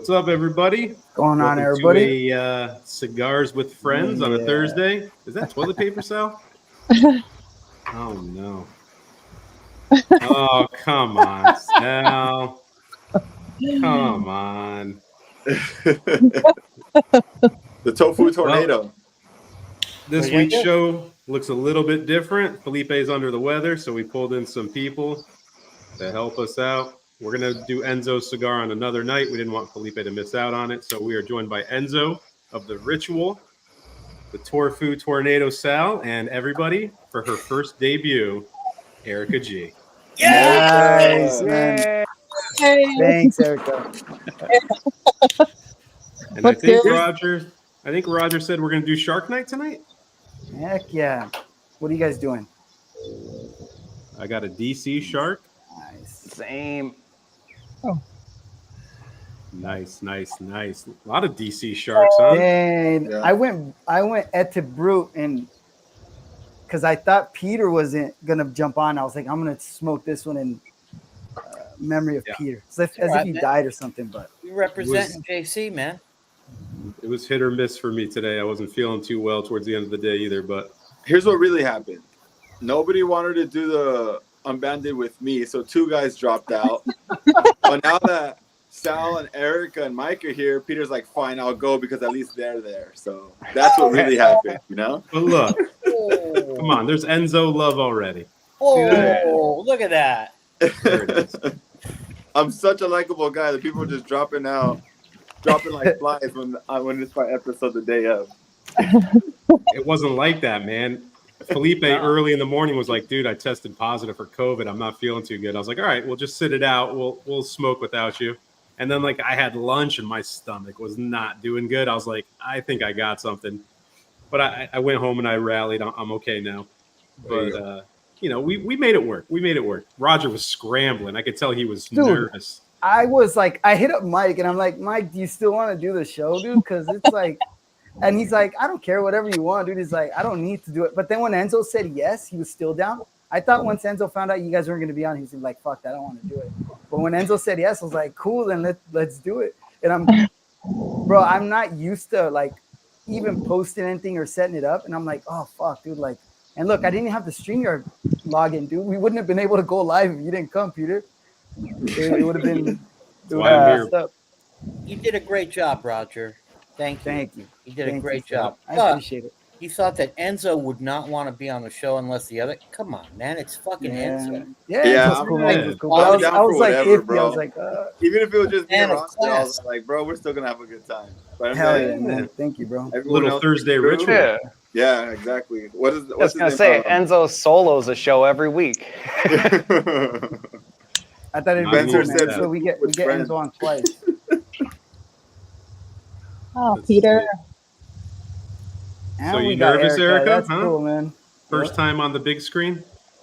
What's up, everybody? What's going on, Welcome everybody? to a Cigars with Friends on a Thursday. Is that toilet paper, Sal? Oh, no. Oh, come on, Sal. Come on. The tofu tornado. Well, this week's show looks a little bit different. Felipe's under the weather, so we pulled in some people to help us out. We're going to do Enzo's cigar on another night. We didn't want Felipe to miss out on it, so we are joined by Enzo of The Ritual, the Tofu Tornado Sal, and everybody for her first debut, Erica G. Yes, man. Hey. Thanks, Erica. And What's I think good? Roger said we're going to do Shark Night tonight. Heck yeah. What are you guys doing? I got a DC Shark. Nice. Same. Oh. Nice. A lot of DC Sharks, huh? And Yeah. I went et to brute, and because I thought Peter wasn't gonna jump on, I was like, I'm gonna smoke this one in memory of Peter, as if he died or something. But You representing JC, man. It was hit or miss for me today. I wasn't feeling too well towards the end of the day either, but Here's what really happened. Nobody wanted to do the Unbanded with me, so two guys dropped out. But now that Sal and Erica and Mike are here, Peter's like, fine, I'll go because at least they're there. So that's what really happened, you know? But look, come on, there's Enzo love already. Oh, look at that. There it is. I'm such a likable guy that people are just dropping like flies when it's my episode the day of. It wasn't like that, man. Felipe early in the morning was like, dude, I tested positive for COVID. I'm not feeling too good. I was like, all right, we'll just sit it out. We'll smoke without you. And then like I had lunch and my stomach was not doing good. I was like, I think I got something. But I went home and I rallied. I'm okay now. But we made it work. Roger was scrambling. I could tell he was nervous. I was like, I hit up Mike, and I'm like, Mike, do you still want to do the show, dude? Because it's like, and he's like, I don't care, whatever you want, dude. He's like, I don't need to do it. But then when Enzo said yes, he was still down. I thought once Enzo found out you guys weren't going to be on, he was like, fuck that, I don't want to do it. But when Enzo said yes, I was like, cool, then let's do it. And I'm not used to like even posting anything or setting it up. And I'm like, oh, fuck, dude. Like, and look, I didn't have the StreamYard login, dude. We wouldn't have been able to go live if you didn't come, Peter. It would have been here. You did a great job, Roger. Thank you. You did a great job. I appreciate it. You thought that Enzo would not want to be on the show unless the other. Come on, man. It's fucking Enzo. Yeah, I'm cool. like, I was for like, whatever, iffy. bro. I was like, even if it was just me Man and of Roger, I was class. like, bro, we're still gonna have a good time. But I'm hell like, yeah, man. Thank you, bro. everyone Little else Thursday is good. ritual. Yeah, exactly. I was going to say, Enzo solos a show every week. I thought it'd be Spencer cool, man. said So we get friends. Enzo on twice. Oh, Peter. And So we you got nervous, Erica? That's Huh? cool, man. First time on the big screen?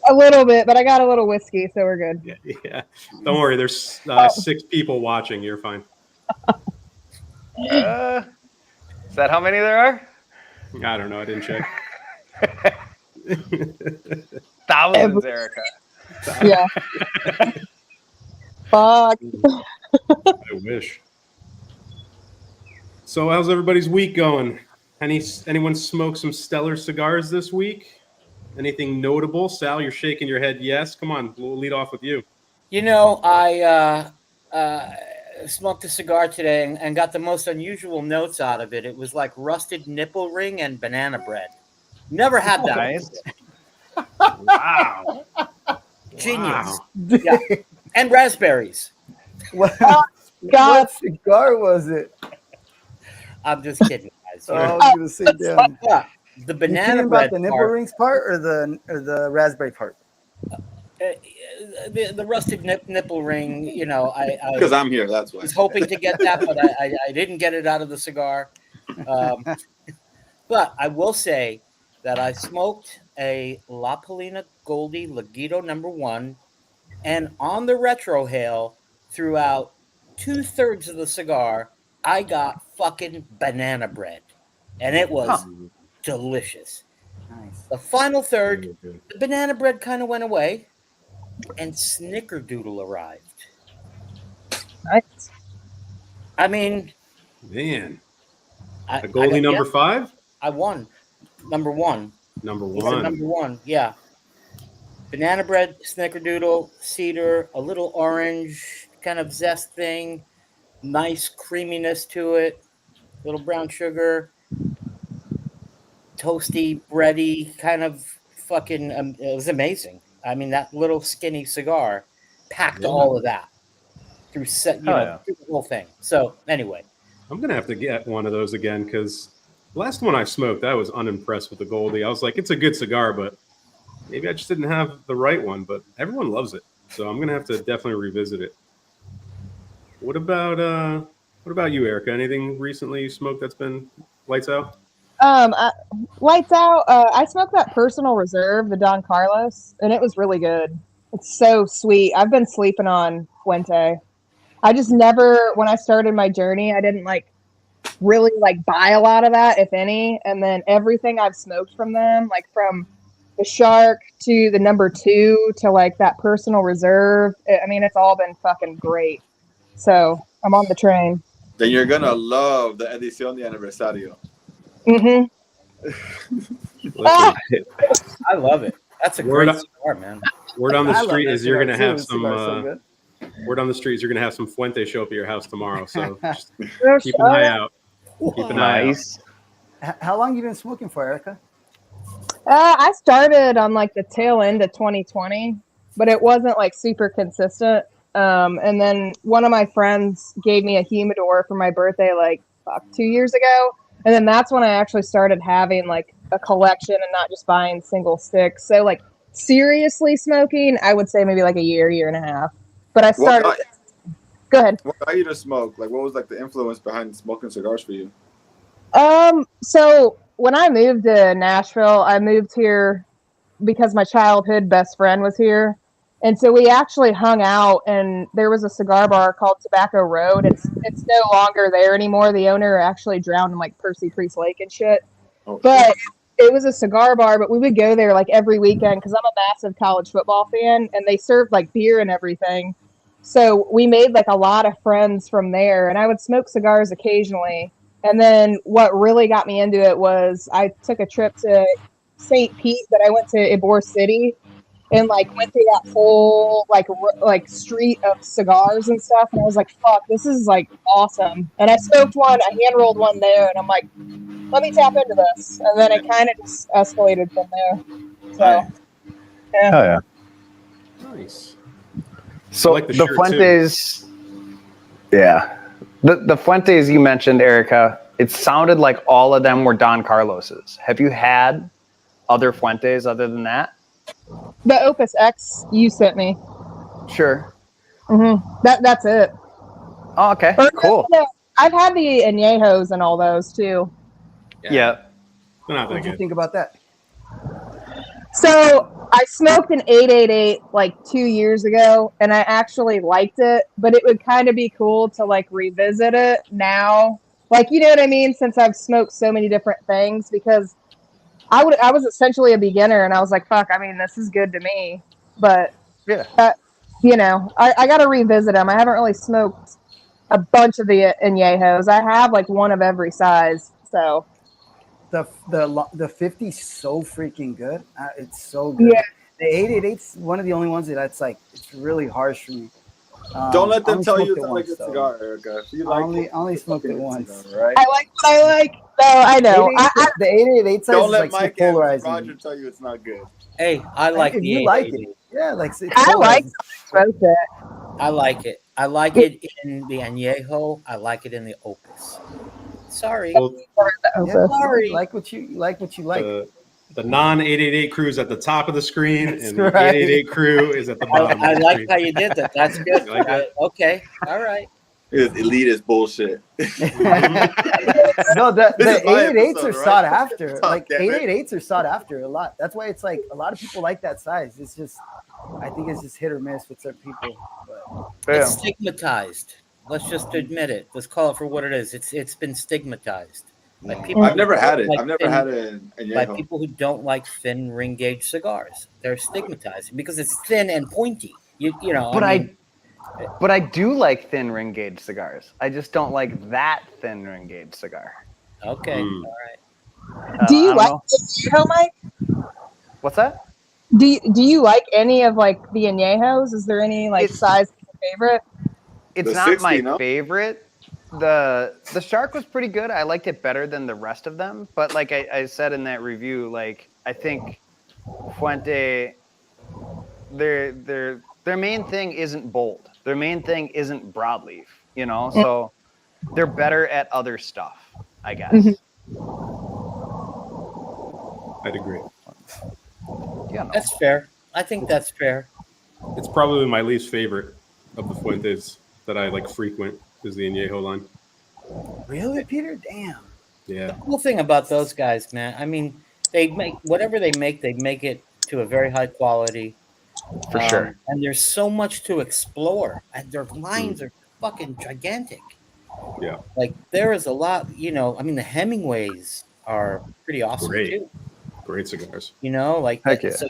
A little bit, but I got a little whiskey, so we're good. Yeah. Don't worry. There's 6 people watching. You're fine. Is that how many there are? I don't know. I didn't check. Thousands, Erica. Yeah. Fuck. I wish. So how's everybody's week going? Anyone smoke some stellar cigars this week? Anything notable? Sal, you're shaking your head yes. Come on, we'll lead off with you. You know, I smoked a cigar today and got the most unusual notes out of it. It was like rusted nipple ring and banana bread. Never had that. Nice. Wow. Genius. Wow. Yeah. And raspberries. What, God. what cigar was it? I'm just kidding, guys. Oh, I was gonna say, damn. Yeah, the You banana kidding bread about the nipple part, rings part or the raspberry part? the rusted nipple ring. You know, I Because I'm here, that's why. was hoping to get that, but I didn't get it out of the cigar. But I will say that I smoked a La Polina Goldie Laguito #1, and on the retrohale, throughout 2/3 of the cigar, I got fucking banana bread, and it was delicious. Nice. The final third, the banana bread kind of went away, and Snickerdoodle arrived. Nice. I mean, Man, I a Goldie got- number yeah, 5? I won. Number one. Number He said 1. number one. Yeah. Banana bread, snickerdoodle, cedar, a little orange kind of zest thing, nice creaminess to it, little brown sugar, toasty, bready, kind of fucking. It was amazing. I mean, that little skinny cigar packed Yeah. all of that through yeah. through the whole thing. So anyway, I'm going to have to get one of those again because last one I smoked, I was unimpressed with the Goldie. I was like, it's a good cigar, but maybe I just didn't have the right one. But everyone loves it. So I'm going to have to definitely revisit it. What about you, Erica? Anything recently you smoked that's been lights out? Lights out. I smoked that Personal Reserve, the Don Carlos, and it was really good. It's so sweet. I've been sleeping on Fuente. I just never, when I started my journey, I didn't really buy a lot of that, if any. And then everything I've smoked from them, like from the Shark to the number 2 to that Personal Reserve, I mean, it's all been fucking great. So I'm on the train. Then you're gonna love the Edición de Aniversario. Mm-hmm. Listen, I love it. That's a Word great up. cigar, man. word on the I love street that is you're cigar going to have too. some. Cigar's so good. Word on the street is you're going to have some Fuente show up at your house tomorrow. So just For keep an eye sure. out. Keep an eye out. Nice. How long you been smoking for, Erica? I started on the tail end of 2020, but it wasn't super consistent. And then one of my friends gave me a humidor for my birthday 2 years ago. And then that's when I actually started having a collection and not just buying single sticks. So seriously smoking, I would say maybe a year and a half. But I started. Go ahead. What got you to smoke? What was the influence behind smoking cigars for you? So when I moved to Nashville, I moved here because my childhood best friend was here. And so we actually hung out, and there was a cigar bar called Tobacco Road. It's no longer there anymore. The owner actually drowned in Percy Priest Lake and shit. Oh, But it was a cigar bar, but we would go there every weekend because I'm a massive college football fan, and they served beer and everything. So we made a lot of friends from there, and I would smoke cigars occasionally. And then what really got me into it was I took a trip to St. Pete, but I went to Ybor City and went through that whole street of cigars and stuff. And I was like, fuck, this is awesome. And I smoked one, I hand rolled one there, and I'm like, let me tap into this. And then it kind of just escalated from there. So, yeah. Oh yeah. Nice. So I like the the shirt, Fuentes, yeah, the Fuentes you mentioned, Erica, it sounded like all of them were Don Carlos's. Have you had other Fuentes other than that? The Opus X you sent me. Sure. That's it. Oh, okay. Or, Cool. no, I've had the Añejos and all those too. Yeah. They're not What that do you good. think about that? So I smoked an 888 2 years ago, and I actually liked it, but it would kind of be cool to revisit it now. You know what I mean? Since I've smoked so many different things, because I was essentially a beginner, and I was like, fuck, I mean, this is good to me. But, Yeah. I got to revisit them. I haven't really smoked a bunch of the Añejos. I have one of every size. So The 50's so freaking good. It's so good. Yeah. The 888's one of the only ones that's it's really harsh for me. Don't let them I only tell you smoked it's it not a once, good though. cigar, Erica. If you I like only it's smoked a it good once. cigar, right? I like what I like. No, I know. The 888 size Don't is let so Mike and polarizing. Roger tell you it's not good. Hey, I like if the you like 888. it, yeah, it's I like polarizing. smoked it. I like it. I like it in the Añejo. I like it in the Opus. Sorry. Well, Yeah, Sorry. you like what you like. the non-888 crew is at the top of the screen, That's and the right. 888 crew is at the bottom I of the like screen. how you did that. That's good. You like that? Okay. All right. It's elitist bullshit. No, the This is my 888s episode, are right? sought after. God damn it. 888s are sought after a lot. That's why it's a lot of people like that size. It's just, I think it's just hit or miss with certain people. But It's stigmatized. Let's just admit it. Let's call it for what it is. It's been stigmatized. Like people I've never had it. like I've never thin- had it in by Añejo. people who don't like thin ring gauge cigars. They're stigmatized because it's thin and pointy. You know. But I mean, But I do like thin ring gauge cigars. I just don't like that thin ring gauge cigar. Okay, Mm. all right. Do you I don't like know. the añejo, Mike? What's that? Do you like any of like the añejos? Is there any like It's- size favorite? It's The not 60, my no? favorite. The Shark was pretty good. I liked it better than the rest of them. But like I said in that review, like I think Fuente, their main thing isn't bold. Their main thing isn't broadleaf. You know, so they're better at other stuff, I guess. Mhm. I'd agree. You know. That's fair. I think that's fair. It's probably my least favorite of the Fuentes that I like frequent is the Añejo line. Really, Peter? Damn. Yeah. The cool thing about those guys, man, I mean, they make whatever they make it to a very high quality. For sure. And there's so much to explore. And their lines are fucking gigantic. Yeah. Like there is a lot, you know, I mean the Hemingways are pretty awesome Great. too. Great cigars. You know, like Heck that, yeah. so,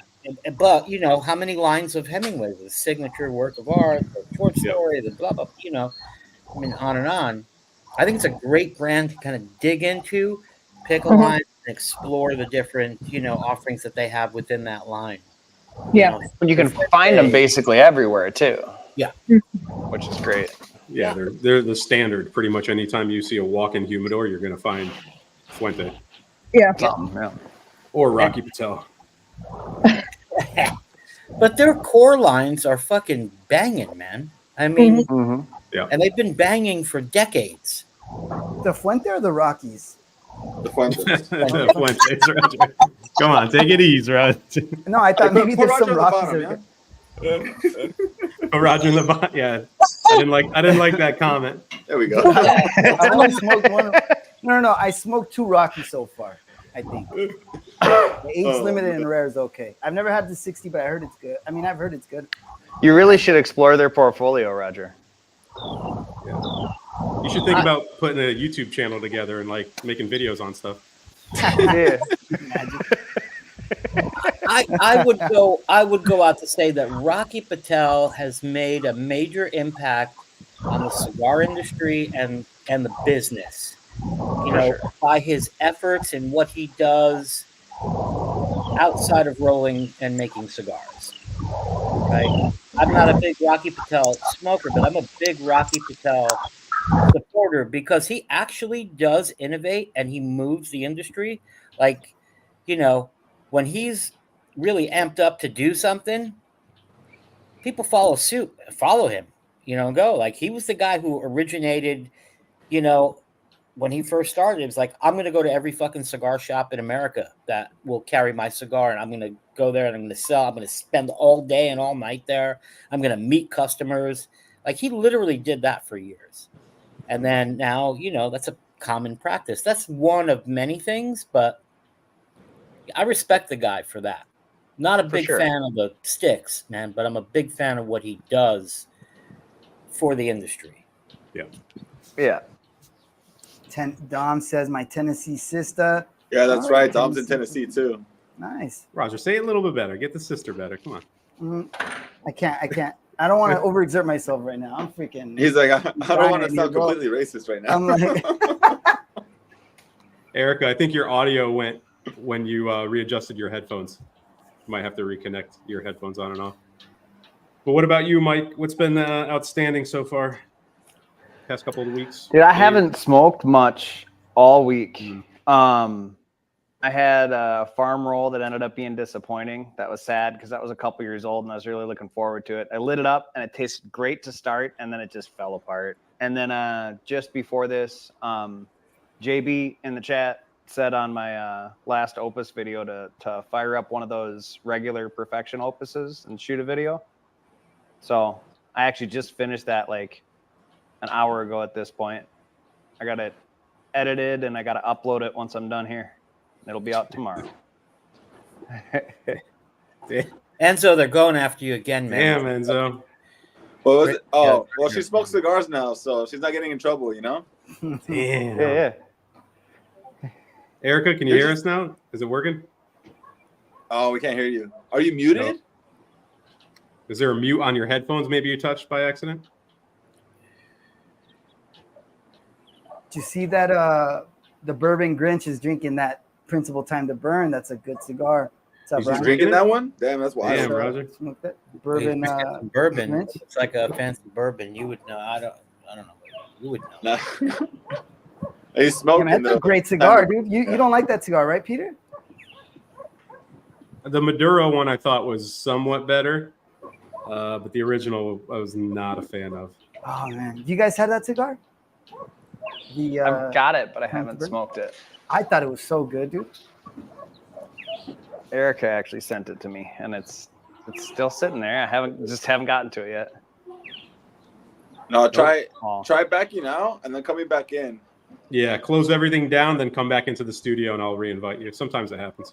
but you know, how many lines of Hemingway, the signature work of art, the short story, the blah blah, you know, I mean on and on. I think it's a great brand to kind of dig into, pick a line and explore the different, you know, offerings that they have within that line. Yeah. You can find them basically everywhere too. Yeah. Which is great. Yeah, they're the standard. Pretty much anytime you see a walk-in humidor, you're going to find Fuente Yeah. Yeah. or Rocky Patel. But their core lines are fucking banging, man. I mean, and they've been banging for decades. The Fuente or the Rockies? The Fuentes. Fuentes, Roger. Come on, take it easy, Roger. No, I thought maybe Put there's Roger some on the Rockies. bottom, Oh, Roger in the bottom. Yeah, I didn't like that comment. There we go. I only smoked one. No. I smoked 2 Rockies so far. I think the age limited and rare is okay. I've never had the 60, but I heard it's good. I mean, I've heard it's good. You really should explore their portfolio, Roger. Yeah. You should think about putting a YouTube channel together and like making videos on stuff. Yeah. I would go out to say that Rocky Patel has made a major impact on the cigar industry and the business. You know, by his efforts and what he does outside of rolling and making cigars. Right? I'm not a big Rocky Patel smoker, but I'm a big Rocky Patel supporter because he actually does innovate and he moves the industry. Like, you know, when he's really amped up to do something, people follow suit, follow him, you know, and go. Like he was the guy who originated, you know, when he first started, it was like, I'm going to go to every fucking cigar shop in America that will carry my cigar. And I'm going to go there and I'm going to sell. I'm going to spend all day and all night there. I'm going to meet customers. Like he literally did that for years. And then now, you know, that's a common practice. That's one of many things, but I respect the guy for that. Not a big fan of the sticks, man, but I'm a big fan of what he does for the industry. Yeah. Yeah. Dom says my Tennessee sister. Yeah, that's right. Dom's in Tennessee too. Nice. Roger, say it a little bit better. Get the sister better. Come on. I can't. I don't want to overexert myself right now. I'm freaking. He's like, I don't want to sound completely racist right now. I'm like, Erica, I think your audio went when you readjusted your headphones. You might have to reconnect your headphones on and off. But what about you, Mike? What's been outstanding so far? Past couple of weeks? Dude, I haven't smoked much all week. I had a farm roll that ended up being disappointing. That was sad because that was a couple years old and I was really looking forward to it. I lit it up and it tasted great to start and then it just fell apart. And then just before this, JB in the chat said on my last Opus video to fire up one of those regular Perfection Opuses and shoot a video. So I actually just finished that like an hour ago at this point. I got it edited and I got to upload it once I'm done here. It'll be out tomorrow. Enzo, they're going after you again, man. Damn, Enzo. What was it? Oh, well, she smokes cigars now, so she's not getting in trouble, you know? Damn. Yeah. Erica, can you hear us now? Is it working? Oh, we can't hear you. Are you muted? Is there a mute on your headphones? Maybe you touched by accident. Did you see that? The Bourbon Grinch is drinking that Principal Time to Burn. That's a good cigar. What's up, He's He's Brian? drinking that one? Damn, that's wild. Damn, Roger. Smoke that bourbon. Bourbon. Grinch? It's like a fancy bourbon. You would know. I don't know. You would know. Nah. He's smoking. Man, that's a great cigar, dude. You don't like that cigar, right, Peter? The Maduro one I thought was somewhat better, but the original I was not a fan of. Oh man, you guys had that cigar? I've got it, but I haven't Burn? smoked it. I thought it was so good, dude. Erica actually sent it to me, and it's still sitting there. I haven't gotten to it yet. No, try Oh. backing out and then coming back in. Yeah, close everything down, then come back into the studio, and I'll reinvite you. Sometimes that happens.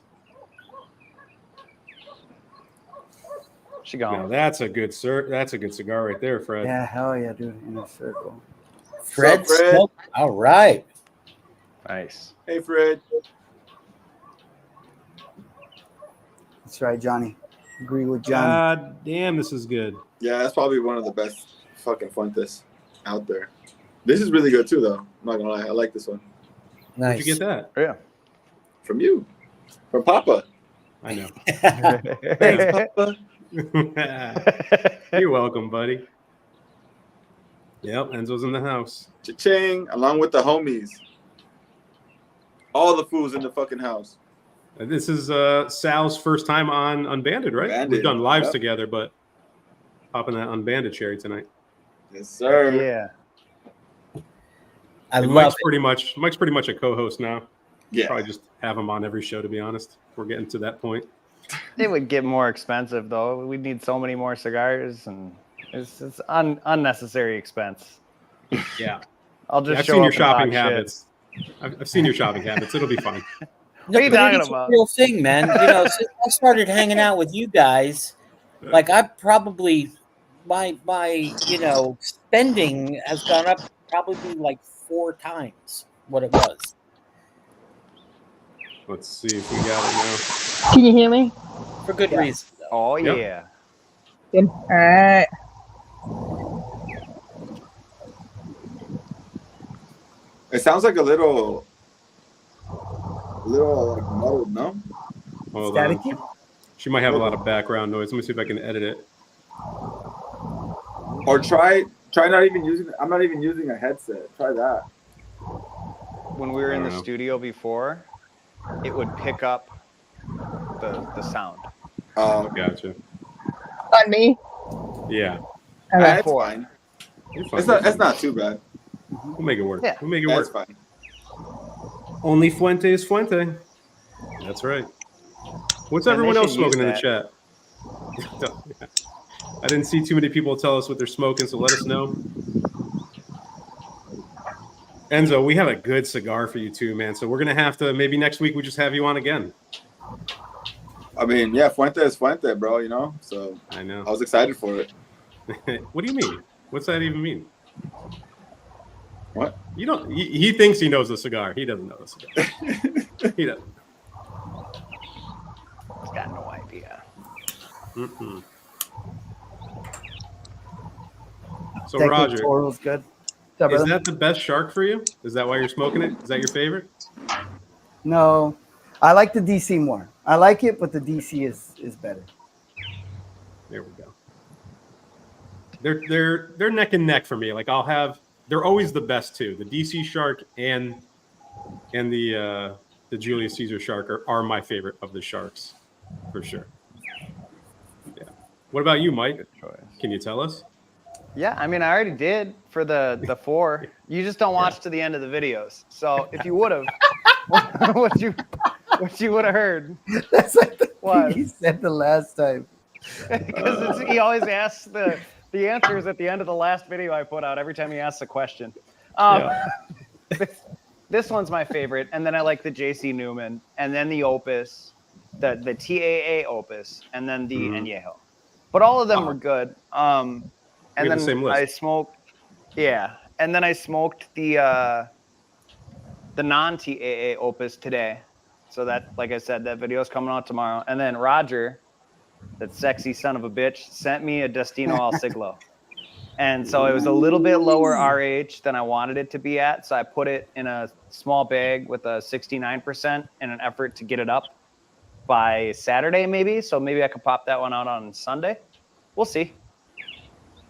She gone. Now, that's a good cigar right there, Fred. Yeah, hell yeah, dude. In a circle. Fred, What's up, Fred? smoke. All right. Nice. Hey, Fred. That's right, Johnny. Agree with Johnny. God damn, this is good. Yeah, that's probably one of the best fucking Fuentes out there. This is really good too, though. I'm not gonna lie, I like this one. Where'd Nice. you get that? Yeah. From you, from Papa. I know. Thanks, Papa. You're welcome, buddy. Yep, Enzo's in the house. Cha-ching, along with the homies. All the fools in the fucking house. This is Sal's first time on Unbanded, right? Unbanded, We've done lives yep. together, but popping that Unbanded cherry tonight. Yes, sir. Yeah. I And love Mike's it. pretty much a co-host now. Yeah. Probably just have him on every show, to be honest. We're getting to that point. It would get more expensive though. We'd need so many more cigars, and it's unnecessary expense. Yeah. I'll just I've show seen up your and shopping talk shit. habits. I've seen your shopping habits. It'll be fine. What are you but talking it's a about? real thing, man. You know, since I started hanging out with you guys, like I probably my spending has gone up probably like 4 times what it was. Let's see if we got it now. Can you hear me? For good reason. Though. Oh Yep. yeah. Good. All right. It sounds like a little like muddled, no? Hold on. Staticky? She might have a lot of background noise. Let me see if I can edit it. Or try not even using. I'm not even using a headset. Try that. When we were in I the don't know. studio before, it would pick up the sound. Gotcha. On me. Yeah. Okay. That's Four. fine. You're fine. It's not too bad. We'll make it work. Yeah. We'll make it That's work. fine. Only Fuente is Fuente. That's right. What's And everyone they else should use smoking in the chat? I didn't see too many people tell us what they're smoking, so let us know. Enzo, we have a good cigar for you too, man. So we're gonna have to maybe next week we just have you on again. I mean, yeah, Fuente is Fuente, bro. You know, so I know. I was excited for it. What do you mean? What's that even mean? What? You don't. He thinks he knows the cigar. He doesn't know the cigar. He doesn't. He's got no idea. Mm-mm. So Decade Roger, Toro's good. What's up, is brother? that the best shark for you? Is that why you're smoking it? Is that your favorite? No, I like the DC more. I like it, but the DC is better. There we go. They're neck and neck for me. Like they're always the best too. The DC Shark and the Julius Caesar Shark are my favorite of the sharks, for sure. Yeah. What about you, Mike? Good choice. Can you tell us? Yeah, I mean, I already did for the 4. You just don't watch to the end of the videos. So if you would have, what you would have heard, That's like the What? thing he said the last time. because he always asks the answers at the end of the last video I put out every time he asks a question. This one's my favorite, and then I like the JC Newman, and then the Opus, the TAA Opus, and then the Añejo. But all of them were good. And We have then the same list. I smoked, and then I smoked the non-TAA Opus today. So that, like I said, that video is coming out tomorrow. And then Roger that sexy son of a bitch, sent me a Destino El Siglo. And so it was a little bit lower RH than I wanted it to be at. So I put it in a small bag with a 69% in an effort to get it up by Saturday, maybe. So maybe I could pop that one out on Sunday. We'll see.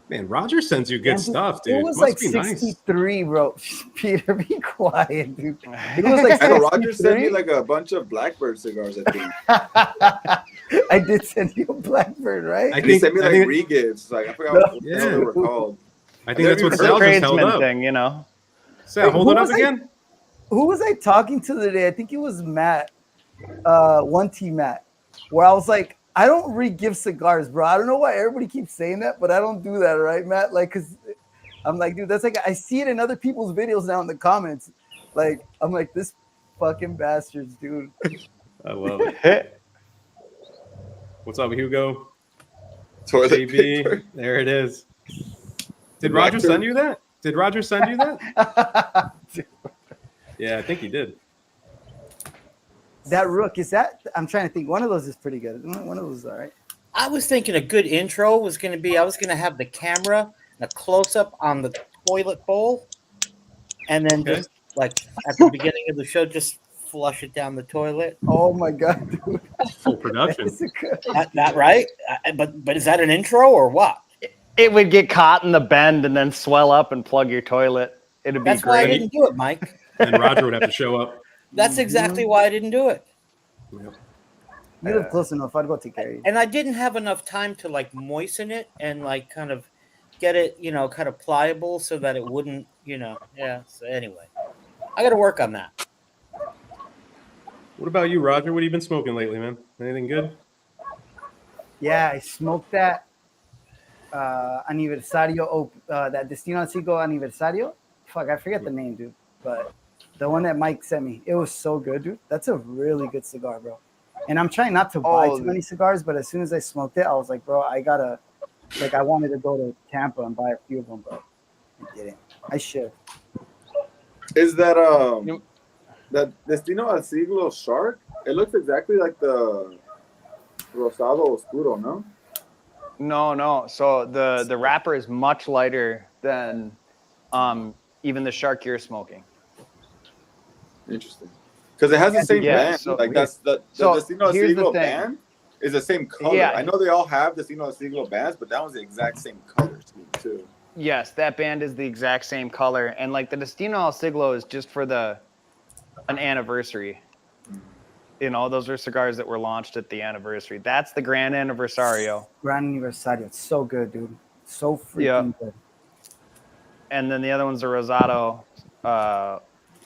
Man, Roger sends you good stuff, dude. It was Must like be nice. 63, bro. Peter, be quiet, dude. It was like I know Roger sent me 63. like a bunch of Blackbird cigars, I think. I did send you a Blackbird, right? He sent me like re-gifts. Like I forgot what Yeah. they were called. I think that's what It's a Sal just held tradesman up. thing, you know. Sal, hold Who it up was I- again. Who was I talking to today? I think it was Matt, 1T Matt, where I was like, I don't re-give cigars, bro. I don't know why everybody keeps saying that, but I don't do that, right, Matt? Like, cause I'm like, dude, that's like I see it in other people's videos now in the comments. Like, I'm like, this fucking bastards, dude. I love it. What's up, Hugo? Toilet JB, paper. there it is. Did Roger send you that? Did Roger send you that? Yeah, I think he did. That Rook, is that? I'm trying to think. One of those is pretty good. One of those is all right. I was thinking a good intro was going to be I was going to have the camera and a close up on the toilet bowl, and then Okay. just like at the beginning of the show, just flush it down the toilet. Oh my god, dude. Full production. That's a good- That right? But is that an intro or what? It would get caught in the bend and then swell up and plug your toilet. It'd be That's why I great. didn't do it, Mike. And Roger would have to show up. That's exactly why I didn't do it. Yep. You live close enough. I'd go take care of you. And I didn't have enough time to like moisten it and like kind of get it, you know, kind of pliable so that it wouldn't, you know. Yeah. So anyway, I got to work on that. What about you, Roger? What have you been smoking lately, man? Anything good? Yeah, I smoked that aniversario, that Destino Chico aniversario. Fuck, I forget the name, dude. But the one that Mike sent me, it was so good, dude. That's a really good cigar, bro. And I'm trying not to buy too many cigars, but as soon as I smoked it, I was like, bro, I gotta, like, I wanted to go to Tampa and buy a few of them, but I didn't. I should. Is that that Destino El Siglo shark? It looks exactly like the Rosado Oscuro, no? No. So the wrapper is much lighter than even the shark you're smoking. Interesting. Because it has the same Yeah, band. so- Like that's the so Destino El here's the Siglo thing. band is the same color. Yeah. I know they all have Destino El Siglo bands, but that was the exact same color scheme too. Yes, that band is the exact same color, and like the Destino El Siglo is just for an anniversary. You know, those are cigars that were launched at the anniversary. That's the Grand Anniversario. Gran Aniversario. It's so good, dude. So freaking good. And then the other one's the Rosado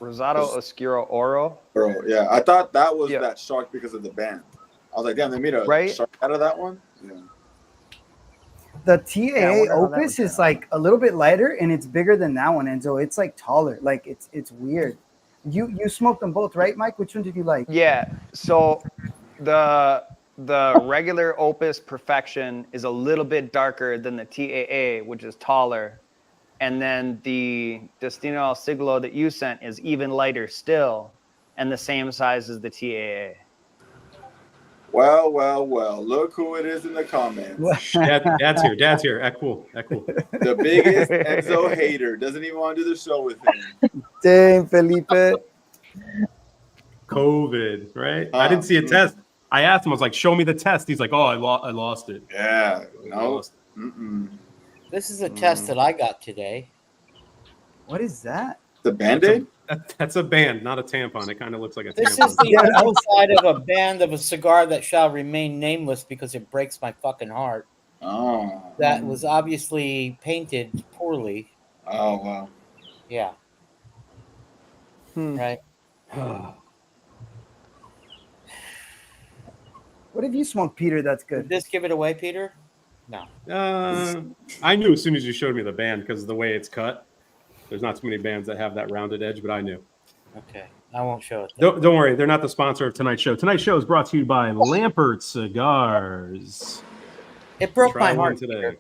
Oscuro Oro. Bro, yeah. I thought that was Yeah. that shark because of the band. I was like, damn, they made a Right? shark out of that one? Yeah. The Yeah, I TAA wonder how that Opus would is turn like a little bit lighter and it's bigger than that one, Enzo. It's like taller. Like it's weird. You smoked them both, right, Mike? Which one did you like? Yeah. So the regular Opus Perfection is a little bit darker than the TAA, which is taller. And then the Destino El Siglo that you sent is even lighter still and the same size as the TAA. Well. Look who it is in the comments. Dad's here. Dad's here. Cool. The biggest Enzo hater. Doesn't even want to do the show with him. Dang, Felipe. COVID, right? I didn't see a test. I asked him. I was like, "Show me the test." He's like, "Oh, I lost it." Yeah. I No. lost it. Mm-mm. This is a test that I got today. What is that? The Band-Aid? That's a band, not a tampon. It kind of looks like a This tampon. is the outside of a band of a cigar that shall remain nameless because it breaks my fucking heart. Oh. That was obviously painted poorly. Oh, wow. Yeah. Right. What have you smoked, Peter? That's Did good. this give it away, Peter? No. I knew as soon as you showed me the band because of the way it's cut. There's not too many bands that have that rounded edge, but I knew. Okay. I won't show it. then. Don't worry, they're not the sponsor of tonight's show. Tonight's show is brought to you by Lampert Cigars. It broke Try my one heart today. Peter.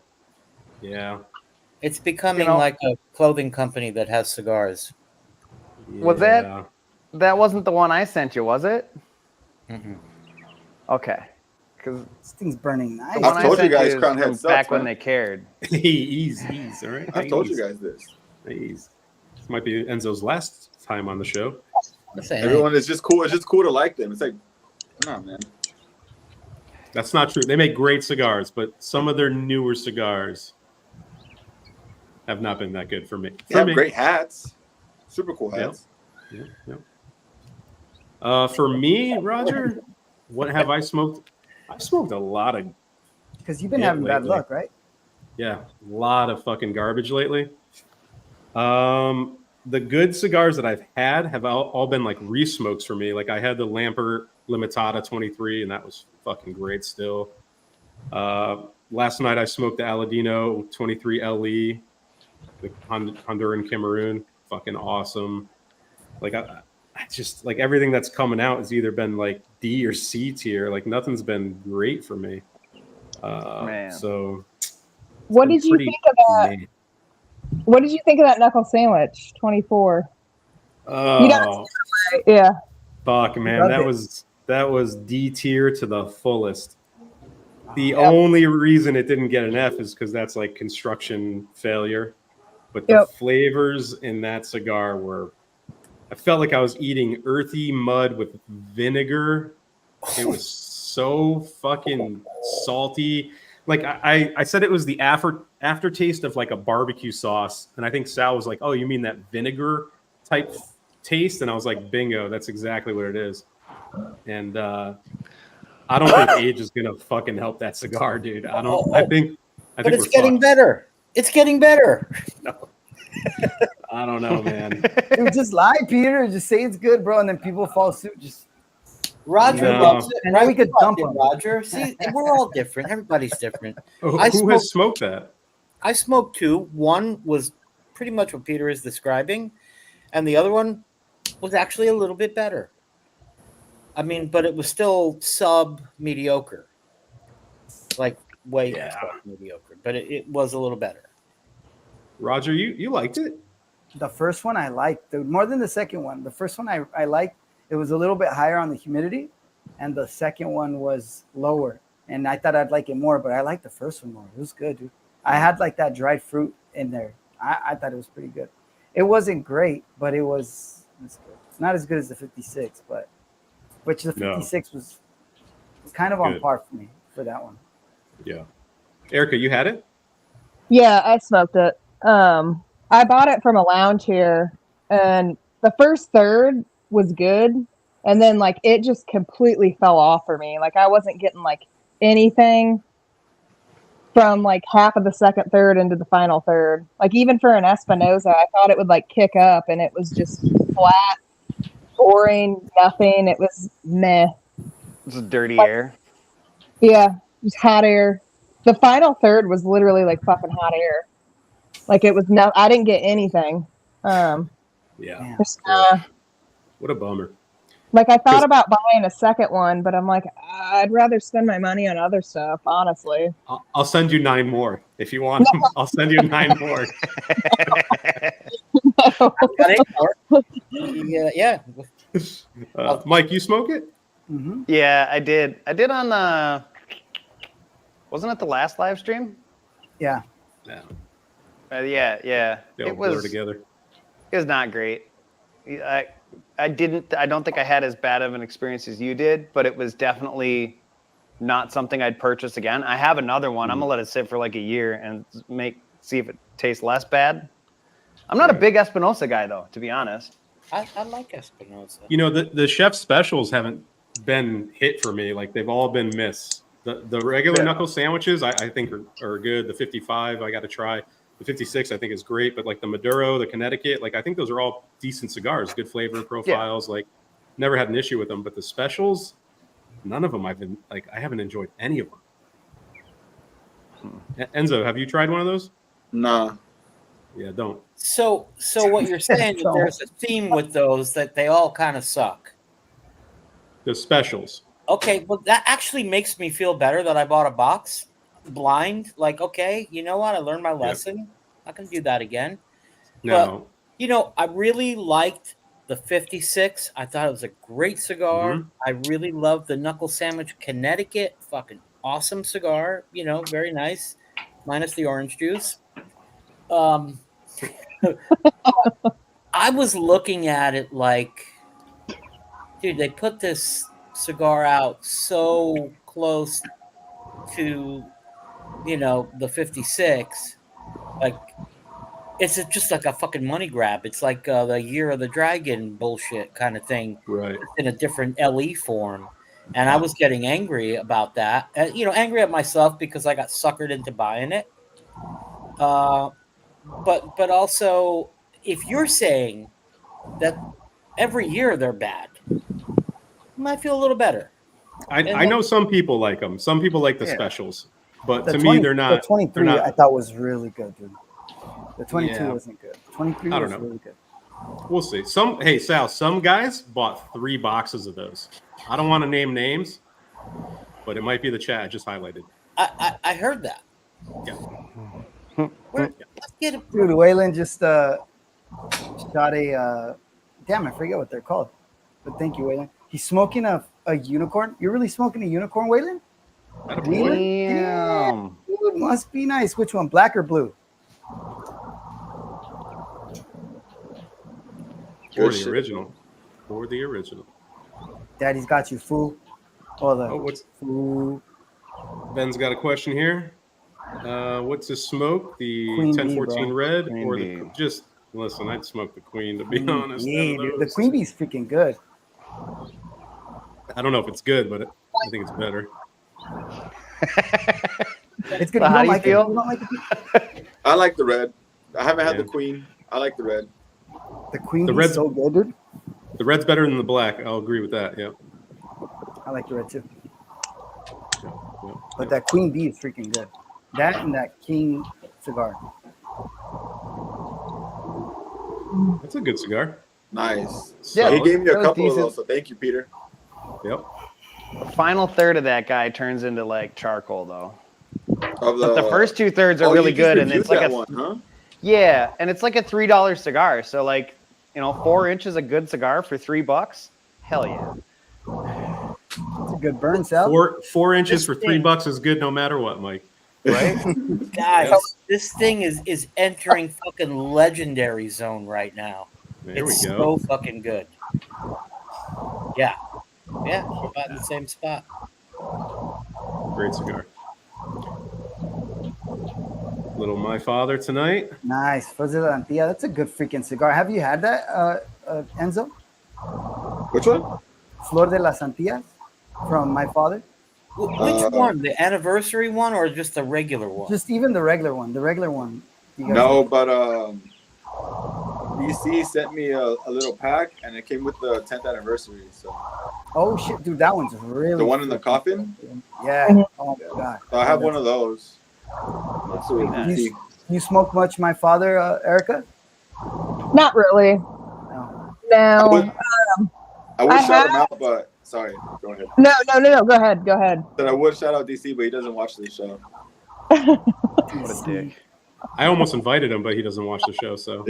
Yeah. It's becoming You know- like a clothing company that has cigars. Was that wasn't the one I sent you, was it? Mm-mm. Okay. Because This thing's burning nice. I've told you guys Crown from Head sucks, back when man. they cared. Ease, all right. I've told you guys this. Ease. This might be Enzo's last time on the show. Everyone is just cool. It's just cool to like them. It's like, come on, man. That's not true. They make great cigars, but some of their newer cigars have not been that good for me. They have great hats. Super cool hats. Yeah. For me, Roger, what have I smoked? I've smoked a lot of. Because you've been having bad lately. luck, right? Yeah, a lot of fucking garbage lately. The good cigars that I've had have all been like re-smokes for me. Like I had the Lampert Limitada 23, and that was fucking great still. Last night I smoked the Aladino 23 LE, the Honduran Cameroon. Fucking awesome. Like I just like everything that's coming out has either been like D or C tier. Like nothing's been great for me. Man. So What did you think of that? What did you think of that knuckle sandwich? 24. Oh, Yeah. fuck, man, that was D tier to the fullest. The only reason it didn't get an F is because that's like construction failure. But the flavors in that cigar were, I felt like I was eating earthy mud with vinegar. It was so fucking salty. Like I said, it was the aftertaste of like a barbecue sauce, and I think Sal was like, "Oh, you mean that vinegar type taste?" And I was like, "Bingo, that's exactly what it is." And I don't think age is gonna fucking help that cigar, dude. I think But it's getting better. It's getting better. No. I don't know, man. Dude, just lie, Peter. Just say it's good, bro, and then people follow suit. Just Roger loves it. And then we could dump him. Roger. See, we're all different. Everybody's different. Who has smoked that? I smoked two. One was pretty much what Peter is describing, and the other one was actually a little bit better. I mean, but it was still sub-mediocre. Like, way sub-mediocre. But it was a little better. Roger, you liked it? the first one I liked, dude, more than the second one. The first one I liked. It was a little bit higher on the humidity, and the second one was lower. And I thought I'd like it more, but I liked the first one more. It was good, dude. I had like that dried fruit in there. I thought it was pretty good. It wasn't great, but it was good. Not as good as the 56, but which the 56 was kind of on par for me for that one. Yeah. Erica, you had it? Yeah, I smoked it. I bought it from a lounge here, and the first third was good, and then like it just completely fell off for me. Like I wasn't getting like anything from like half of the second third into the final third. Like even for an Espinosa, I thought it would like kick up, and it was just flat, boring, nothing. It was meh. This is dirty air. Yeah, just hot air. The final third was literally like fucking hot air. Like it was no, I didn't get anything. Yeah. Just, what a bummer. like I thought about buying a second one, but I'm like, I'd rather spend my money on other stuff, honestly. I'll send you 9 more if you want them. I'll send you 9 more. Yeah. Mike, you smoke it? Mm-hmm. Yeah, I did. I did on the. Wasn't it the last live stream? Yeah. Yeah. Yeah. They all blur together. It was not great. I don't think I had as bad of an experience as you did, but it was definitely not something I'd purchase again. I have another one. I'm gonna let it sit for like a year and see if it tastes less bad. I'm not a big Espinosa guy though, to be honest. I like Espinosa. You know, the chef specials haven't been hit for me. Like they've all been miss. The regular knuckle sandwiches I think are good. The 55 I got to try. The 56 I think is great, but like the Maduro, the Connecticut, like I think those are all decent cigars, good flavor profiles. Like never had an issue with them, but the specials, none of them I haven't enjoyed any of them. Enzo, have you tried one of those? Nah. Yeah, don't. So what you're saying is there's a theme with those that they all kind of suck. The specials. Okay, well that actually makes me feel better that I bought a box blind. Like, okay, you know what? I learned my lesson. I can do that again. No. But, I really liked the 56. I thought it was a great cigar. Mhm. I really love the Knuckle Sandwich Connecticut. Fucking awesome cigar. Very nice, minus the orange juice. I was looking at it like, dude, they put this cigar out so close to, the 56. Like, it's just like a fucking money grab. It's like the Year of the Dragon bullshit kind of thing, Right. in a different LE form. And I was getting angry about that. Angry at myself because I got suckered into buying it. But also, if you're saying that every year they're bad, I might feel a little better. I know some people like them. Some people like the specials, but to me, they're not. The 23 they're not, I thought was really good, dude. The 22 Yeah. wasn't good. 23 I don't was know. really good. We'll see. Hey Sal, some guys bought 3 boxes of those. I don't want to name names, but it might be the chat I just highlighted. I heard that. Yeah. Let's get it. Dude, Waylon just shot a damn, I forget what they're called. But thank you, Waylon. He's smoking a unicorn. You're really smoking a unicorn, Waylon? Attaboy. Damn. Dude, must be nice. Which one? Black or blue? Or Good the shit. original. Or the original. Daddy's got you, fool. Oh, the what's fool. Ben's got a question here. What's the smoke? The Queen bee, 1014 bro. red Queen or bee. just listen? I'd smoke the queen to be honest. Yeah, out of dude. The those. queen bee's freaking good. I don't know if it's good, but I think it's better. It's good. So how do you like feel? it? You don't like it? I like the red. I haven't had Yeah. the queen. I like the red. The queen The bee's red's- so good, dude. The red's better than the black. I'll agree with that. Yeah. I like the red too. Yeah. But that queen bee is freaking good. That and that king cigar. That's a good cigar. Nice. Yeah, He gave me a that was couple of decent. those, so thank you, Peter. Yep. The final third of that guy turns into like charcoal though. Of But the first 2/3 are Oh, really you just good, and it's reviewed like that a one, huh? yeah, and it's like a $3 cigar. So like 4 inches a good cigar for $3. Hell yeah. It's a good burn, Sal. 4 inches for This $3 is good no matter what, Mike. Right? Guys, Yes. this thing is entering fucking legendary zone right now. There It's we go. so fucking good. Yeah. Yeah, we're about in the same spot. Great cigar. Little My Father tonight. Nice. Flor de la Antilla. That's a good freaking cigar. Have you had that, Enzo? Which one? Flor de las Antillas from my father? Which one? The anniversary one or just the regular one? Just even the regular one. The regular one. You guys- No, but DC sent me a little pack, and it came with the 10th anniversary. So Oh shit, dude, that one's really the one in the freaking coffin. good. Yeah. Oh my god. So I have one of those. Let's see what Nice. DC. You smoke much, my father, Erica? Not really. No. No. I would I shout him have- out, but sorry, go ahead. No. Go ahead. Go ahead. That I would shout out DC, but he doesn't watch this show. What a dick. I almost invited him, but he doesn't watch the show. So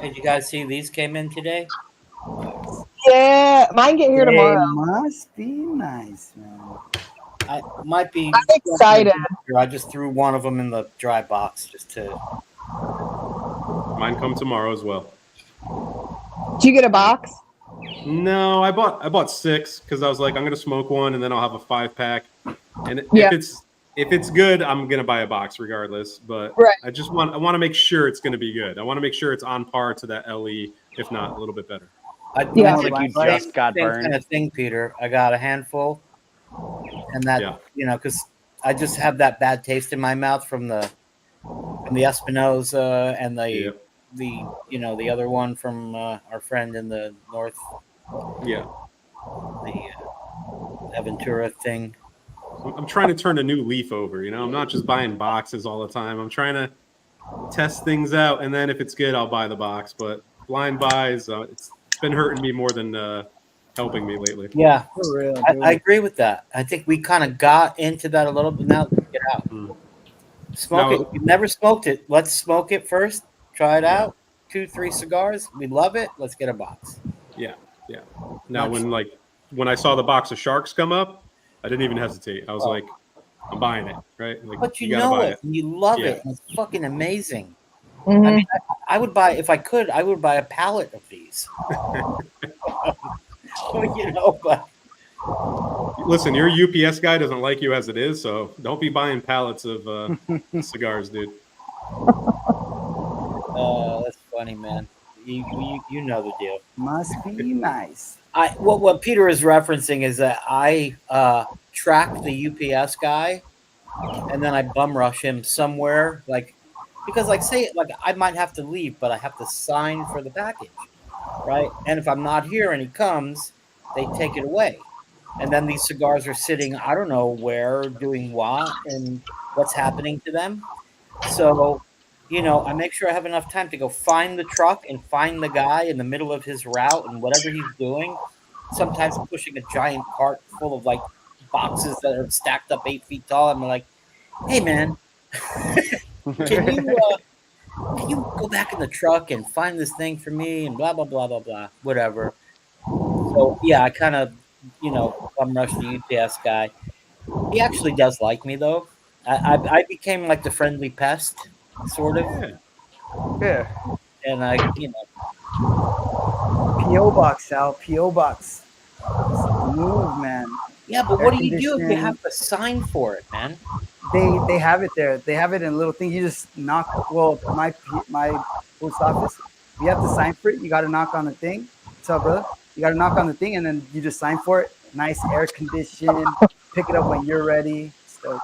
Did you guys see these came in today? Yeah, mine get here tomorrow. Must be nice, man. I might be. I'm excited. I just threw one of them in the dry box just to. mine come tomorrow as well. Did you get a box? No, I bought 6 because I was like, I'm gonna smoke one and then I'll have a 5-pack. And Yeah. if it's good, I'm gonna buy a box regardless. But Right. I want to make sure it's gonna be good. I want to make sure it's on par to that LE, if not a little bit better. I Yeah. It's like you Right. just got same burned. kind of thing, Peter. I got a handful, and that Yeah. because I just have that bad taste in my mouth from the Espinosa and the the other one from our friend in the north, Yeah. the Aventura thing. I'm trying to turn a new leaf over. I'm not just buying boxes all the time. I'm trying to test things out, and then if it's good, I'll buy the box. But blind buys, it's been hurting me more than helping me lately. Yeah, For real, dude. I agree with that. I think we kind of got into that a little bit. Now get out, Mm. smoke Now- it. You've never smoked it. Let's smoke it first. Try it out. 2-3 cigars. We love it. Let's get a box. Yeah. Now, when I saw the box of Sharks come up, I didn't even hesitate. I was like, I'm buying it, right? Like, But you gotta know buy it. And you love it. And it's fucking amazing. Mhm. I mean, I would buy, if I could, I would buy a pallet of these. But Listen, your UPS guy doesn't like you as it is, so don't be buying pallets of cigars, dude. that's funny, man. You know the deal. Must be nice. What Peter is referencing is that I track the UPS guy, and then I bum rush him somewhere, because say I might have to leave, but I have to sign for the package, right? And if I'm not here and he comes, they take it away, and then these cigars are sitting I don't know where, doing what, and what's happening to them. So, I make sure I have enough time to go find the truck and find the guy in the middle of his route and whatever he's doing. Sometimes pushing a giant cart full of boxes that are stacked up 8 feet tall. I'm like, hey man, can you go back in the truck and find this thing for me and blah blah blah blah blah, whatever. So yeah, I kind of bum rush the UPS guy. He actually does like me though. I became like the friendly pest, sort of. Yeah. And I P.O. box, Sal. P.O. box. Move, man. Yeah, but what do you do if you have to sign for it, man? They have it there. They have it in a little thing. You just knock. Well, my post office, you have to sign for it. You got to knock on the thing. What's up, brother? You got to knock on the thing, and then you just sign for it. Nice air conditioned. Pick it up when you're ready. So,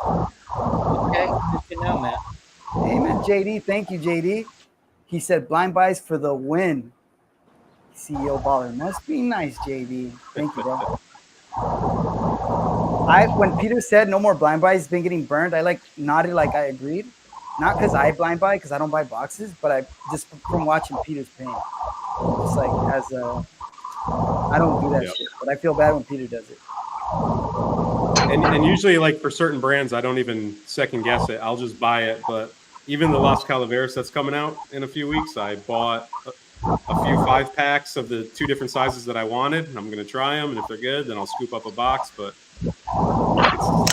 okay, good to know, man. Hey, man, JD. Thank you, JD. He said blind buys for the win. CEO baller. Must be nice, JD. Thank you, bro. When Peter said no more blind buys, been getting burned, I nodded like I agreed. Not because I blind buy, because I don't buy boxes, but I just from watching Peter's pain. Just I don't do that shit, but I feel bad when Peter does it. And usually, for certain brands, I don't even second guess it. I'll just buy it. But even the Las Calaveras that's coming out in a few weeks, I bought a few 5-packs of the 2 different sizes that I wanted. And I'm going to try them, and if they're good, then I'll scoop up a box. But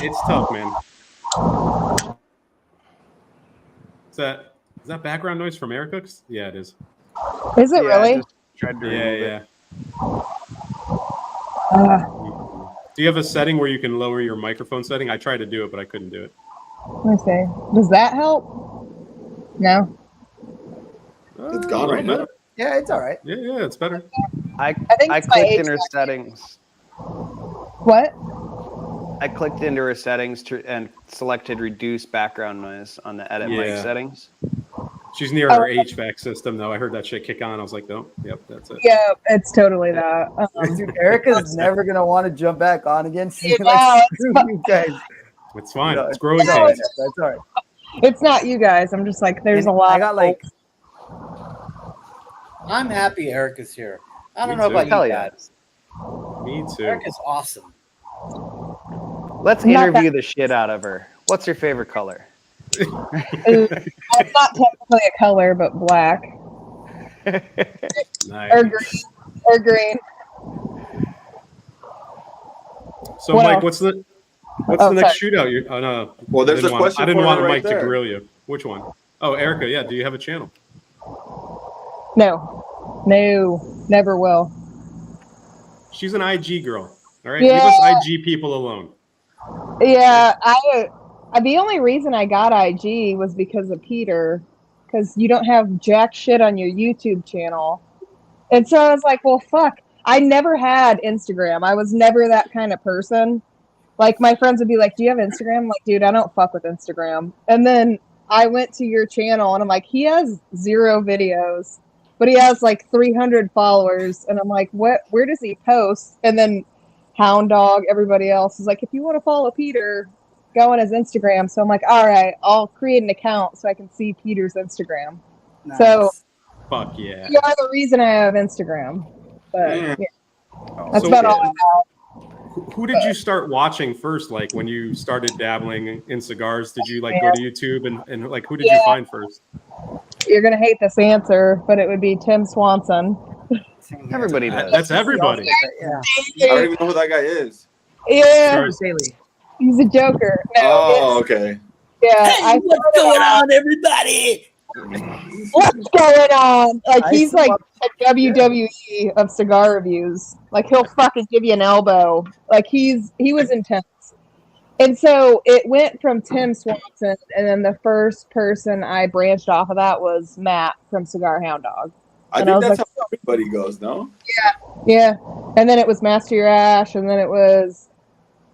it's tough, man. Is that background noise from Erica? Yeah, it is. Is it really? Yeah. Do you have a setting where you can lower your microphone setting? I tried to do it, but I couldn't do it. Let me see. Does that help? No. It's gone right now. Yeah, it's all right. Yeah, it's better. I think it's my clicked in her HVAC. settings. What? I clicked into her settings and selected reduce background noise on the edit mic settings. She's near her HVAC system, though. I heard that shit kick on. I was like, no, yep, that's it. Yeah, it's totally that. Dude, Erica's never going to want to jump back on again. She's Yeah, screw you guys. It's fine. No, it's growing all right. pains. That's all right. It's not you guys. I'm just there's a lot. I got I'm happy Erica's here. I don't Me know too. about Hell you yeah. guys. Me too. Erica's awesome. Let's interview the shit out of her. What's your favorite color? It's not technically a color, but black Nice. or green. So, What Mike, else? what's the next shootout? Oh no. Well, there's a question I didn't for want her right Mike to there. grill you. Which one? Oh, Erica. Yeah. Do you have a channel? No, never will. She's an IG girl. All right. Yeah. Leave us IG people alone. Yeah, the only reason I got IG was because of Peter, because you don't have jack shit on your YouTube channel. And so I was like, well, fuck. I never had Instagram. I was never that kind of person. My friends would be like, do you have Instagram? I'm like, dude, I don't fuck with Instagram. And then I went to your channel and I'm like, he has 0 videos, but he has 300 followers. And I'm like, what? Where does he post? And then Hound Dog, everybody else is like, if you want to follow Peter, go on his Instagram. So I'm like, all right, I'll create an account so I can see Peter's Instagram. Nice. So Fuck yeah. you are the reason I have Instagram. But yeah, that's So, about all I have. Who did you start watching first? When you started dabbling in cigars, did you go to YouTube and who did you find first? You're gonna hate this answer, but it would be Tim Swanson. Everybody does. That's everybody. Yeah. I don't even know who that guy is. Yeah, Cigars- Daily. he's a joker. No, Oh, okay. yeah. What's going on, everybody? What's going on? Like I he's saw- like a WWE of cigar reviews. Like he'll fucking give you an elbow. Like he was intense. And so it went from Tim Swanson, and then the first person I branched off of that was Matt from Cigar Hound Dog. I And I think was that's like, how everybody goes, no? Yeah. And then it was Master Your Ash, and then it was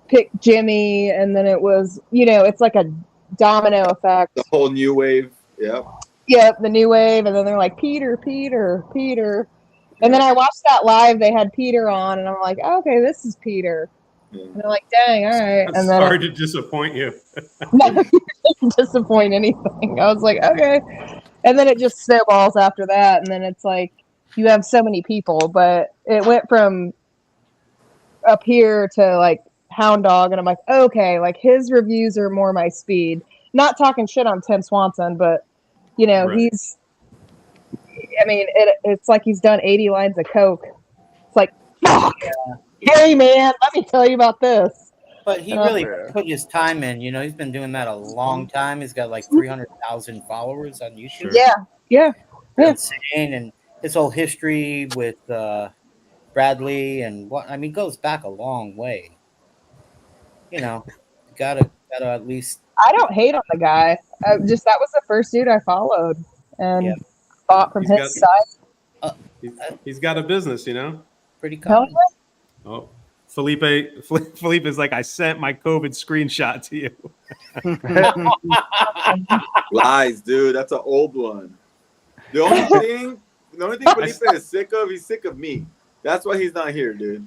Pick Jimmy, and then it was, it's like a domino effect. The whole new wave. Yep. Yep, the new wave, and then they're like, Peter. And then I watched that live, they had Peter on, and I'm like, oh, okay, this is Peter. Yeah. And they're like, dang, all right. It's And then hard to disappoint you. it didn't disappoint anything. I was like, okay. And then it just snowballs after that, and then it's like, you have so many people, but it went from up here to like Hound Dog, and I'm like, okay, like his reviews are more my speed. Not talking shit on Tim Swanson, but Right. it's like he's done 80 lines of coke. It's like, fuck. Hey man, let me tell you about this. But he really put his time in. He's been doing that a long time. He's got like 300,000 followers on YouTube. Sure. Yeah. Insane, and his whole history with Bradley and goes back a long way. Gotta at least. I don't hate on the guy. That was the first dude I followed and bought from He's his side. He's got a business, Pretty Hell common. Oh, Felipe is like, I sent my COVID screenshot to you. Lies, dude. That's an old one. The only thing Felipe is sick of, he's sick of me. That's why he's not here, dude.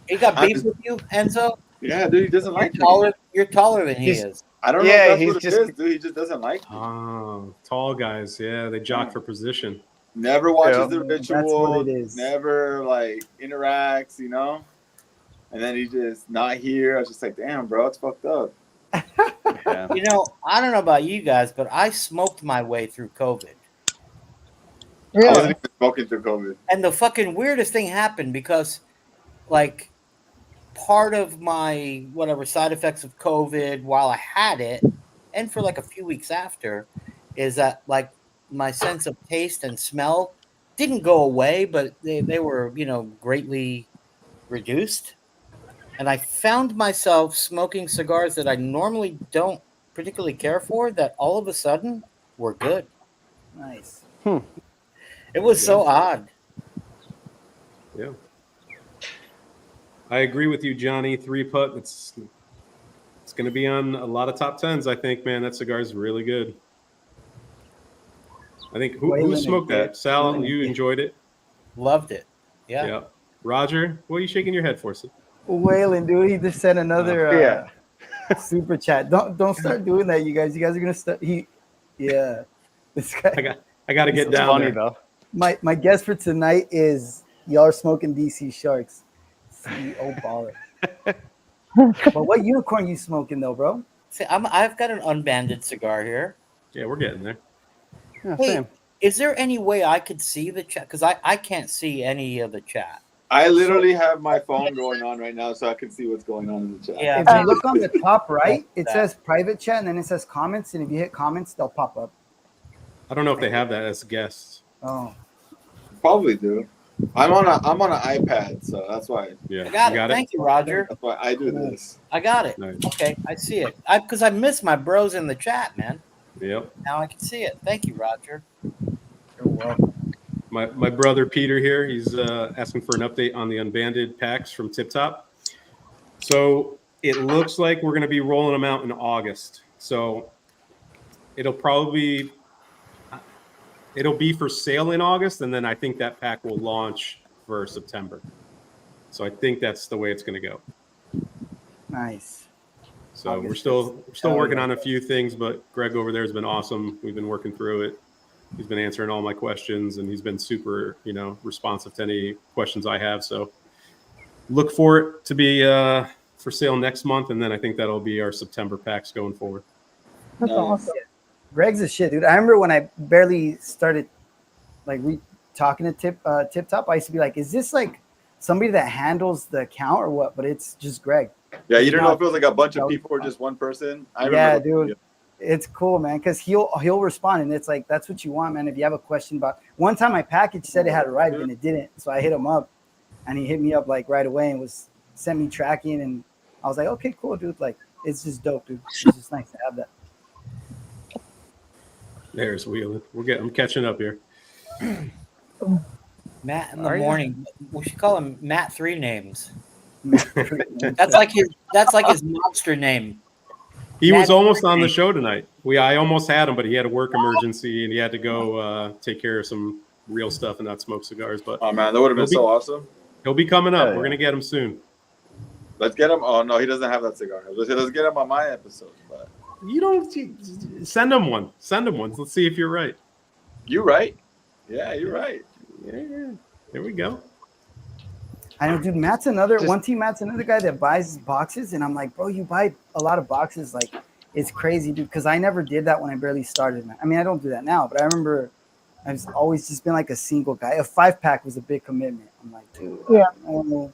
He got beef with you, Enzo? Yeah, dude, he doesn't like me. You're taller than he is. I don't know Yeah, if that's what he's it is, dude. He just doesn't like me. Oh, tall guys. Yeah, they jock for position. Never watches Yeah. the That's ritual. what it is. Never interacts, And then he's just not here. I was just like, damn, bro, it's fucked up. Yeah. I don't know about you guys, but I smoked my way through COVID. I Really? wasn't even smoking through COVID. And the fucking weirdest thing happened because, part of my side effects of COVID while I had it, and for a few weeks after, is that my sense of taste and smell didn't go away, but they were greatly reduced. And I found myself smoking cigars that I normally don't particularly care for that all of a sudden were good. Nice. It was so odd. Yeah. I agree with you, Johnny. 3-putt. It's going to be on a lot of top 10s, I think, man. That cigar is really good. I think who smoked that? Sal, you enjoyed it? Loved it. Yeah. Roger, what are you shaking your head for? Waylon, dude, he just sent another Yeah. super chat. Don't start doing that, you guys. You guys are gonna start. This guy. I got to get It's down funny, there. though. My guess for tonight is y'all are smoking DC Sharks. CEO baller. But what unicorn you smoking though, bro? See, I've got an unbanded cigar here. Yeah, we're getting there. Yeah, Hey, same. is there any way I could see the chat? Because I can't see any of the chat. I literally have my phone going on right now so I can see what's going on in the chat. Yeah. If you look on the top right, it says private chat and then it says comments, and if you hit comments, they'll pop up. I don't know if they have that as guests. Oh, Probably do. I'm on an iPad, so that's why. Yeah, I got you it. Thank you, Roger. That's why I do this. I got it. Nice. Okay, I see it. Because I missed my bros in the chat, man. Yep. Now I can see it. Thank you, Roger. you're welcome. My brother Peter here, he's asking for an update on the unbanded packs from Tip Top. So it looks like we're going to be rolling them out in August. So it'll be for sale in August, and then I think that pack will launch for September. So I think that's the way it's going to go. Nice. So August we're still is- working on a few things, but Greg over there has been awesome. We've been working through it. He's been answering all my questions, and he's been super, responsive to any questions I have. So look for it to be for sale next month, and then I think that'll be our September packs going forward. That's Nice. awesome. Greg's a shit, dude. I remember when I barely started like talking to Tip Top, I used to be like, is this like somebody that handles the account or what? But it's just Greg. Yeah, you don't know if it was like a bunch of people or just one person. Yeah, dude. It's cool, man, because he'll respond, and it's like that's what you want, man. If you have a question about one time my package said it had arrived and it didn't, so I hit him up, and he hit me up like right away and sent me tracking, and I was like, okay, cool, dude. Like it's just dope, dude. It's just nice to have that. There's Wheeling. I'm catching up here. Matt in the morning. We should call him Matt 3 names. That's like his monster name. He was almost on the show tonight. I almost had him, but he had a work emergency and he had to go take care of some real stuff and not smoke cigars. But oh man, that would have been so awesome. He'll be coming up. We're gonna get him soon. Let's get him. Oh no, he doesn't have that cigar. Let's get him on my episode. But you don't send him one. Send him one. Let's see if you're right. You right? Yeah, you're right. Yeah. There we go. I know, dude. Matt's another guy that buys boxes, and I'm like, bro, you buy a lot of boxes. Like, it's crazy, dude. Because I never did that when I barely started. Man. I mean, I don't do that now, but I remember I've always just been like a single guy. A 5-pack was a big commitment. I'm like, dude, yeah. I don't know.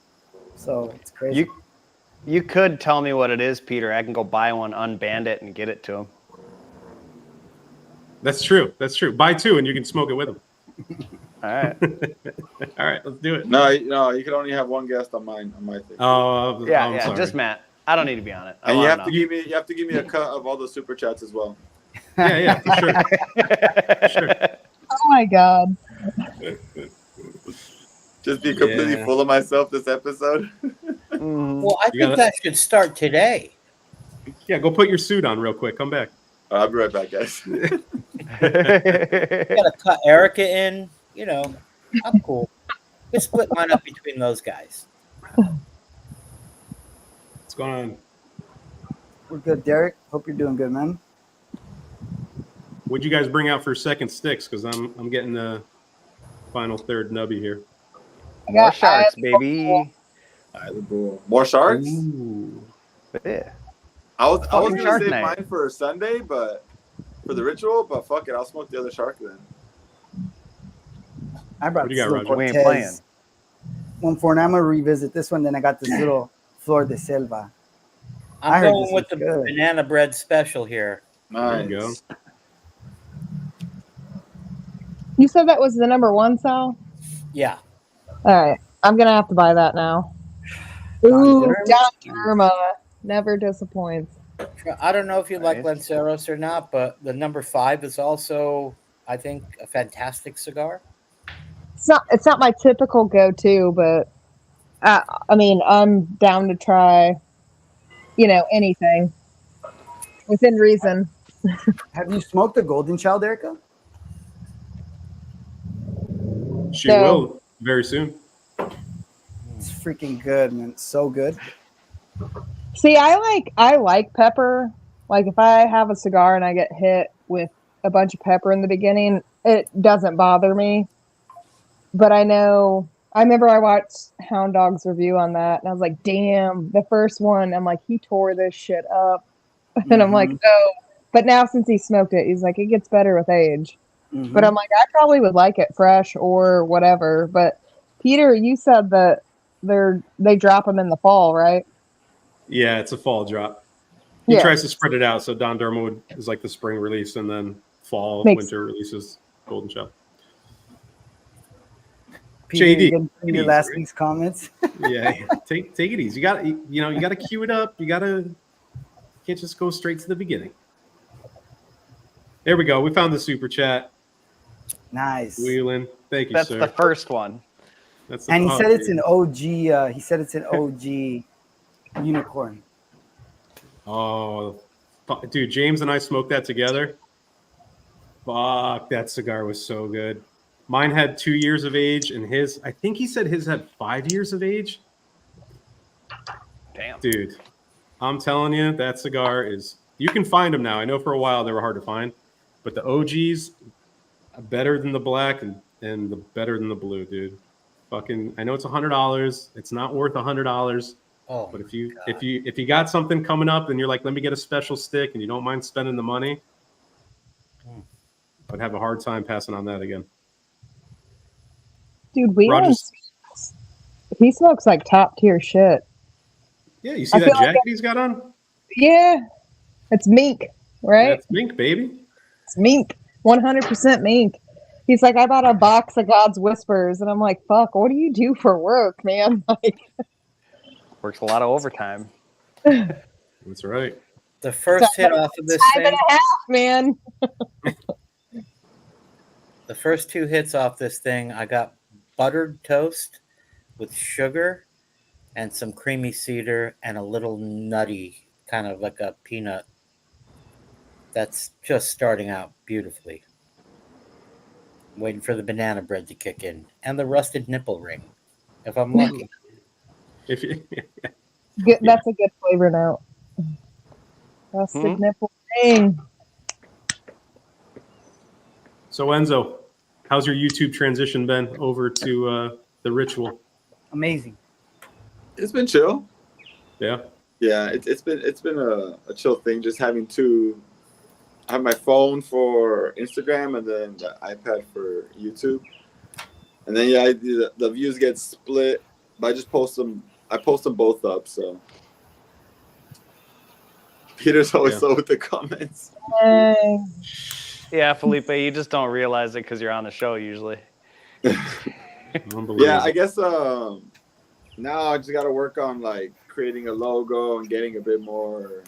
So it's crazy. You could tell me what it is, Peter. I can go buy one, unband it, and get it to him. That's true. Buy 2, and you can smoke it with him. All right. All right, let's do it. No, you can only have one guest on my thing. Oh, yeah, sorry. Just Matt. I don't need to be on it. And you have to give me a cut of all the super chats as well. Yeah, for sure. For sure. Oh my god. Just be completely full of myself this episode. Well, I think that should start today. Yeah, go put your suit on real quick. Come back. I'll be right back, guys. Gotta cut Erica in. You know, I'm cool. We split mine up between those guys. What's going on? We're good, Derek. Hope you're doing good, man. What'd you guys bring out for second sticks? Because I'm getting the final third nubby here. More sharks, baby. More sharks? Ooh. Yeah. I was gonna shark save night. mine for Sunday, but for the ritual. But fuck it, I'll smoke the other shark then. I brought What do you got, this little Roger? We ain't Cortez playing. one for, and I'm gonna revisit this one. Then I got this little Flor de Selva. I I'm heard going this with was the good. banana bread special here. There you go. You said that was the number 1, Sal? Yeah. All right. I'm going to have to buy that now. Ooh, Don Derma. Never disappoints. I don't know if you like Lanceros or not, but the number 5 is also, I think, a fantastic cigar. It's not my typical go-to, but I mean, I'm down to try, anything within reason. Have you smoked the Golden Child, Erica? She will very soon. It's freaking good, man. It's so good. See, I like pepper. Like if I have a cigar and I get hit with a bunch of pepper in the beginning, it doesn't bother me. But I remember I watched Hound Dog's review on that, and I was like, damn, the first one, I'm like, he tore this shit up. And I'm like, oh. But now since he smoked it, he's like, it gets better with age. Mm-hmm. But I'm like, I probably would like it fresh or whatever. But Peter, you said that they drop them in the fall, right? Yeah, it's a fall drop. He tries to spread it out, so Don Derma is like the spring release, and then fall, winter releases Golden Child. Peter, your last week's comments. Yeah, take it easy. You got to cue it up. You can't just go straight to the beginning. There we go. We found the super chat. Nice. Wheelan. Thank you, That's sir. the first one. And he said it's an OG. He said it's an OG unicorn. Oh, dude, James and I smoked that together. Fuck, that cigar was so good. Mine had 2 years of age, and I think he said his had 5 years of age. Damn. Dude, I'm telling you, that cigar you can find them now. I know for a while they were hard to find, but the OGs are better than the black and the better than the blue, dude. Fucking, I know it's $100. It's not worth $100. Oh, but if you got something coming up and you're like, let me get a special stick, and you don't mind spending the money, I'd have a hard time passing on that again. Dude, we Roger's- he smokes like top tier shit. Yeah, you see I that feel like jacket he's got on? Yeah, it's mink, right? That's mink, baby. It's mink, 100% mink. He's like, I bought a box of God's Whispers, and I'm like, fuck, what do you do for work, man? Like, Works a lot of overtime. That's right. The first hit off of this time thing, and a half, man. the first 2 hits off this thing, I got buttered toast with sugar and some creamy cedar and a little nutty, kind of like a peanut. That's just starting out beautifully. Waiting for the banana bread to kick in and the rusted nipple ring, if I'm lucky. If you, Good, that's a good flavor note. Rusted nipple ring. so Enzo, how's your YouTube transition been over to the ritual? Amazing. It's been chill. Yeah. Yeah, it's been a chill thing. Just having to have my phone for Instagram and then the iPad for YouTube, and then the views get split. But I just post them. I post them both up. So Peter's always slow with the comments. Yeah, Felipe, you just don't realize it because you're on the show usually. Yeah, I guess now I just got to work on like creating a logo and getting a bit more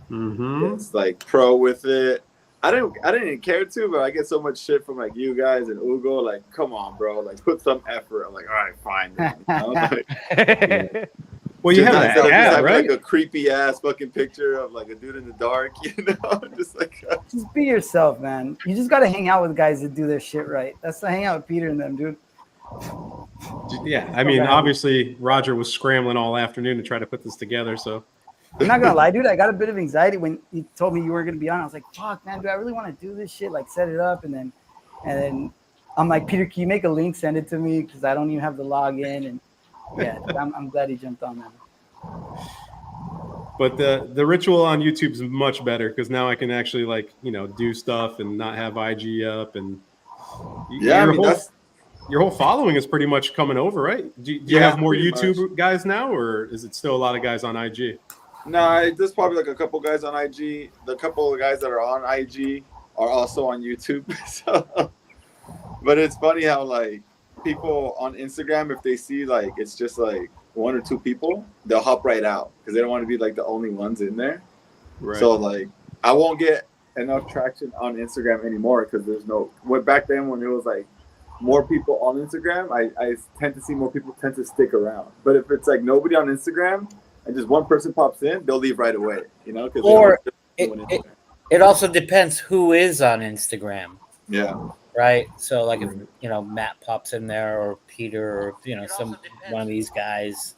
it's like pro with it. I didn't care to, but I get so much shit from like you guys and Ugo. Like, come on, bro. Like, put some effort. I'm like, all right, fine. Then, you know? Like, well, you have that ad, right? Like a creepy ass fucking picture of like a dude in the dark, you know? Just like Just be yourself, man. You just gotta hang out with guys that do their shit right. That's the hang out with Peter and them, dude. Yeah, I mean, obviously Roger was scrambling all afternoon to try to put this together. So I'm not gonna lie, dude. I got a bit of anxiety when you told me you weren't gonna be on. I was like, "Fuck, man, do I really want to do this shit? Like, set it up, and then I'm like, Peter, can you make a link, send it to me because I don't even have the login." And yeah, I'm glad he jumped on that. But the ritual on YouTube is much better because now I can actually like do stuff and not have IG up and yeah. I mean, your whole following is pretty much coming over, right? Do you have more YouTube guys now, or is it still a lot of guys on IG? No, there's probably like a couple guys on IG. The couple of guys that are on IG are also on YouTube. So, but it's funny how like people on Instagram, if they see like it's just like 1 or 2 people, they'll hop right out because they don't want to be like the only ones in there. Right. So like I won't get enough traction on Instagram anymore because there's no. Back then when it was like more people on Instagram, I tend to see more people tend to stick around. But if it's like nobody on Instagram and just one person pops in, they'll leave right away, you know? Or it also depends who is on Instagram. Yeah. Right? So like if, Matt pops in there or Peter or, one of these guys.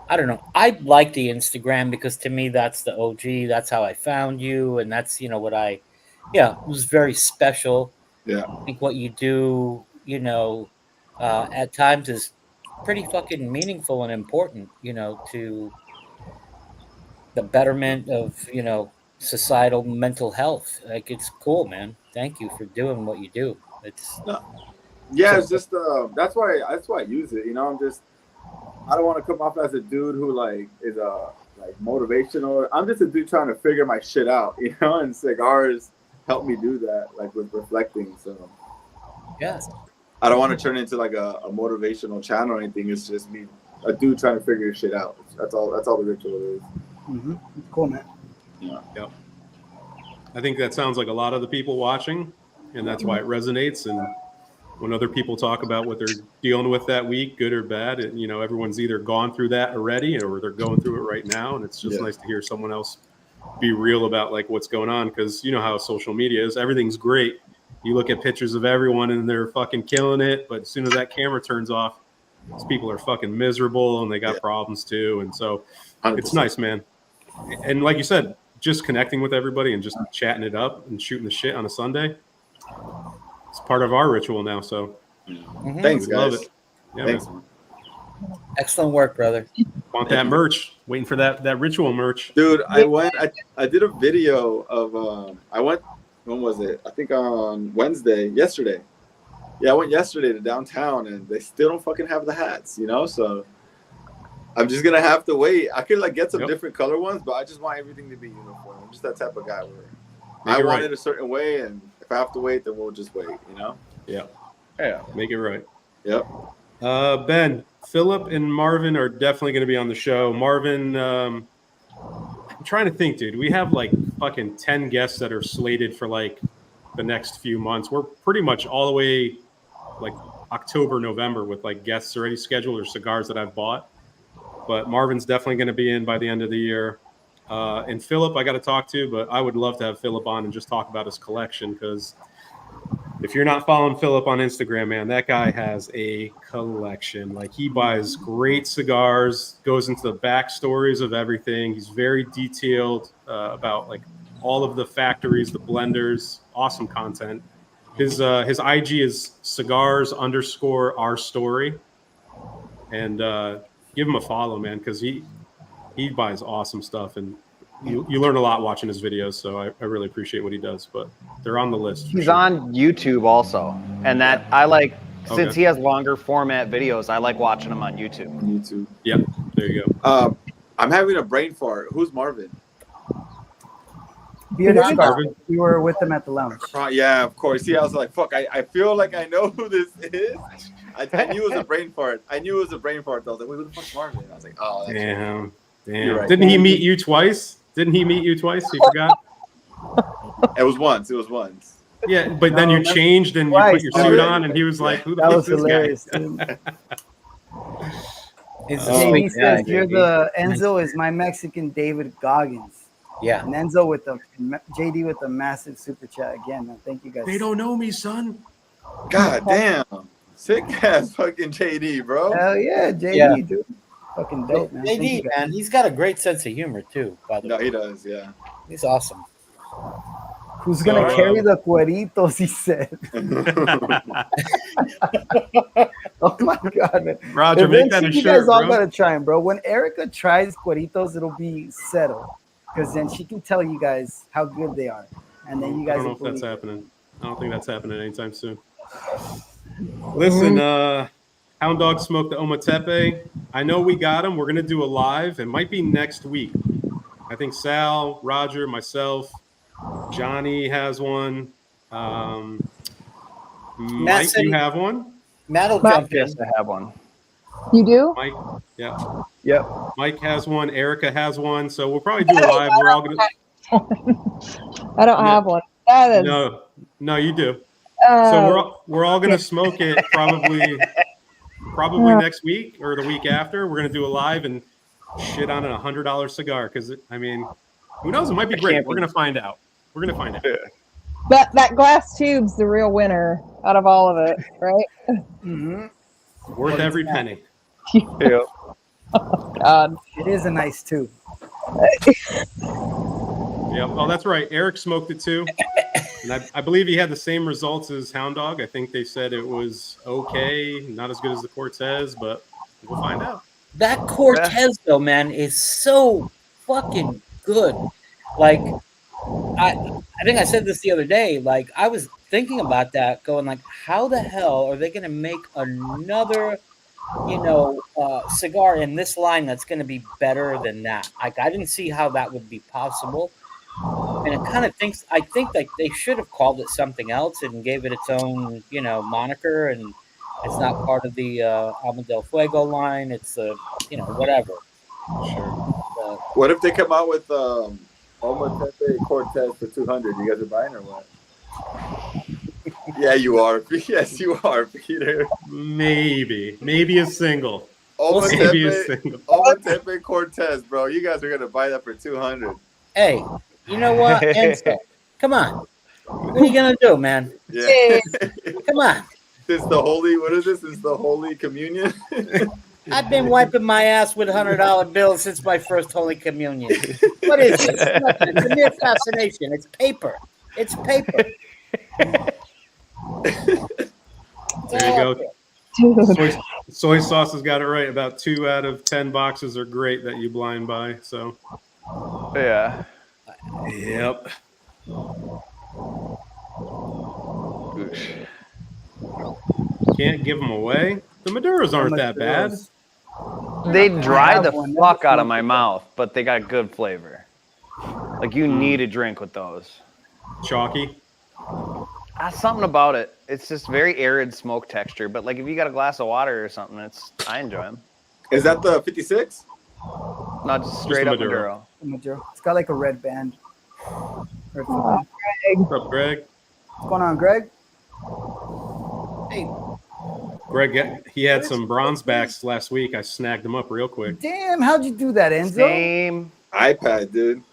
I don't know. I like the Instagram because to me that's the OG. That's how I found you. And that's, what it was very special. Yeah. I think what you do, at times is pretty fucking meaningful and important, to the betterment of, societal mental health. Like, it's cool, man. Thank you for doing what you do. It's it's just that's why I use it. I don't want to come off as a dude who like is like motivational. I'm just a dude trying to figure my shit out, and cigars help me do that, like with reflecting. So yeah, I don't want to turn into like a motivational channel or anything. It's just me, a dude trying to figure shit out. That's all the ritual is. Mm-hmm. Cool, man. Yeah. Yep. I think that sounds like a lot of the people watching, and that's why it resonates. And when other people talk about what they're dealing with that week, good or bad, everyone's either gone through that already or they're going through it right now. And it's just nice to hear someone else be real about like what's going on, because you know how social media is. Everything's great. You look at pictures of everyone and they're fucking killing it, but as soon as that camera turns off, these people are fucking miserable and they got problems too. And so 100%. It's nice, man. And like you said, just connecting with everybody and just chatting it up and shooting the shit on a Sunday, it's part of our ritual now. So thanks, guys. Love it. Yeah, thanks. man. Excellent work, brother. Want that merch? Waiting for that ritual merch, dude. I did a video of I went when was it? I think on yesterday. Yeah, I went yesterday to downtown, and they still don't fucking have the hats, you know? So I'm just going to have to wait. I could, like, get some different color ones, but I just want everything to be uniform. I'm just that type of guy where I want it a certain way, and if I have to wait, then we'll just wait, you know? Yeah. Yeah. Make it right. Yep. Ben, Philip and Marvin are definitely going to be on the show. Marvin, I'm trying to think, dude. We have like fucking 10 guests that are slated for like the next few months. We're pretty much all the way like October, November with like guests already scheduled or cigars that I've bought. But Marvin's definitely going to be in by the end of the year. And Philip, I got to talk to, but I would love to have Philip on and just talk about his collection, because if you're not following Philip on Instagram, man, that guy has a collection. Like, he buys great cigars, goes into the backstories of everything. He's very detailed about like all of the factories, the blenders. Awesome content. His IG is Cigars_our_story, and give him a follow, man, because he buys awesome stuff, and you learn a lot watching his videos. So I really appreciate what he does. But they're on the list. He's on YouTube also, and that I like. Since he has longer format videos, I like watching him on YouTube. Yeah, there you go. I'm having a brain fart. Who's Marvin? Bearded Cigar. We were with them at the lounge. Yeah, of course. See, I was like, fuck, I feel like I know who this is. I knew it was a brain fart. I wwas like, wait, who the fuck's Marvin? I was like, oh, that's damn. Right. Didn't he meet you twice? He forgot? It was once. Yeah, but then you changed and you put your suit on, and he was like, who the fuck is this hilarious, guy? He says, Enzo is my Mexican David Goggins. Yeah. And Enzo with the JD with the massive super chat again, man. Thank you guys. They don't know me, son. God damn. Sick ass fucking JD, bro. Hell yeah, JD, dude. Fucking dope, man. JD, man, he's got a great sense of humor too, by the way. No, he does, yeah. He's awesome. Who's gonna carry the cueritos? He said. Oh my god, man! Roger, make that a you shirt, guys all bro. gotta try them, bro. When Erica tries cueritos, it'll be settled, because then she can tell you guys how good they are, and then you guys. I don't know if that's happening. I don't think that's happening anytime soon. Listen, Hound Dog smoked the Ometepe. I know we got him. We're gonna do a live. It might be next week. I think Sal, Roger, myself, Johnny has one. Mike, you have one? Matt'll jump in. Yes, I have one. You do? Mike, yeah. Yep. Mike has one. Erica has one. So we'll probably do a live. We're all gonna. I don't have one. That is... No, you do. So we're all gonna smoke it probably next week or the week after. We're gonna do a live and shit on a $100 cigar, because I mean, who knows? It might be great. We're gonna find out. That glass tube's the real winner out of all of it, right? Mm-hmm. Worth every penny. Yeah. Oh, God. It is a nice tube. Yeah. Oh, that's right. Eric smoked it too, and I believe he had the same results as Hound Dog. I think they said it was okay, not as good as the Cortez, but we'll find out. That Cortez, though, man, is so fucking good. Like, I think I said this the other day. Like, I was thinking about that, going like, how the hell are they going to make another, cigar in this line that's going to be better than that? Like, I didn't see how that would be possible. And it kind of I think like they should have called it something else and gave it its own, moniker. And it's not part of the Alma del Fuego line. It's whatever. Sure. What if they come out with Ometepe Cortez for 200? You guys are buying or what? Yeah, you are. Yes, you are, Peter. Maybe a single. Ometepe Cortez, bro. You guys are gonna buy that for 200. Hey, you know what? Enzo, come on. What are you gonna do, man? Yeah. Come on. It's the holy. What is this? It's the Holy Communion. I've been wiping my ass with $100 bills since my first Holy Communion. What is this? It's nothing. It's a mere fascination. It's paper. It's paper. There you go. Soy sauce has got it right. About 2 out of 10 boxes are great that you blind buy. So, Yeah. yep. Can't give them away. The Maduros aren't that bad. They dry have the one. fuck Never out of my smoked mouth, but they got good flavor. Like you need a drink with those. Chalky. Something about it. It's just very arid smoke texture. But like if you got a glass of water or something, I enjoy them. Is that the 56? Not just straight up Maduro. Maduro. It's got like a red band. What's up, Greg? What's going on, Greg? Hey, Greg, he had some bronze backs last week. I snagged them up real quick. Damn, how'd you do that, Enzo? Same. iPad, dude.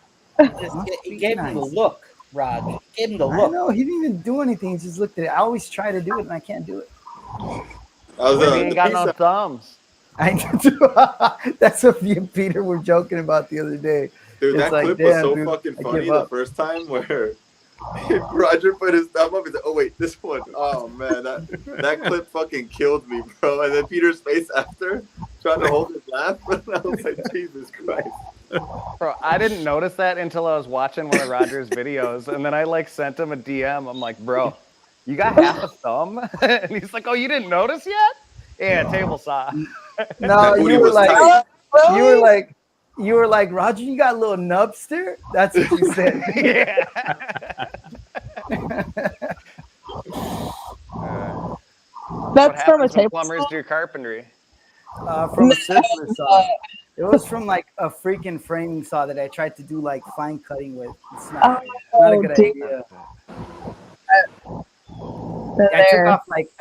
he gave him the look, Raj. He gave him the I look. know, he didn't even do anything. He just looked at it. I always try to do it, and I can't do it. That was He ain't got no thumbs. That's what me and Peter were joking about the other day. Dude, It's that like, clip was damn, so dude, fucking I funny give the up. first time where Roger put his thumb up and said, oh wait, this one. Oh man, that clip fucking killed me, bro. And then Peter's face after, trying to hold his laugh. I was like, Jesus Christ. Bro, I didn't notice that until I was watching one of Roger's videos, and then I like sent him a DM. I'm like, bro, you got half a thumb? And he's like, oh, you didn't notice yet? Yeah, table saw. No, booty you were was like, tight. you were like, Roger, you got a little nubster? That's what you said. Yeah. That's from a table plumbers saw? do carpentry. From a circular saw. It was from like a freaking framing saw that I tried to do like fine cutting with. It's not a good idea.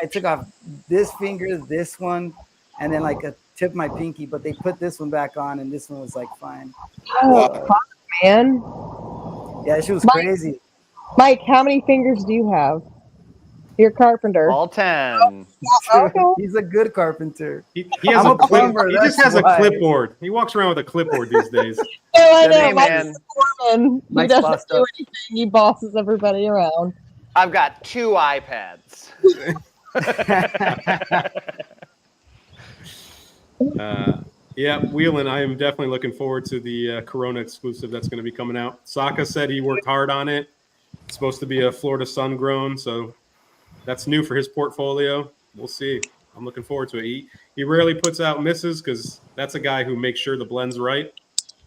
I took off this finger, this one, and then like a tip of my pinky, but they put this one back on, and this one was like fine. Oh, fuck, man. Yeah, she was Mike- crazy. Mike, how many fingers do you have? You're a carpenter. All 10. Okay. He's a good carpenter. He has I'm a a plumber, he just that's has why. a clipboard. He walks around with a clipboard these days. Oh, I know. Hey, Mike's man. the foreman. He Mike's doesn't bossed do up. anything. He bosses everybody around. I've got 2 iPads. Yeah, Wheelan, I am definitely looking forward to the Corona exclusive that's going to be coming out. Saka said he worked hard on it. It's supposed to be a Florida sun grown, so that's new for his portfolio. We'll see. I'm looking forward to it. He rarely puts out misses because that's a guy who makes sure the blend's right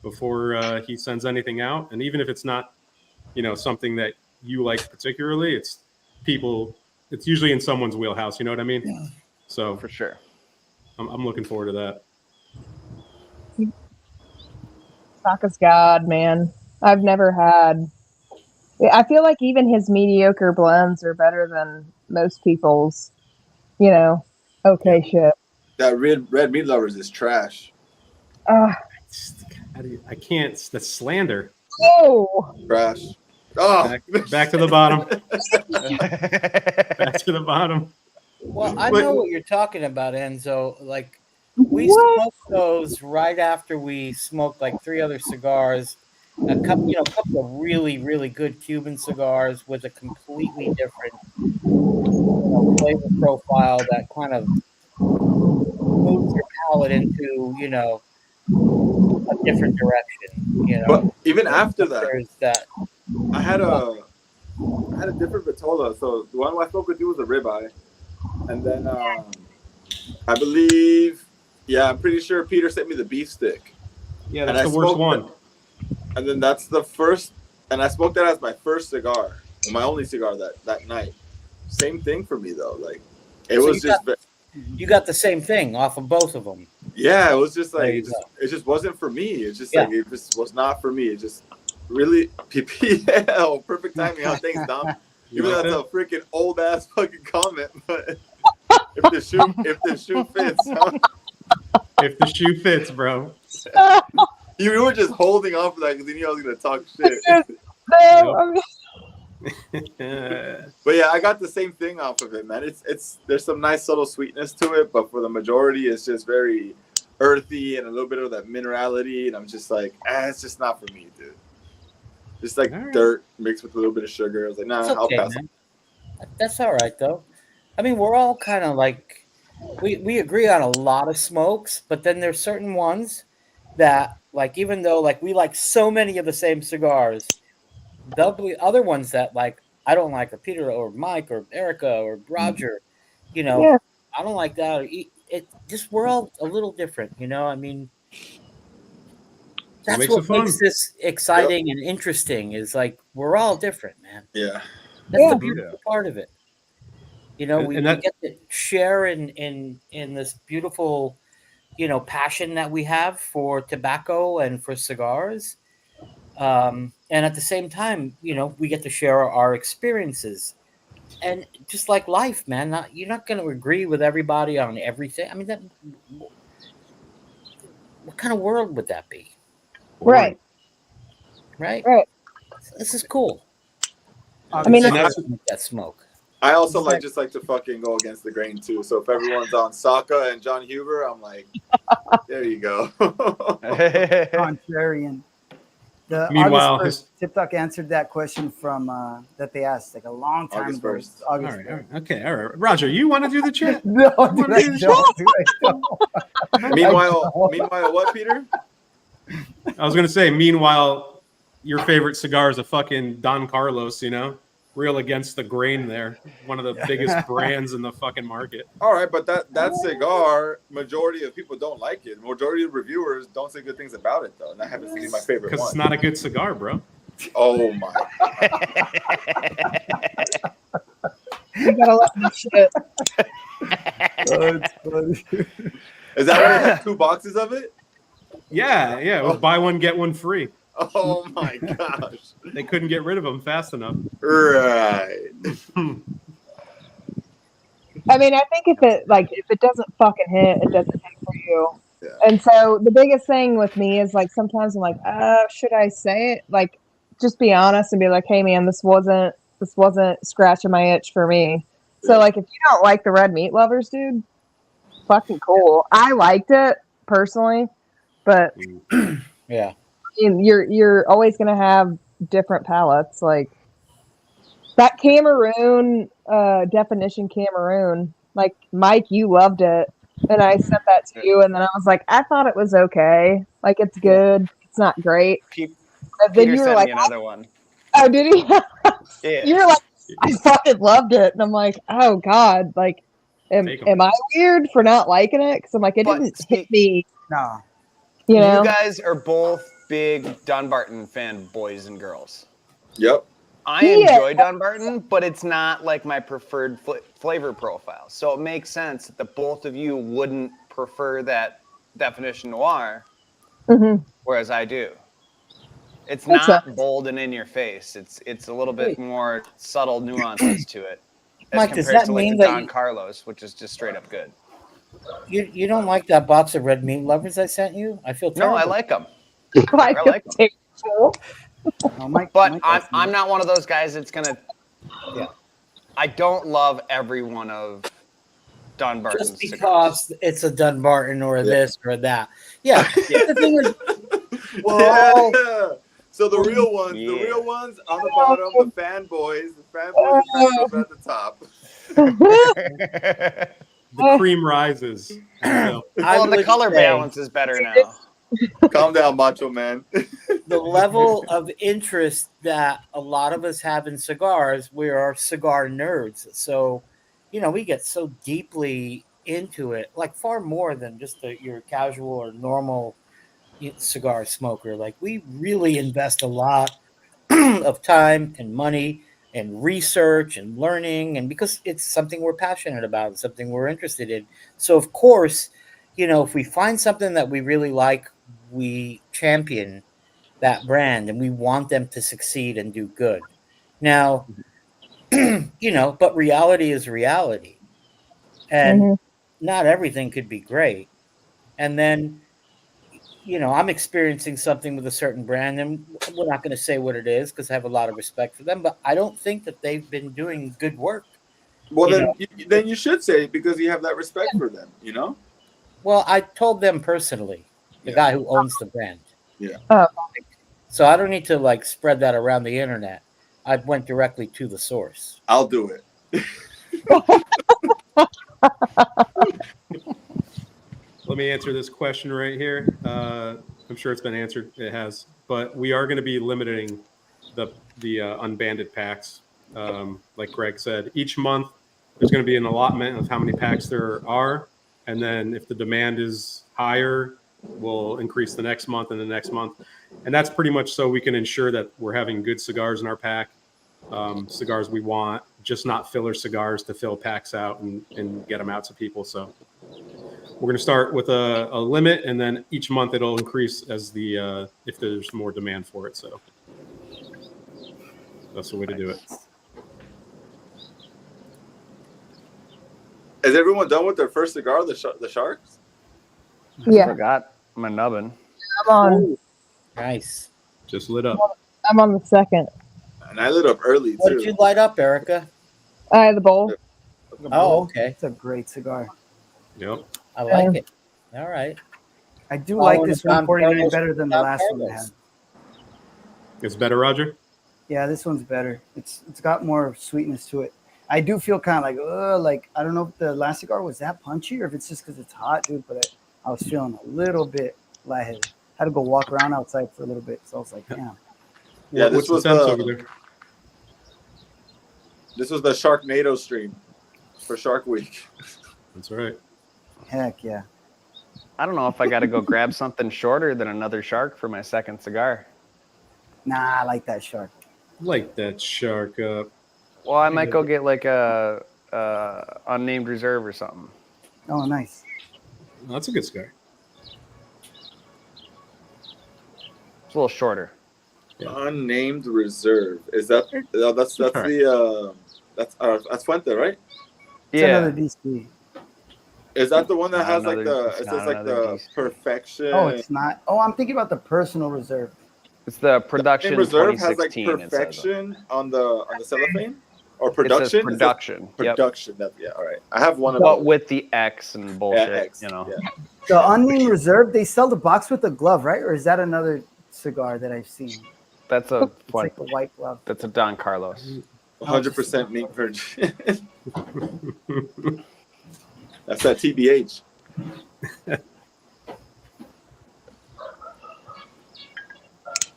before he sends anything out. And even if it's not, something that you like particularly, it's usually in someone's wheelhouse. You know what I mean? Yeah. So For sure. I'm looking forward to that. Saka's God, man. I've never had. I feel like even his mediocre blends are better than most people's, okay shit. That red meat lovers is trash. I can't. That's slander. Oh, Trash. Oh, Back to the bottom. Back to the bottom. Well, I know what you're talking about, Enzo. Like, we What? smoked those right after we smoked like 3 other cigars. A couple of really, really good Cuban cigars with a completely different flavor profile that kind of moves your palate into, a different direction. but even after that, There's that. I had a different Vitola. So the one I spoke with you was a ribeye, and then I believe, I'm pretty sure Peter sent me the beef stick. Yeah, And that's I the worst smoked one. And then that's the first, and I smoked that as my first cigar, my only cigar that night. Same thing for me though. Like it So was just, You got the same thing off of both of them. yeah, it was just There like you go. it just wasn't for me. It's just Yeah. like it just was not for me. It just really PPL, perfect timing. How things dumb. Even though that's a freaking old ass fucking comment, but if the shoe fits, huh? If the shoe fits, bro. You were just holding on for that because you knew I was gonna talk shit. But yeah, I got the same thing off of it, man. It's there's some nice subtle sweetness to it, but for the majority, it's just very earthy and a little bit of that minerality, and I'm just like, it's just not for me, dude. Just like dirt mixed with a little bit of sugar. I was like, nah, That's okay, I'll pass. man. That's all right, though. I mean, we're all kind of like, we agree on a lot of smokes, but then there's certain ones that, like, even though, like, we like so many of the same cigars, there'll be other ones that, like, I don't like, or Peter or Mike or Erica or Roger, you know, Yeah. I don't like that. Or it just, we're all a little different, you know. I mean, that's makes what it fun. makes this exciting and interesting. Is like we're all different, man. Yeah. That's Yeah. the beautiful part of it. You know, And we that- get to share in this beautiful, you know, passion that we have for tobacco and for cigars. And at the same time, you know, we get to share our experiences. And just like life, man, you're not going to agree with everybody on everything. I mean, what kind of world would that be? Right. Right? Right. This is cool. I mean, and It's that's that smoke. I also just like to fucking go against the grain too. So if everyone's on Saka and John Huber, I'm like, there you go. Contrarian. The Meanwhile, August 1st, TikTok answered that question from that they asked like a long time August ago. 1st. August all right, 1st. all right. Roger, you want to do the chat? No, Wanna dude, I do the don't, dude, I don't. meanwhile, what, Peter? I was gonna say, meanwhile, your favorite cigar is a fucking Don Carlos, you know, real against the grain there. One of the biggest brands in the fucking market. All right, but that cigar, majority of people don't like it. Majority of reviewers don't say good things about it, though. And I haven't seen my favorite Because one. it's not a good cigar, bro. Oh my! You gotta let me shit. Oh, it's funny. Is that why they have 2 boxes of it? Yeah, it was buy one get one free. Oh my gosh! They couldn't get rid of them fast enough. Right. I mean, I think if it doesn't fucking hit, it doesn't hit for you. Yeah. And so the biggest thing with me is like sometimes I'm like, should I say it? Like, just be honest and be like, hey man, this wasn't scratching my itch for me. So Yeah. like, if you don't like the red meat lovers, dude, fucking cool. I liked it personally, but Yeah. you're always gonna have different palettes. Like that Cameroon definition Cameroon. Like Mike, you loved it, and I sent that to you, and then I was like, I thought it was okay. Like it's good. It's not great. And then Peter you were sent like, me another one. oh, did he? Yeah. You were like, I fucking loved it, and I'm like, oh god, like, Take 'em. am I weird for not liking it? Because I'm like, it But didn't see- hit me. No. You know, You guys are both big Dunbarton fan boys and girls. Yep. I Yeah. enjoy Dunbarton, but it's not like my preferred flavor profile. So it makes sense that the both of you wouldn't prefer that definition noir, Mhm. whereas I do. It's Makes not sense. bold and in your face. It's a little bit more subtle nuances to it, as Mike, does compared that to like mean the that Don Carlos, which is just straight up good. you don't like that box of red meat lovers I sent you? I feel No, terrible. I like them, I like 'em. terrible. No, Mike, but Mike I'm asked me. I'm not one of those guys that's gonna. Yeah. I don't love every one of Dunbarton's Just cigars. because it's a Dunbarton or this or that. Yeah. Yeah. The thing is, we're all Yeah. So the real ones, Yeah. the real ones on the bottom, the fanboys at the top. The cream rises. So, I Well, the would color say balance is better now. Calm down, Macho Man. the level of interest that a lot of us have in cigars, we are cigar nerds. So, you know, we get so deeply into it, like far more than just your casual or normal cigar smoker. Like we really invest a lot of time and money and research and learning, and because it's something we're passionate about, something we're interested in. So of course, you know, if we find something that we really like, we champion that brand and we want them to succeed and do good. Now, you know, but reality is reality. And Mhm. not everything could be great. And then, you know, I'm experiencing something with a certain brand, and we're not going to say what it is because I have a lot of respect for them, but I don't think that they've been doing good work. Well, You then you should say it because you have that respect for them, you know? Well, I told them personally, the guy who owns the brand. Yeah. Oh. So I don't need to like spread that around the internet. I went directly to the source. I'll do it. let me answer this question right here. I'm sure it's been answered. It has, but we are going to be limiting the unbanded packs Like Greg said, each month there's going to be an allotment of how many packs there are. And then if the demand is higher, we'll increase the next month and the next month. And that's pretty much so we can ensure that we're having good cigars in our pack, cigars we want, just not filler cigars to fill packs out and get them out to people. So we're going to start with a limit, and then each month it'll increase as if there's more demand for it. So that's the way to do it. Is everyone done with their first cigar, the Sharks? I Yeah, forgot my nubbin. I'm on. Nice. Just lit up. I'm on the second. And I lit up early, What too. did you light up, Erica? The bowl. Oh, okay. It's a great cigar. Yep. I like it. All right. I do Following like this the Don 149 Carlos better than the Don last one I had. Carlos. It's better, Roger? Yeah, this one's better. It's got more sweetness to it. I do feel kind of like I don't know if the last cigar was that punchy or if it's just because it's hot, dude. But I was feeling a little bit lightheaded. Had to go walk around outside for a little bit, so I was like, damn. Yeah, What's this was the temps over there? This was the Sharknado stream for Shark Week. That's right. Heck yeah. I don't know if I got to go grab something shorter than another shark for my second cigar. Nah, I like that shark. Like that shark up. Well, I might go get like a unnamed reserve or something. Oh, nice. That's a good cigar. It's a little shorter. Yeah. Unnamed reserve. Is that that's Sure. that's Fuente, right? It's another DC. Is that the one that Not has like another- the it's it not says like another the DC. perfection? Oh, it's not. Oh, I'm thinking about the personal reserve. It's the production Unnamed reserve has like 2016. it says. perfection on the cellophane or It production. says Is it production. Yep. production. That, yeah, all right. I have one of But those. with the X and bullshit, X, you know. yeah. The unnamed reserve, they sell the box with the glove, right? Or is that another cigar that I've seen? That's a It's like the white glove. that's a Don Carlos. 100% meat virgin. That's that TBH.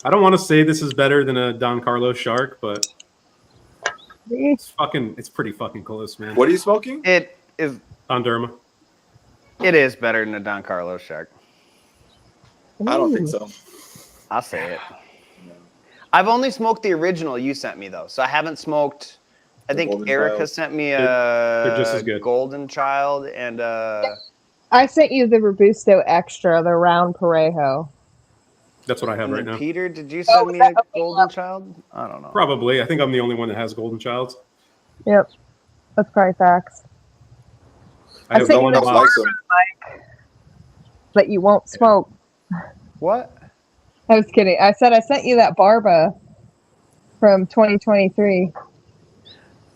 I don't want to say this is better than a Don Carlos shark, but it's pretty fucking close, man. What are you smoking? It is Don Derma. it is better than a Don Carlos shark. I don't think so. I'll say it. I've only smoked the original you sent me though, so I haven't smoked. I The think Golden Erica Child. sent me They're just a as good. Golden Child and I sent you the Robusto Extra, the round Parejo. That's what I have and right then now. Peter, did you Oh, send was me that a okay? Golden Child? I don't know. Probably. I think I'm the only one that has Golden Childs. Yep, that's probably facts. I have sent no you one the to I like box. them. But you won't smoke. What? I was kidding. I said I sent you that Barba from 2023.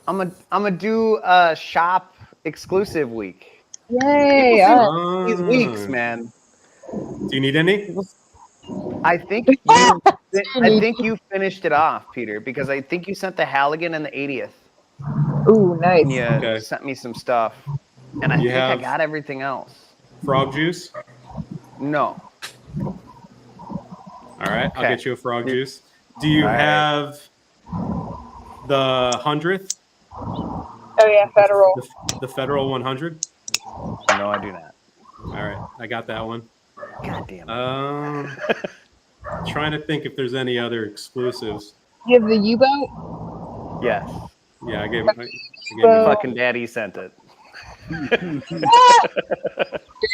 I'm gonna do a shop exclusive week. Yay! Ah. These weeks, man. Do you need any? I think you finished it off, Peter, because I think you sent the Halligan and the 80th. Ooh, nice. And you Okay. sent me some stuff, and I You think I have- got everything else. Frog juice? No. All right. I'll Okay. get you a frog juice. Do you All right. have the 100th? Oh yeah, federal. The Federal 100? No, I do not. All right. I got that one. God damn it. Trying to think if there's any other exclusives. You have the U-boat. Yes. Yeah, I gave Fucking daddy sent it.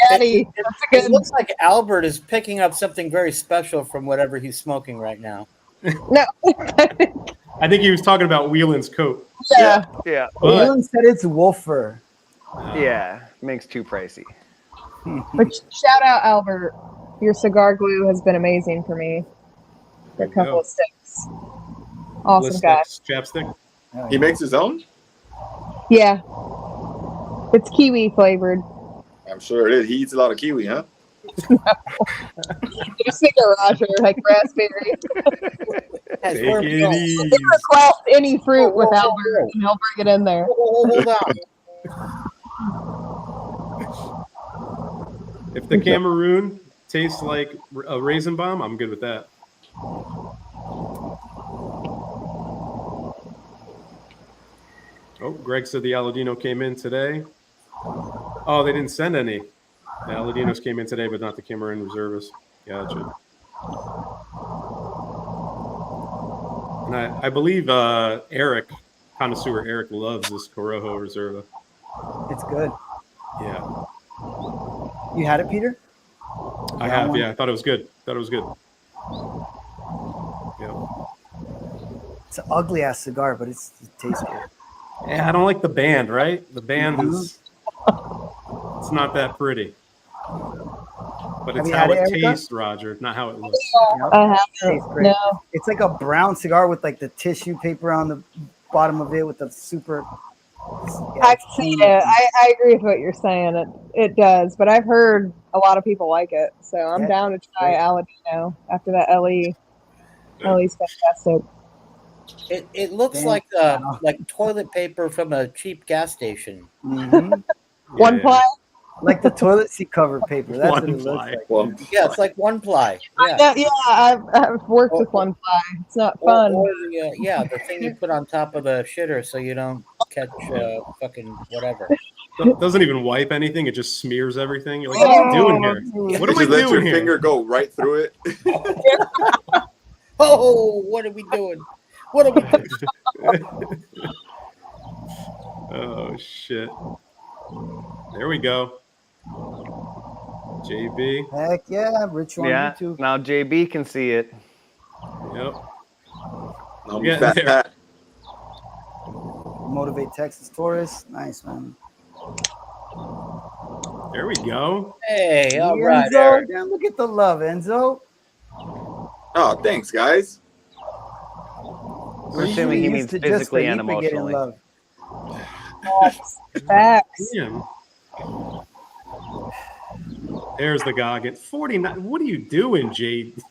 Daddy, that's a It good. looks like Albert is picking up something very special from whatever he's smoking right now. No. I think he was talking about Whelan's coat. Yeah. Yeah. But Dylan said it's wolf fur. Yeah. Makes too pricey. But shout out Albert. Your cigar glue has been amazing for me. For a couple of sticks. Awesome guy. Chapstick. He makes his own? Yeah. It's kiwi flavored. I'm sure it is. He eats a lot of kiwi, huh? Just think of Roger, like raspberry. Yes, Take we're- it no, easy. You can request any fruit with Whoa, whoa, Albert, whoa. and he'll bring it in there. Hold on. If the Cameroon tastes like a raisin bomb, I'm good with that. Oh, Greg said the Aladino came in today. Oh, they didn't send any. The Aladinos came in today, but not the Cameroon reservists. Gotcha. And I believe Eric, connoisseur Eric, loves this Corojo Reserva. It's good. Yeah. You had it, Peter? I have, yeah. I thought it was good. Yeah. It's an ugly ass cigar, but it tastes good. Yeah, I don't like the band, right? The band is it's not that pretty. But it's how it tastes, Roger, not how it looks. I have Tastes great. No. It's like a brown cigar with like the tissue paper on the bottom of it with the super. I see it. I agree with what you're saying. It does, but I've heard a lot of people like it, so I'm down to try Aladino after that LE. LE's fantastic. It looks like toilet paper from a cheap gas station. Mm-hmm. One ply. Like the toilet seat cover paper. That's what it looks like. Yeah, it's like one ply. Yeah, I've worked with one ply. It's not fun. Or the thing you put on top of the shitter so you don't catch fucking whatever. Doesn't even wipe anything. It just smears everything. You're like, what are you doing here? What am I doing let your here? finger go right through it. Oh, what are we doing? What are we doing? Oh, shit. There we go. JB. Heck yeah, Rich on YouTube. Now JB can see it. Yep. I'm fat Pat. Motivate Texas Taurus. Nice, man. There we go. Hey, all right, Enzo, Eric. damn, look at the love, Enzo. Oh, thanks, guys. We're assuming he means physically and emotionally. Facts. Damn. There's the Goggin. 49. What are you doing, JD?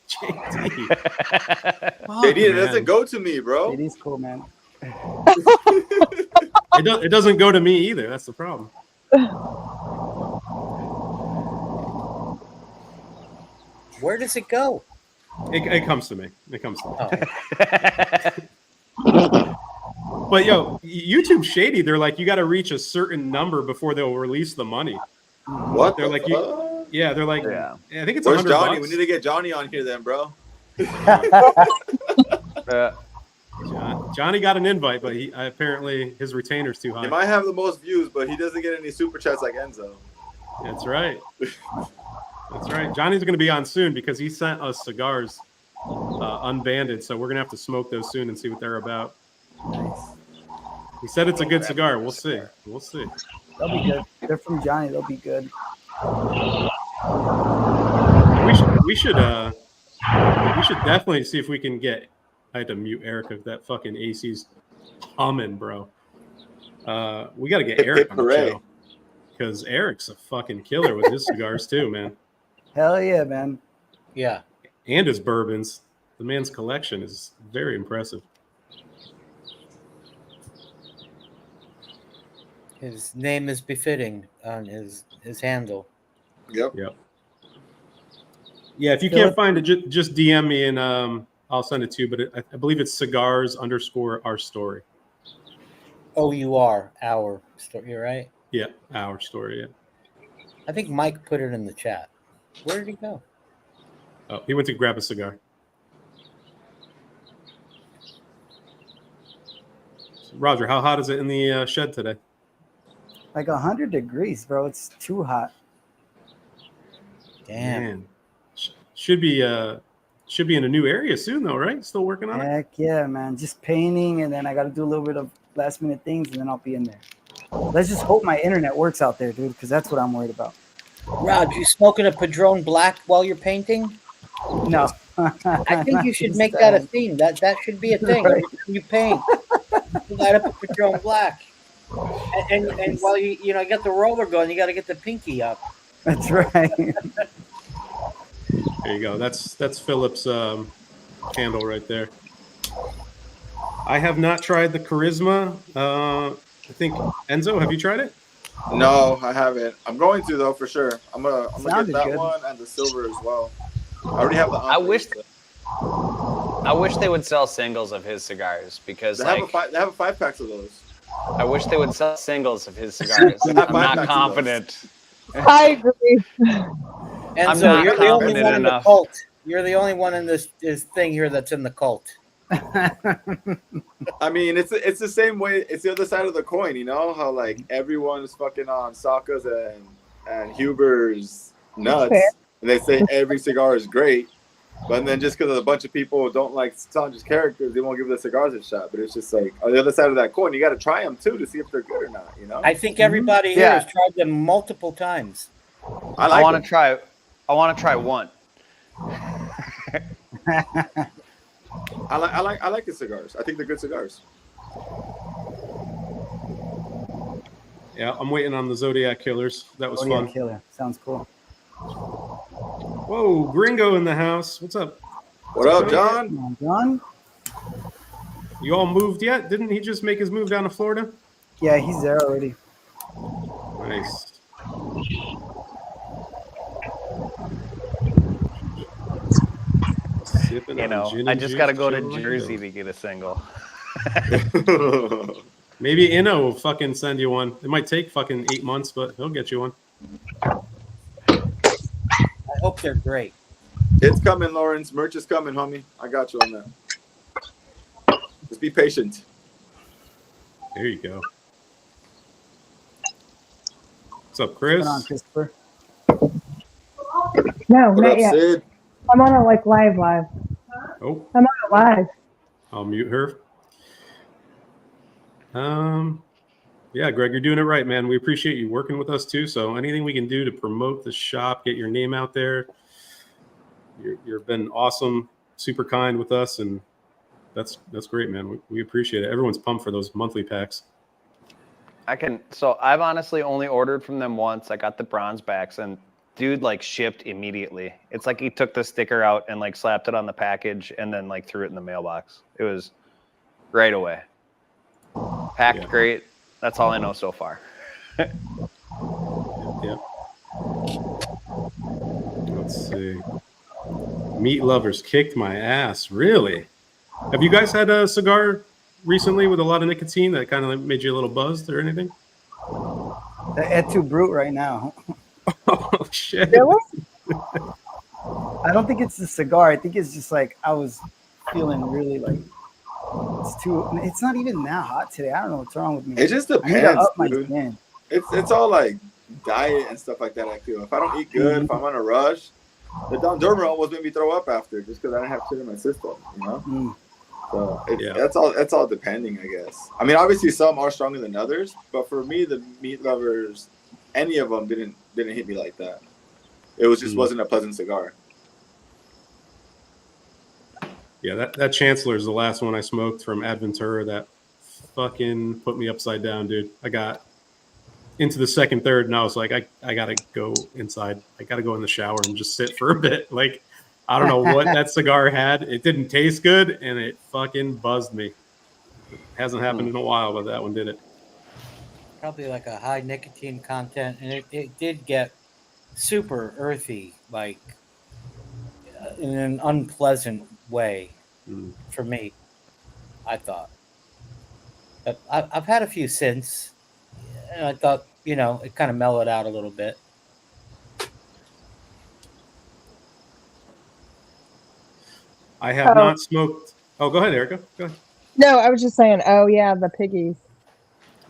JD, it doesn't go to me, bro. It is cool, man. It doesn't go to me either. That's the problem. Where does it go? It comes to me. It comes to me. Oh. But yo, YouTube shady. They're like, you got to reach a certain number before they'll release the money. What? They're like, yeah, they're like, I think it's Where's $100. Johnny? We need to get Johnny on here then, bro. Johnny got an invite, but he apparently his retainer's too high. He might have the most views, but he doesn't get any super chats like Enzo. That's right. That's right. Johnny's going to be on soon because he sent us cigars unbanded, so we're going to have to smoke those soon and see what they're about. Nice. He said it's a good cigar. We'll see. We'll see. They'll be good. They're from Johnny. They'll be good. We should definitely see if we can get. I had to mute Eric if that fucking AC's humming, bro. We got to get Eric on the show because Eric's a fucking killer with his cigars too, man. Hell yeah, man. Yeah. And his bourbons. The man's collection is very impressive. His name is befitting on his handle. Yep. Yeah, if you can't find it, just DM me and I'll send it to you. But I believe it's Cigars_our story. OUR, our story, right? Yeah, our story. Yeah. I think Mike put it in the chat. Where did he go? Oh, he went to grab a cigar. Roger, how hot is it in the shed today? Like 100 degrees, bro. It's too hot. Damn. Man. Should be in a new area soon, though, right? Still working on it? Heck yeah, man. Just painting, and then I got to do a little bit of last minute things, and then I'll be in there. Let's just hope my internet works out there, dude, because that's what I'm worried about. Rod, you smoking a Padron Black while you're painting? No. I think you should make that a theme. That should be a thing. Right. Every time you paint, you light up a Padron Black. And while you got the roller going, you got to get the pinky up. That's right. There you go. That's Philip's candle right there. I have not tried the Charisma. I think Enzo, have you tried it? No, I haven't. I'm going to though for sure. I'm gonna get that good. one and the silver as well. I already have the. I wish they would sell singles of his cigars because they have a 5-pack of those. I wish they would sell singles of his cigars. I'm Not not my confident. I agree. And not you're the only confident one in the enough. cult. You're the only one in this thing here that's in the cult. I mean, it's the same way. It's the other side of the coin, you know how like everyone's fucking on Saka's and Huber's nuts, Fair. and they say every cigar is great, but then just because a bunch of people don't like Sanja's characters, they won't give the cigars a shot. But it's just like on the other side of that coin, you got to try them too to see if they're good or not. You know, I think everybody here Yeah. has tried them multiple times. I want to try. I want to try one. I like the cigars. I think they're good cigars. Yeah, I'm waiting on the Zodiac Killers. That was fun. Killer. Sounds cool. Whoa, Gringo in the house. What's up? What up, John? Come on, John. You all moved yet? Didn't he just make his move down to Florida? Yeah, he's there already. Nice. Sipping You on know, gin I and just juice, got to go to chilling like a Jersey dog. to get a single. Maybe Inno will fucking send you one. It might take fucking 8 months, but he'll get you one. I hope they're great. It's coming, Lawrence. Merch is coming, homie. I got you on that. Just be patient. There you go. What's up, Chris? What's going on, Christopher? No, What not up, yet. Sid? I'm on a live. Oh, I'm on a live. I'll mute her. Yeah, Greg, you're doing it right, man. We appreciate you working with us too. So anything we can do to promote the shop, get your name out there. You've been awesome, super kind with us, and that's great, man. We appreciate it. Everyone's pumped for those monthly packs. So I've honestly only ordered from them once. I got the bronze backs, and dude like shipped immediately. It's like he took the sticker out and like slapped it on the package and then like threw it in the mailbox. It was right away. Packed great. That's all I know so far. Yeah. Let's see. Meat lovers kicked my ass. Really? Have you guys had a cigar recently with a lot of nicotine that kind of made you a little buzzed or anything? The Et tu Brute right now. Oh shit! Really? I don't think it's the cigar. I think it's just like I was feeling really like it's not even that hot today. I don't know what's wrong with me. It just I need to depends, up my dude. game. It's all like diet and stuff like that. I feel if I don't eat good, if I'm on a rush, the Don Derma almost made me throw up after just because I didn't have shit in my system. You know. So that's all depending, I guess. I mean, obviously some are stronger than others, but for me, the meat lovers, any of them didn't hit me like that. It was just wasn't a pleasant cigar. Yeah, that Chancellor is the last one I smoked from Adventura. That fucking put me upside down, dude. I got into the second, third, and I was like, I gotta go inside. I gotta go in the shower and just sit for a bit. Like, I don't know what that cigar had. It didn't taste good, and it fucking buzzed me. It hasn't happened in a while, but that one did it. Probably like a high nicotine content, and it did get super earthy, like in an unpleasant way for me, I thought. But I've had a few since, and I thought, it kind of mellowed out a little bit. I have not smoked. Oh, go ahead, Erica. Go ahead. No, I was just saying, oh yeah, the piggies.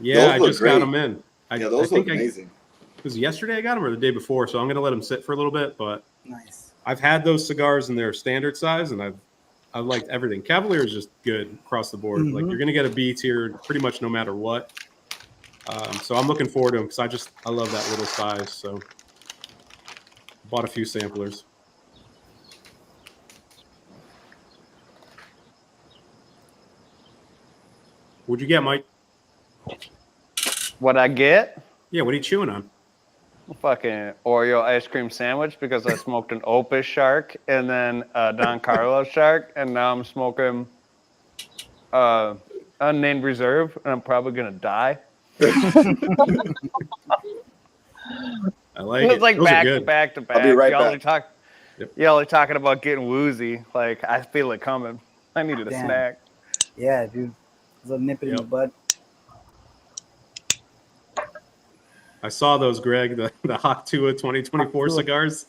Yeah, I Those just look got great. them in. Those look amazing. It was yesterday I got them or the day before, so I'm going to let them sit for a little bit. But Nice. I've had those cigars in their standard size, and I've liked everything. Cavalier is just good across the board. Like you're going to get a B tier pretty much no matter what. So I'm looking forward to them because I love that little size. So bought a few samplers. What'd you get, Mike? What I get? Yeah, what are you chewing on? A fucking Oreo ice cream sandwich because I smoked an Opus Shark and then a Don Carlos Shark, and now I'm smoking unnamed reserve, and I'm probably gonna die. I like it. It's like Those back are to good. back to back. I'll be right back. Y'all are talking about getting woozy. Like I feel it coming. I needed a Damn. snack. Yeah, dude. There's a nip it in the bud. I saw those, Greg, the Haktua 2024 Haktua. cigars.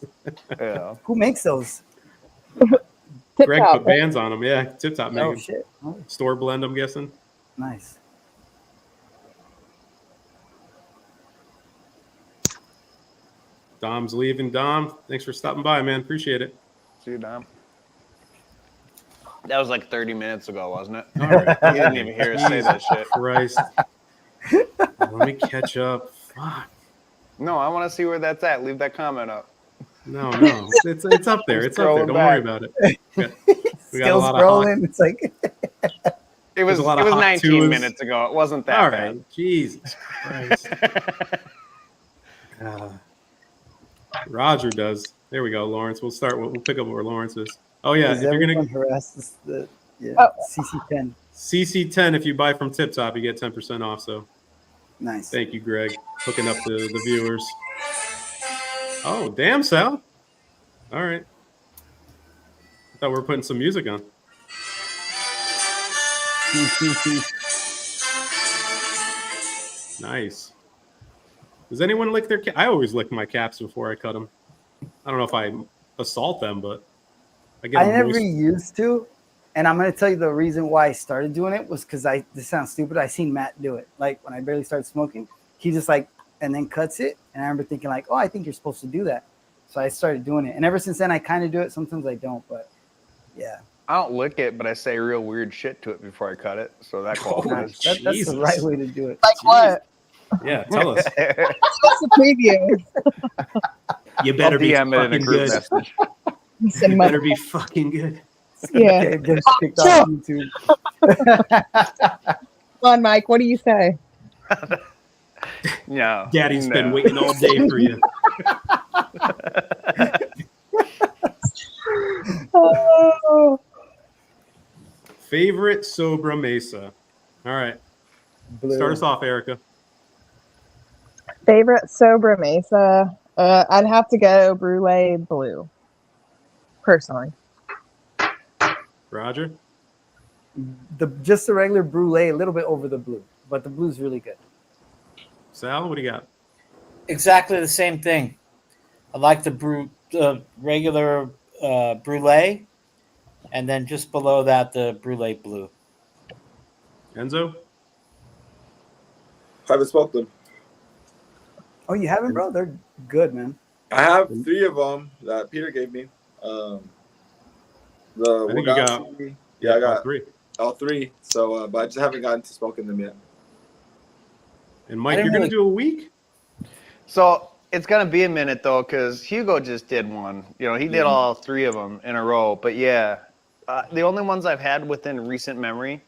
Yeah. Who makes those? Tip Greg top, put bands on them. Yeah, Tip Top Oh making shit! Oh, store blend, I'm guessing. nice. Dom's leaving. Dom, thanks for stopping by, man. Appreciate it. See you, Dom. That was like 30 minutes ago, wasn't it? All right. You didn't even hear us say that shit. Christ. Let me catch up. Fuck. No, I want to see where that's at. Leave that comment up. No. It's up there. It's up there. Scrolling Don't back. worry about it. We got a Still lot of scrolling. It's like It was a lot of 19 Haktuas. minutes ago. It wasn't that all bad. right. Jesus Christ. Roger does. There we go, Lawrence. We'll pick up where Lawrence is. Oh yeah, does if you're everyone gonna harass the Oh. CC10. CC10, if you buy from Tip Top, you get 10% off. So Nice. thank you, Greg, hooking up the viewers. Oh damn, Sal. All right. I thought we were putting some music on. Nice. Does anyone lick their cap? I always lick my caps before I cut them. I don't know if I assault them, but I get I them never moist. used to, and I'm gonna tell you the reason why I started doing it was because this sounds stupid. I seen Matt do it. Like when I barely started smoking, he just like and then cuts it, and I remember thinking like, oh, I think you're supposed to do that. So I started doing it, and ever since then, I kind of do it. Sometimes I don't, but yeah. I don't lick it, but I say real weird shit to it before I cut it. So that qualifies. That's Jesus. the right way to do it. Like what? Yeah, tell us. What's the preview? You I'll better be DM it in a fucking group good. message. You said You mother- better be fucking good. Yeah. Okay, gets kicked off YouTube. Come on, Mike. What do you say? No. Daddy's no. been waiting all day for you. Oh. Favorite Sobra Mesa. All right. Blue. Start us off, Erica. Favorite Sobra Mesa? I'd have to go Brulee Blue. Personally. Roger. Just the regular brulee, a little bit over the blue, but the blue's really good. Sal, what do you got? Exactly the same thing. I like the regular brulee, and then just below that, the brulee blue. Enzo? Haven't smoked them. Oh, you haven't, bro? They're good, man. I have 3 of them that Peter gave me. The I think you got- Wagashi. Yeah, I got 3. all 3. So, but I just haven't gotten to smoking them yet. And Mike, I you're didn't going to do a week? So it's going to be a minute, though, because Hugo just did one. You know, he did all 3 of them in a row. But, yeah, the only ones I've had within recent memory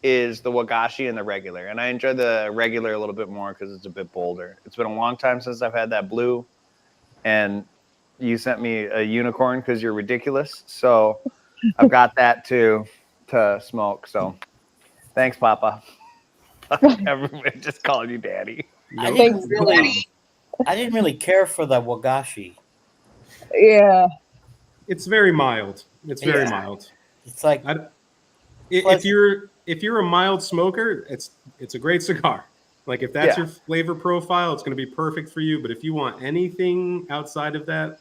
is the Wagashi and the regular. And I enjoy the regular a little bit more because it's a bit bolder. It's been a long time since I've had that blue. And you sent me a unicorn because you're ridiculous. So I've got that, too, to smoke. So thanks, Papa. Everybody just calling you daddy. I Thanks, didn't really care for the Wagashi. Yeah. It's very mild. It's very Yeah. mild. It's like If you're a mild smoker, it's a great cigar. Like if that's your flavor profile, it's going to be perfect for you. But if you want anything outside of that,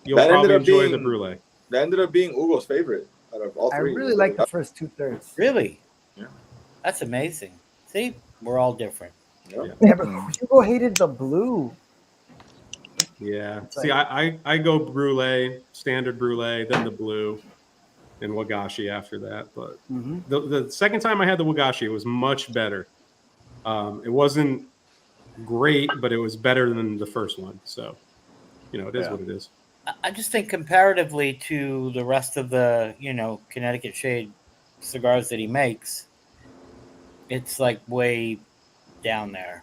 you'll That ended probably up enjoy being- the brulee. That ended up being Ugo's favorite out of all 3. I really like the first 2/3. really, Yeah. That's amazing. See, we're all different. Yeah. Yeah, but Hugo hated the blue. Yeah. It's See, like- I go brulee, standard brulee, then the blue, and Wagashi after that. But Mm-hmm. the second time I had the Wagashi, it was much better. It wasn't great, but it was better than the first one. So, it is what it is. I just think comparatively to the rest of the, Connecticut shade cigars that he makes, it's like way down there.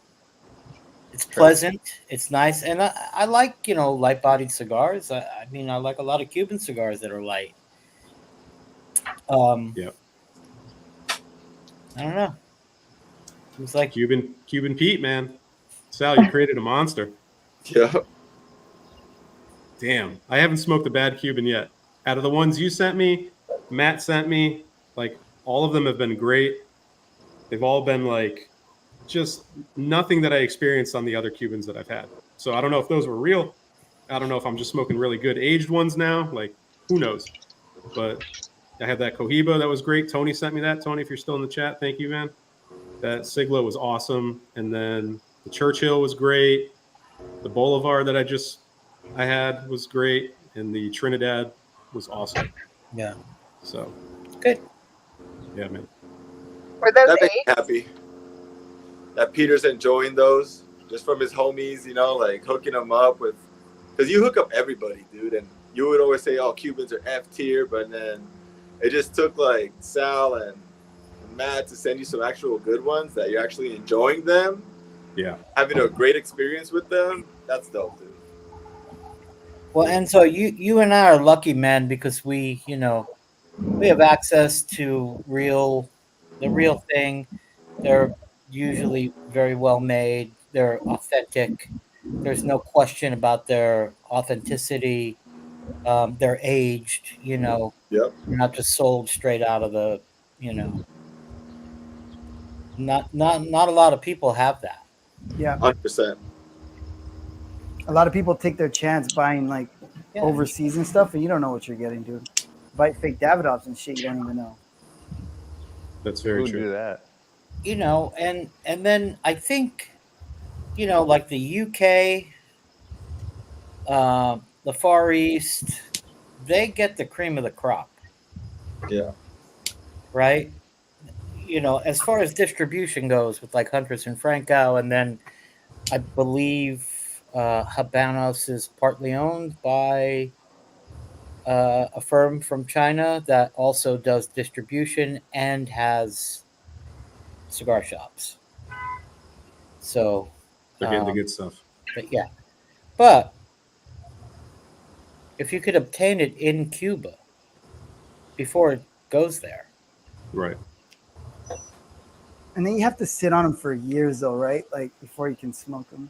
It's pleasant. It's nice. And I like, light-bodied cigars. I like a lot of Cuban cigars that are light. Yep. I don't know. It was like Cuban Pete, man. Sal, you created a monster. Yeah. Damn, I haven't smoked a bad Cuban yet. Out of the ones you sent me, Matt sent me, like all of them have been great. They've all been like just nothing that I experienced on the other Cubans that I've had. So I don't know if those were real. I don't know if I'm just smoking really good aged ones now. Like, who knows? But I had that Cohiba that was great. Tony sent me that. Tony, if you're still in the chat, thank you, man. That Sigla was awesome. And then the Churchill was great. The Bolivar that I had was great. And the Trinidad was awesome. Yeah. So Good. yeah, man. Were those That makes me eight? happy. That Peter's enjoying those just from his homies, you know, like hooking them up with, because you hook up everybody, dude. And you would always say, oh, Cubans are F tier, but then it just took like Sal and Matt to send you some actual good ones that you're actually enjoying them. Yeah. Having a great experience with them. That's dope, dude. Well, and so you and I are lucky, man, because we have access to the real thing. They're usually very well made. They're authentic. There's no question about their authenticity. They're aged, Yep. They're not just sold straight out of the, not a lot of people have that. Yeah. 100%. A lot of people take their chance buying like Yeah. overseas and stuff, and you don't know what you're getting, dude. Buy fake Davidoffs and shit you don't even know. That's very Who true. do that? And then I think, like the UK, the Far East, they get the cream of the crop. Yeah. Right? As far as distribution goes with like Huntress and Franco, and then I believe Habanos is partly owned by a firm from China that also does distribution and has cigar shops. So They're getting the good stuff. But if you could obtain it in Cuba before it goes there. Right. And then you have to sit on them for years, though, right? Like before you can smoke them.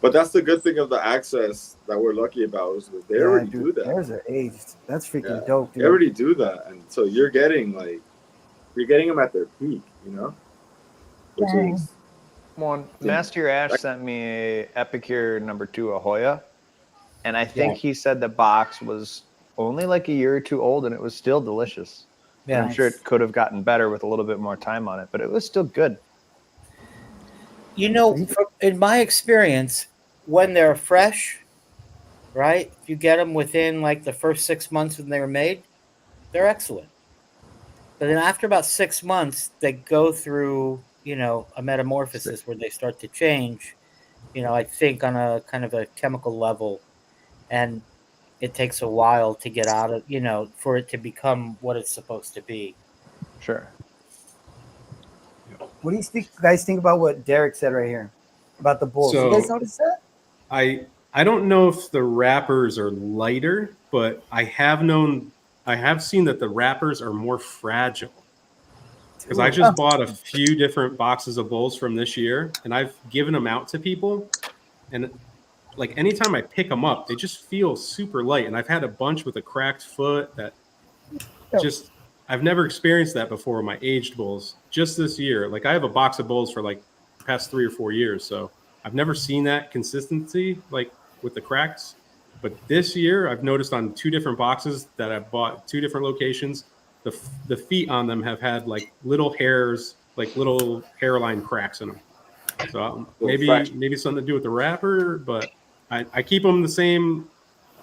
But that's the good thing of the access that we're lucky about is that they already do that. Theirs are aged. That's freaking Yeah. dope, dude. They already do that, and so you're getting them at their peak, which Dang. is Master Ash sent me a Epicure number 2 Ahoya, and I think he said the box was only like a year or two old, and it was still delicious. Yeah. I'm sure it could have gotten better with a little bit more time on it, but it was still good. In my experience, when they're fresh, right? If you get them within like the first 6 months when they were made, they're excellent. But then after about 6 months, they go through, a metamorphosis where they start to change, I think on a kind of a chemical level. And it takes a while to get out of, for it to become what it's supposed to be. Sure. What do you guys think about what Derek said right here about the bulls? So- You guys notice that? I don't know if the wrappers are lighter, but I have seen that the wrappers are more fragile. Because I just bought a few different boxes of bowls from this year, and I've given them out to people, and like anytime I pick them up, they just feel super light. And I've had a bunch with a cracked foot that just I've never experienced that before with my aged bowls. Just this year, like I have a box of bowls for like the past 3 or 4 years, so I've never seen that consistency like with the cracks. But this year, I've noticed on 2 different boxes that I've bought 2 different locations, the feet on them have had like little hairs, like little hairline cracks in them. So maybe something to do with the wrapper, but I keep them the same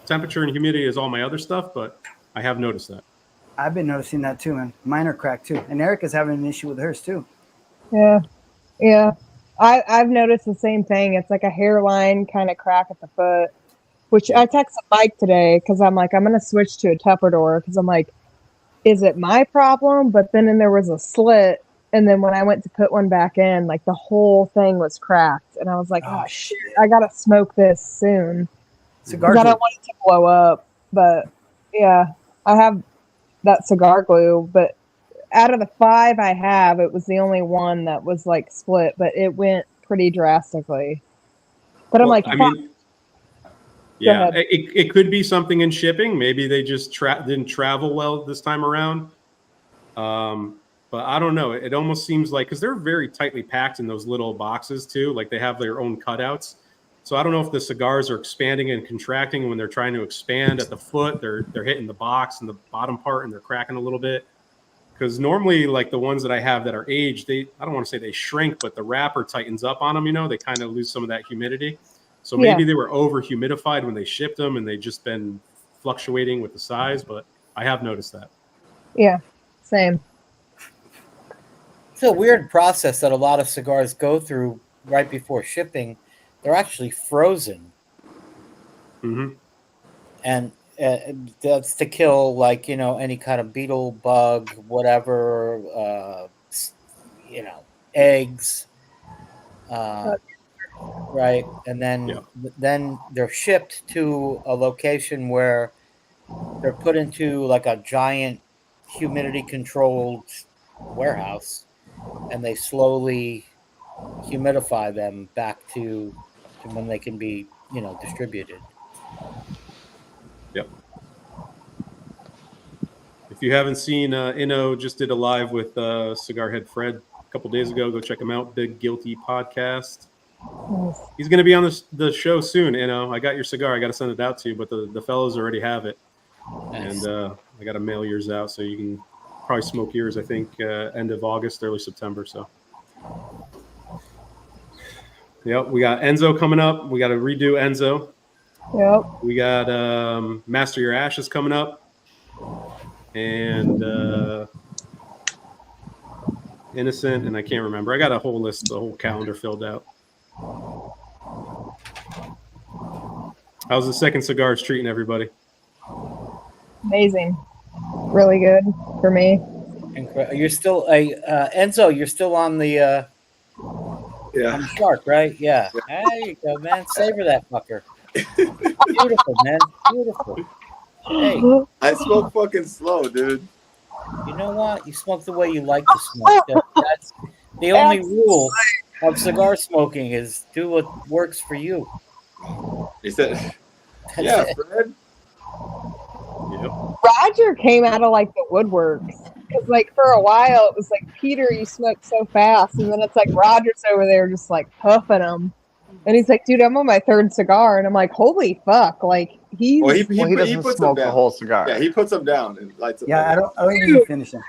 temperature and humidity as all my other stuff, but I have noticed that. I've been noticing that too, man. Mine are cracked too. And Erica's having an issue with hers too. Yeah. Yeah. I've noticed the same thing. It's like a hairline kind of crack at the foot, which I texted Mike today because I'm like, I'm going to switch to a Tupperware because I'm like, is it my problem? But then there was a slit. And then when I went to put one back in, like the whole thing was cracked. And I was like, oh shit, I got to smoke this soon. Cigar I don't want it to blow up. But yeah, I have that cigar glue. But out of the 5 I have, it was the only one that was like split, but it went pretty drastically. But I'm like, I mean, yeah, it could be something in shipping. Maybe they just didn't travel well this time around. But I don't know. It almost seems like, because they're very tightly packed in those little boxes too. Like they have their own cutouts. So I don't know if the cigars are expanding and contracting. When they're trying to expand at the foot, they're hitting the box and the bottom part and they're cracking a little bit. Because normally, like the ones that I have that are aged, I don't want to say they shrink, but the wrapper tightens up on them. They kind of lose some of that humidity. So maybe they were over humidified when they shipped them and they just been fluctuating with the size. But I have noticed that. Yeah, same. It's a weird process that a lot of cigars go through right before shipping. They're actually frozen. Mm-hmm. And that's to kill, like, any kind of beetle, bug, whatever, eggs. Right. And then they're shipped to a location where they're put into like a giant humidity controlled warehouse, and they slowly humidify them back to when they can be, distributed. Yep. If you haven't seen, Inno just did a live with Cigar Head Fred a couple days ago. Go check him out. Big Guilty Podcast. Nice. He's going to be on the show soon. I got your cigar. I got to send it out to you, but the fellows already have it. Nice. And I got to mail yours out, so you can probably smoke yours, I think, end of August, early September. So, yep, we got Enzo coming up. We got to redo Enzo. Yep. We got Master Your Ashes coming up. And Innocent, and I can't remember. I got a whole list, the whole calendar filled out. How's the second cigars treating everybody? Amazing. Really good for me. You're still Enzo. You're still on the on the shark, right? Yeah. There you go, man. Savor that fucker. Beautiful, man. Beautiful. Hey, I smoke fucking slow, dude. you know what? You smoke the way you like to smoke. That's the only rule of cigar smoking, is do what works for you. He said, "Yeah, Fred." Yep. Roger came out of like the woodworks, because like for a while it was like, Peter, you smoke so fast, and then it's like Roger's over there just like puffing them, and he's like, dude, I'm on my third cigar, and I'm like, holy fuck, like he's Well, he doesn't puts smoke them the down. whole cigar. Yeah, he puts them down and lights them. Yeah, I don't even finish them.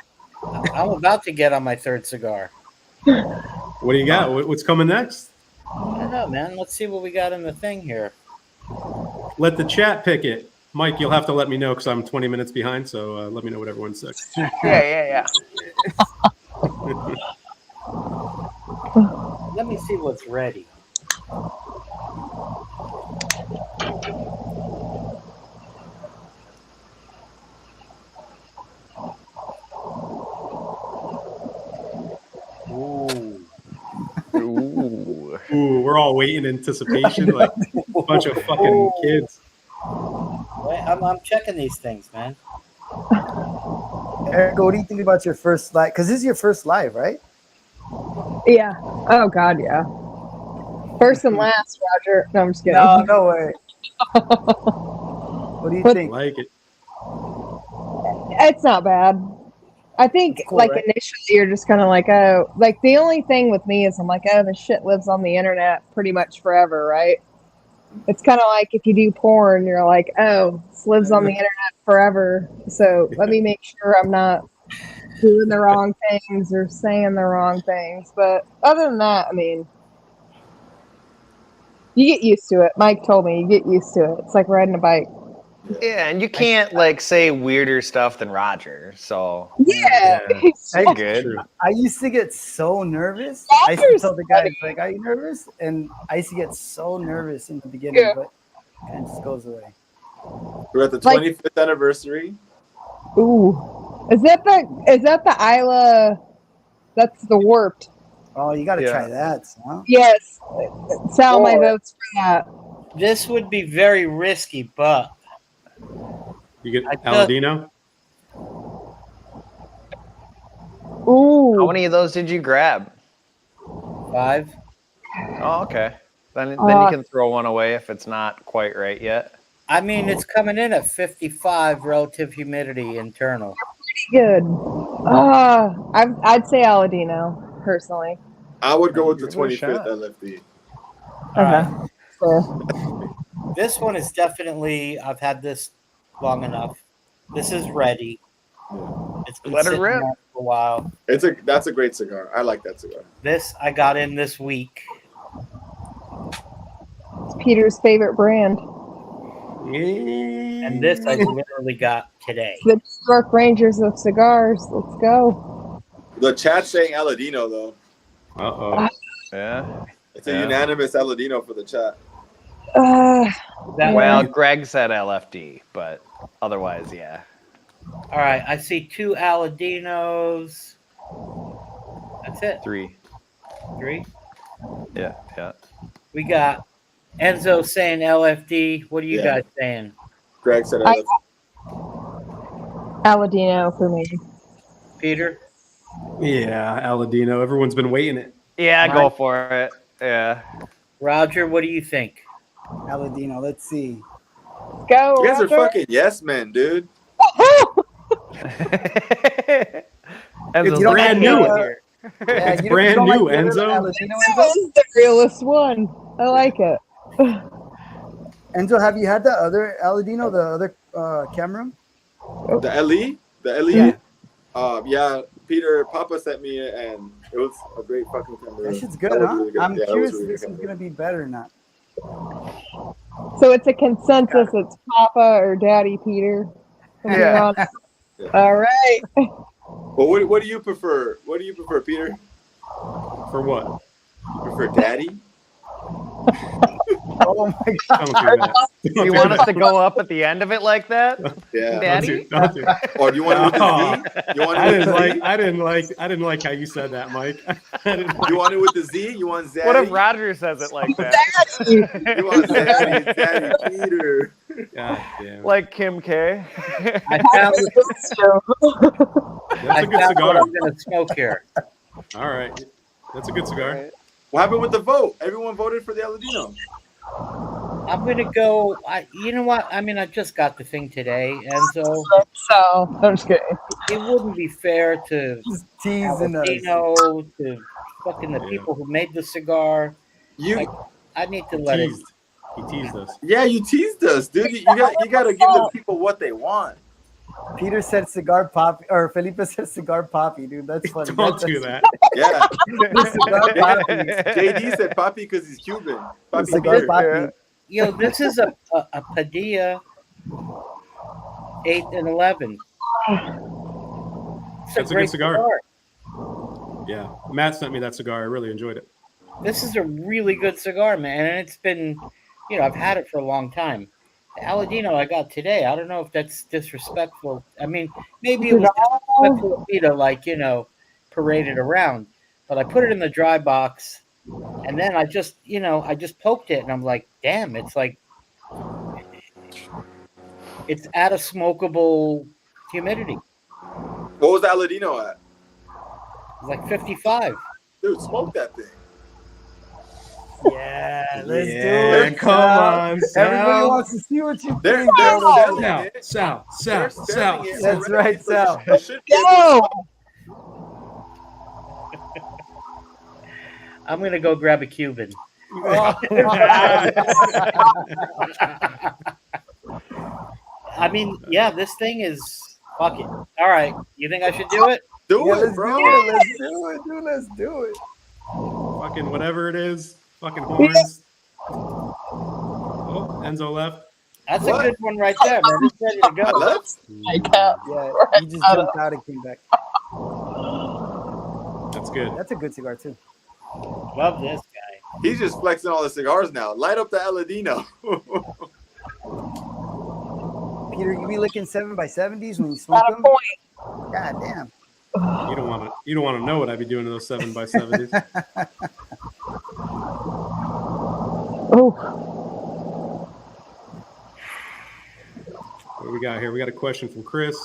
I'm about to get on my third cigar. What do you got? What's coming next? I don't know, man. Let's see what we got in the thing here. Let the chat pick it. Mike, you'll have to let me know because I'm 20 minutes behind, so let me know what everyone says. Yeah. Let me see what's ready. Ooh. Ooh, we're all waiting in anticipation like a bunch of fucking kids. Wait, I'm checking these things, man. Eric, what do you think about your first live? Because this is your first live, right? yeah. Oh god, yeah. First and last, Roger. No, I'm just kidding. No way. What do you I think? like it. It's not bad. I think Cool, like right? initially you're just kind of like, oh, like the only thing with me is I'm like, oh, this shit lives on the internet pretty much forever, right? It's kind of like if you do porn, you're like, oh, this lives on the internet forever. So let me make sure I'm not doing the wrong things or saying the wrong things. But other than that, I mean, you get used to it. Mike told me you get used to it. It's like riding a bike. Yeah, and you can't like say weirder stuff than Roger. So Yeah. you're good. I used to get so nervous. I used to tell the guys, like, are you nervous? And I used to get so nervous in the beginning, Yeah. but it kind of just goes away. We're at the Like- 25th anniversary. Ooh. Is that the Isla? That's the warped. Oh, you got to Yeah. try that. Huh? Yes. Sell my Or- votes for that. This would be very risky, but You get I thought- Aladino? Ooh. How many of those did you grab? 5. Oh, okay. Then you can throw one away if it's not quite right yet. I mean, it's coming in at 55 relative humidity internal. Good. I'd say Aladino personally. I would go with the Give it a 25th shot. LFD. All right. Fair. This one is definitely, I've had this long enough. This is ready. It's been Let it sitting rip. around for a while. That's a great cigar. I like that cigar. This I got in this week. It's Peter's favorite brand. And this I literally got today. The Dark Rangers of cigars. Let's go. The chat's saying Aladino though. Uh-oh. Yeah. It's a unanimous Aladino for the chat. Well, Greg said LFD, but otherwise, yeah. All right, I see 2 Aladinos. That's it. 3. 3. Yeah. We got Enzo saying LFD. What are you Yeah. guys saying? Greg said LFD. Aladino for me. Peter? Yeah, Aladino. Everyone's been waiting it. Yeah, Mike? go for it. Yeah. Roger, what do you think? Aladino. Let's see. Go. You guys are Roger. fucking yes men, dude. Enzo's It's brand new. here. Yeah, It's you brand don't new, like the other Enzo. Aladino, That Enzo? was the realest one. I like it. Enzo, have you had the other Aladino, the other camera? The LE? The LE? Yeah. Yeah, Peter Papa sent me it and it was a great fucking camera. That shit's good, That was huh? really good. I'm Yeah, that curious was if really this good is camera. gonna be better or not. So it's a consensus. It's Papa or Daddy Peter. From here Yeah. on. Yeah. All right. Well, what do you prefer? What do you prefer, Peter? For what? You prefer daddy? Oh my god! Don't do that. Don't You do want that. us to go up at the end of it like that? Yeah. Daddy? Don't do that. Or do you want it with the Z? You want I it with didn't the like. Z? I didn't like how you said that, Mike. I didn't You want it with the Z? You want Zaddy? What if Roger says it like that? You want Zaddy, Daddy Peter? God damn. Like Kim K. I found, That's I a good found what cigar. I'm going to smoke here. All right. That's a good cigar. What happened with the vote? Everyone voted for the Aladino. I'm going to go. You know what? I mean, I just got the thing today, and so So I'm just kidding. it wouldn't be fair to Just teasing us. Aladino, to fucking the people who made the cigar. You, I need to let it. Teased. He teased us. yeah, you teased us, dude. You got to give the people what they want. Peter said cigar poppy, or Felipe said cigar poppy, dude. That's funny. Don't do that. Yeah. Cigar poppy. JD said Papi because he's Cuban. Papi Cigar Peter. poppy. Yo, this is a Padilla 8 and 11. That's a good cigar. Yeah. Matt sent me that cigar. I really enjoyed it. This is a really good cigar, man. And it's been, I've had it for a long time. The Aladino I got today, I don't know if that's disrespectful. I mean, maybe it was disrespectful of me to, parade it around. But I put it in the dry box, and then I just poked it, and I'm like, damn, it's like, it's at a smokable humidity. What was the Aladino at? It's like 55. Dude, smoke that thing. Yeah, let's do Yeah, it. come on, Sal. Everybody wants to see what you They're think. selling Sal, it. Sal, They're Sal, selling Sal. it That's already, right, so Sal. it should be Go. I'm going to go grab a Cuban. I mean, yeah, this thing is fuck it. All right, you think I should do it? Do Yeah, it, let's bro. do it. Let's do it, dude. Let's do it. Fucking whatever it is. Fucking horns. Oh, Enzo left. That's What? a good one right there, man. It's ready to I go. left? I can't. Yeah, he just jumped out and came back. That's good. That's a good cigar too. Love this guy. He's just flexing all the cigars now. Light up the Aladino. Peter, you be looking 7x70s when you smoke Got a them? point. God damn. You don't want to know what I'd be doing to those 7x70s. Oh, What do we got here? We got a question from Chris.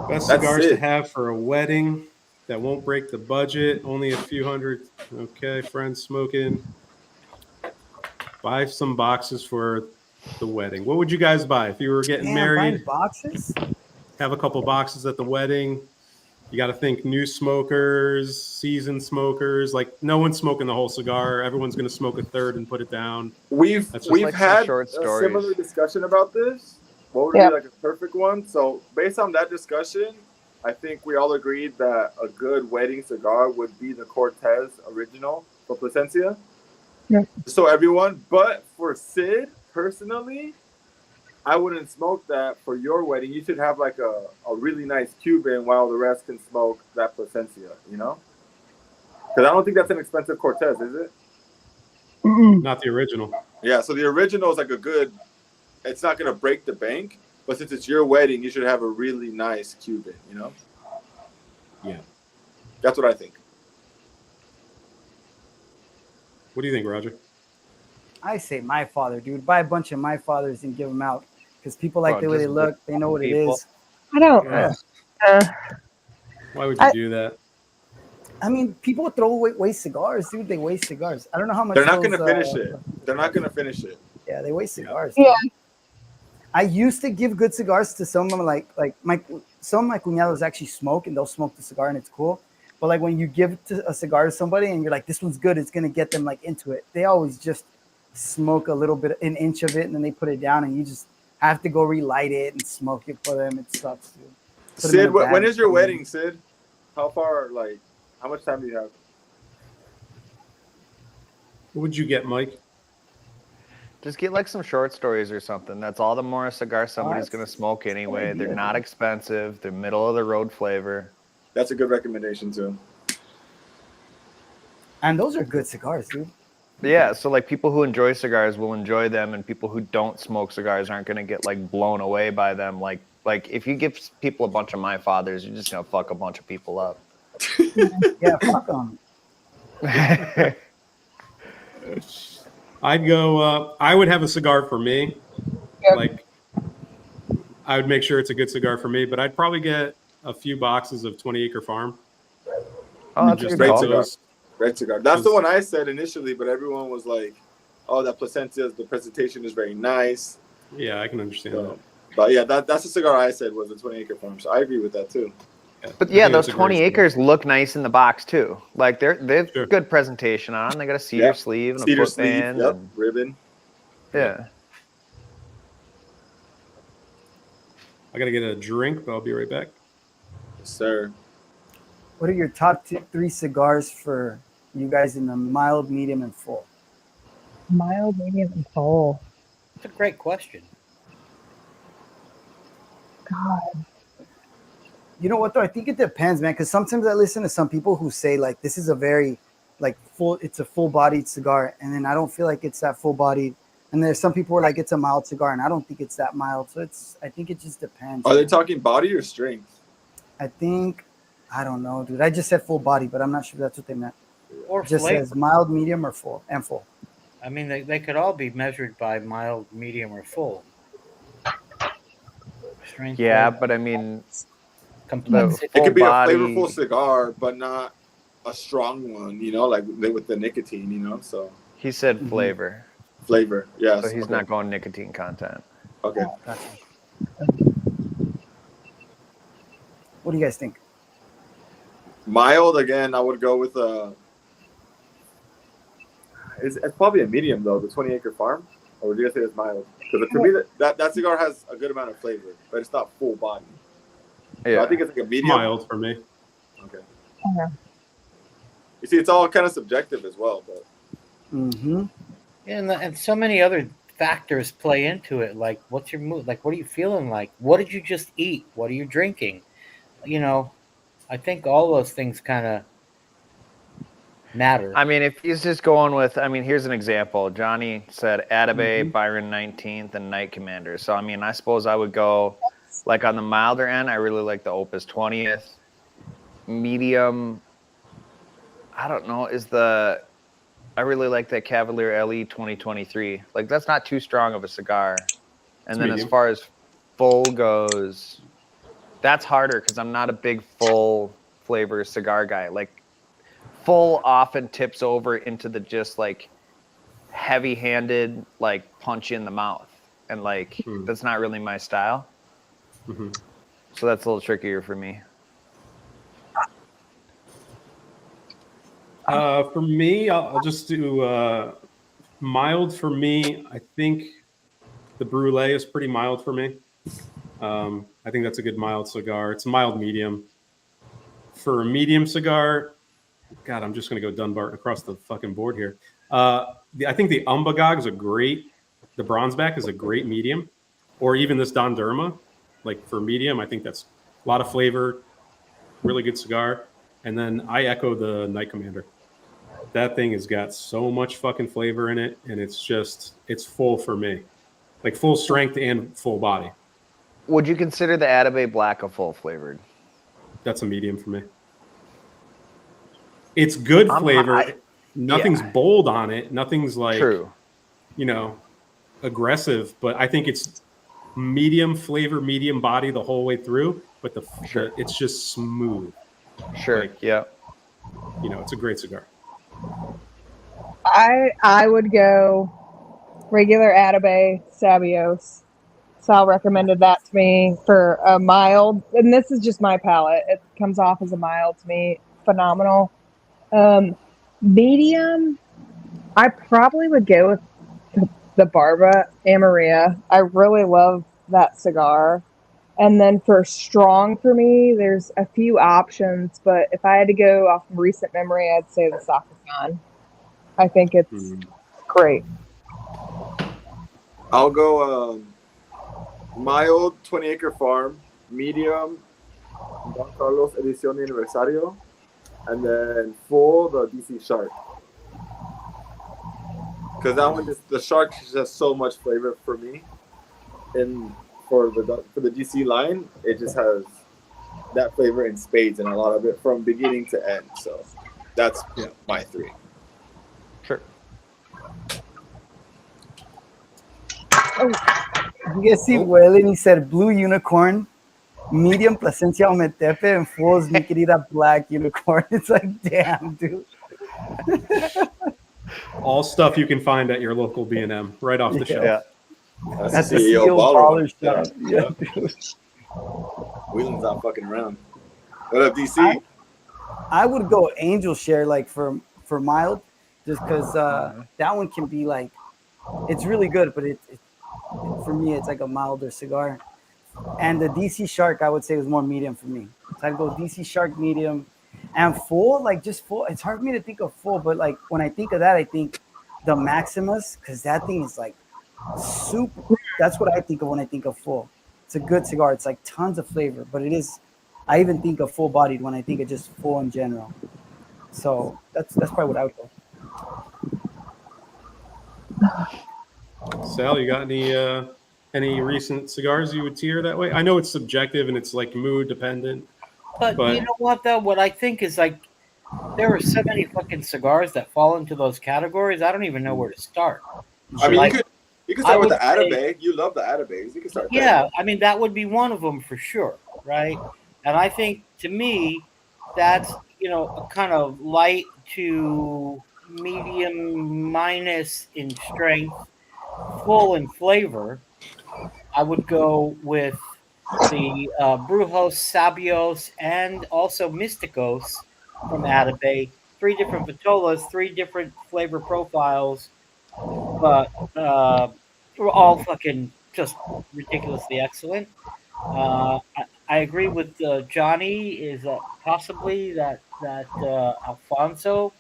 Best That's cigars to it. have for a wedding that won't break the budget. Only a few hundred. Okay, friends smoking. Buy some boxes for the wedding. What would you guys buy if you were getting Damn, married? buying boxes? have a couple boxes at the wedding. You got to think new smokers, seasoned smokers. Like no one's smoking the whole cigar. Everyone's going to smoke a third and put it down. We've That's just we've like some had short a stories. similar discussion about this. What would Yeah. be like a perfect one? So based on that discussion, I think we all agreed that a good wedding cigar would be the Cortez original for Plasencia. Yeah. So everyone, but for Sid personally, I wouldn't smoke that for your wedding. You should have like a really nice Cuban while the rest can smoke that Plasencia, you know? Because I don't think that's an expensive Cortez, is it? Not the original. Yeah, so the original is like a good, it's not going to break the bank, but since it's your wedding, you should have a really nice Cuban, you know? Yeah. That's what I think. What do you think, Roger? I say my father, dude. Buy a bunch of my fathers and give them out because people like Bro, the way they just look. They know what it people. is. I don't. Yeah. Why would you do that? I mean, people throw away waste cigars, dude. They waste cigars. I don't know how much. They're not going those, to finish it. They're not going to finish it. Yeah, they waste cigars. Yeah. dude. I used to give good cigars to some of them, like some of my cuñados actually smoke and they'll smoke the cigar and it's cool. But like when you give a cigar to somebody and you're like, this one's good, it's gonna get them like into it. They always just smoke a little bit, an inch of it, and then they put it down, and you just have to go relight it and smoke it for them. It sucks, dude. Put 'em in Sid, a bag. when is your wedding, Sid? How far, like, how much time do you have? What would you get, Mike? Just get like some short stories or something. That's all the more a cigar somebody's that's going to smoke anyway. idea, They're not dude. expensive. They're middle of the road flavor. That's a good recommendation, too. And those are good cigars, dude. Yeah, so like people who enjoy cigars will enjoy them, and people who don't smoke cigars aren't going to get like blown away by them. Like if you give people a bunch of my fathers, you're just going to fuck a bunch of people up. Yeah, fuck them. I'd go. I would have a cigar for me. Yep. Like, I would make sure it's a good cigar for me. But I'd probably get a few boxes of 20 Acre Farm. Oh, that's a Just good great call. cigar. those. Great cigar. That's the one I said initially, but everyone was like, oh, that Plasencia, the presentation is very nice. Yeah, I can understand So, that. but yeah, that's the cigar I said was a 20 Acre Farm. So I agree with that, too. But I yeah, think those it's a 20 great cigar. acres look nice in the box too. Like they've Sure. good presentation on them. They got a cedar Yeah. sleeve and Cedar a foot sleeve, band. yep, And, ribbon. yeah. I gotta get a drink, but I'll be right back. Yes, sir. What are your top three cigars for you guys in the mild, medium, and full? Mild, medium, and full. It's a great question. God. You know what though? I think it depends, man. Because sometimes I listen to some people who say like this is a very like full. It's a full-bodied cigar, and then I don't feel like it's that full-bodied. And there's some people who are like it's a mild cigar, and I don't think it's that mild. So I think it just depends. Are they man. talking body or strength? I think I don't know, dude. I just said full body, but I'm not sure that's what they meant. Or It just flavor. says mild, medium, or full, and full. I mean, they could all be measured by mild, medium, or full. Strength, Yeah, flavor, but I mean, complexity. It could be body- a flavorful cigar, but not a strong one, you know, like with the nicotine, you know, so he said Mhm. flavor, flavor. Yes. so he's okay. not going nicotine content. Okay. Gotcha. What do you guys think? Mild, again, I would go with it's probably a medium, though, the 20 Acre Farm. Or would you guys say it's mild? Because to me, that cigar has a good amount of flavor, but it's not full body. So Yeah, I think it's like a medium. Mild for me. Okay. Yeah. You see, it's all kind of subjective as well, but Mm-hmm. And so many other factors play into it. Like, what's your mood? Like, what are you feeling like? What did you just eat? What are you drinking? You know, I think all those things kind of matter. I mean, if he's just going with, I mean, here's an example. Johnny said Atabey, Byron 19th, and Night Commander. So, I mean, I suppose I would go, like, on the milder end, I really like the Opus 20th. Medium, I don't know, I really like that Cavalier LE 2023. Like, that's not too strong of a cigar. And It's then as medium. far as full goes, that's harder because I'm not a big full flavor cigar guy. Like, full often tips over into the just like heavy-handed, like punch in the mouth, and like that's not really my style. Mhm. So that's a little trickier for me. For me, I'll just do mild for me. I think the Brulee is pretty mild for me. I think that's a good mild cigar. It's a mild medium. For a medium cigar, God, I'm just going to go Dunbarton across the fucking board here. I think the Umbagog is the Bronzeback is a great medium, or even this Don Derma. Like for medium, I think that's a lot of flavor, really good cigar. And then I echo the Night Commander. That thing has got so much fucking flavor in it, and it's full for me. Like full strength and full body. Would you consider the Atabey Black a full flavored? That's a medium for me. It's good flavor. Nothing's bold on it. Nothing's like, true, aggressive. But I think it's medium flavor, medium body the whole way through. But it's just smooth. Sure. Like, yeah. It's a great cigar. I would go regular Atabey Sabios. Sal recommended that to me for a mild, and this is just my palate. It comes off as a mild to me. Phenomenal. Medium, I probably would go with the Barba Amaria. I really love that cigar. And then for strong for me, there's a few options, but if I had to go off of recent memory, I'd say the Sacasan. I think it's great. I'll go mild 20 Acre Farm, medium Don Carlos Edición Aniversario, and then full the DC Shark. Because that one, the Shark just has so much flavor for me. And for the DC line, it just has that flavor in spades and a lot of it from beginning to end. So that's my three. Sure. You guys see Whalen? He said blue unicorn, medium Plasencia Ometepe, and full is mi querida black unicorn. It's like, damn, dude. All stuff you can find at your local B&M, right off the shelf. Yeah. That's the CEO baller shop. Yeah. Wheelin's not fucking around. What up, DC? I would go Angel Share like for mild, just because that one can be like, it's really good, but it for me it's like a milder cigar. And the DC Shark I would say was more medium for me. So I'd go DC Shark medium, and full, like just full. It's hard for me to think of full, but like when I think of that, I think the Maximus, because that thing is like super. That's what I think of when I think of full. It's a good cigar. It's like tons of flavor, but it is. I even think of full bodied when I think of just full in general. So that's probably what I would go. Sal, you got any recent cigars you would tier that way? I know it's subjective and it's like mood dependent. But you know what, though? What I think is like there are so many fucking cigars that fall into those categories. I don't even know where to start. I mean, like, you can start with the Atabey. You love the Atabeys. You can start there. Yeah, I mean, that would be one of them for sure, right? And I think, to me, that's, a kind of light to medium minus in strength, full in flavor. I would go with the Brujos, Sabios, and also Mysticos from Atabey. 3 different Vitolas, 3 different flavor profiles, but we're all fucking just ridiculously excellent. I agree with Johnny. Is possibly that Alfonso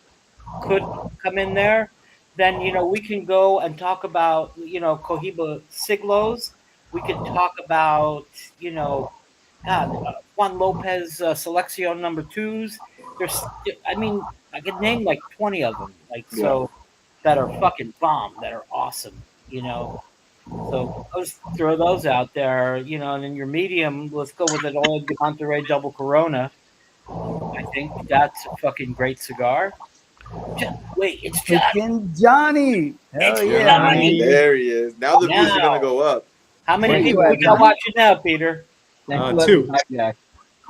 could come in there. Then we can go and talk about Cohiba Siglos. We could talk about Juan Lopez Selección number 2s. There's, I could name like 20 of them, that are fucking bomb, that are awesome, So let's throw those out there, and then your medium, let's go with an old Monterey Double Corona. I think that's a fucking great cigar. Wait, it's Johnny. Hell yeah, Johnny. There he is. Now the views are gonna go up. How many people we got watching now, Peter? 2.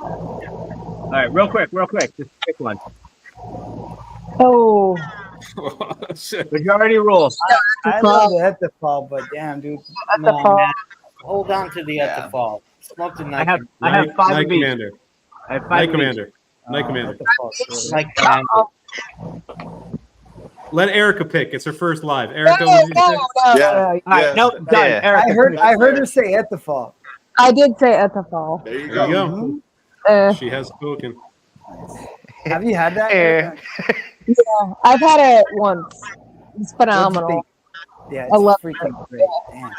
All right, real quick, just pick one. Oh, Majority rules. I love the Etafal, but damn, dude. Come on, man. Hold on to the Etafal. Smoked a I night. have 5 Night of each. Commander. I have 5 Night of each. Commander. Night Commander. What the fuck? Night Commander. Let Erica pick. It's her first live. Erica, what did you say? Yeah. All right, Yes. nope, done. Yeah. Erica, I heard her say Etafal. I did say Etafal. There you There you go. go. She has spoken. Have you had that? Eh. Erica? Yeah, I've had it once. It's What'd you phenomenal. think? Yeah, I love it's freaking great. Damn.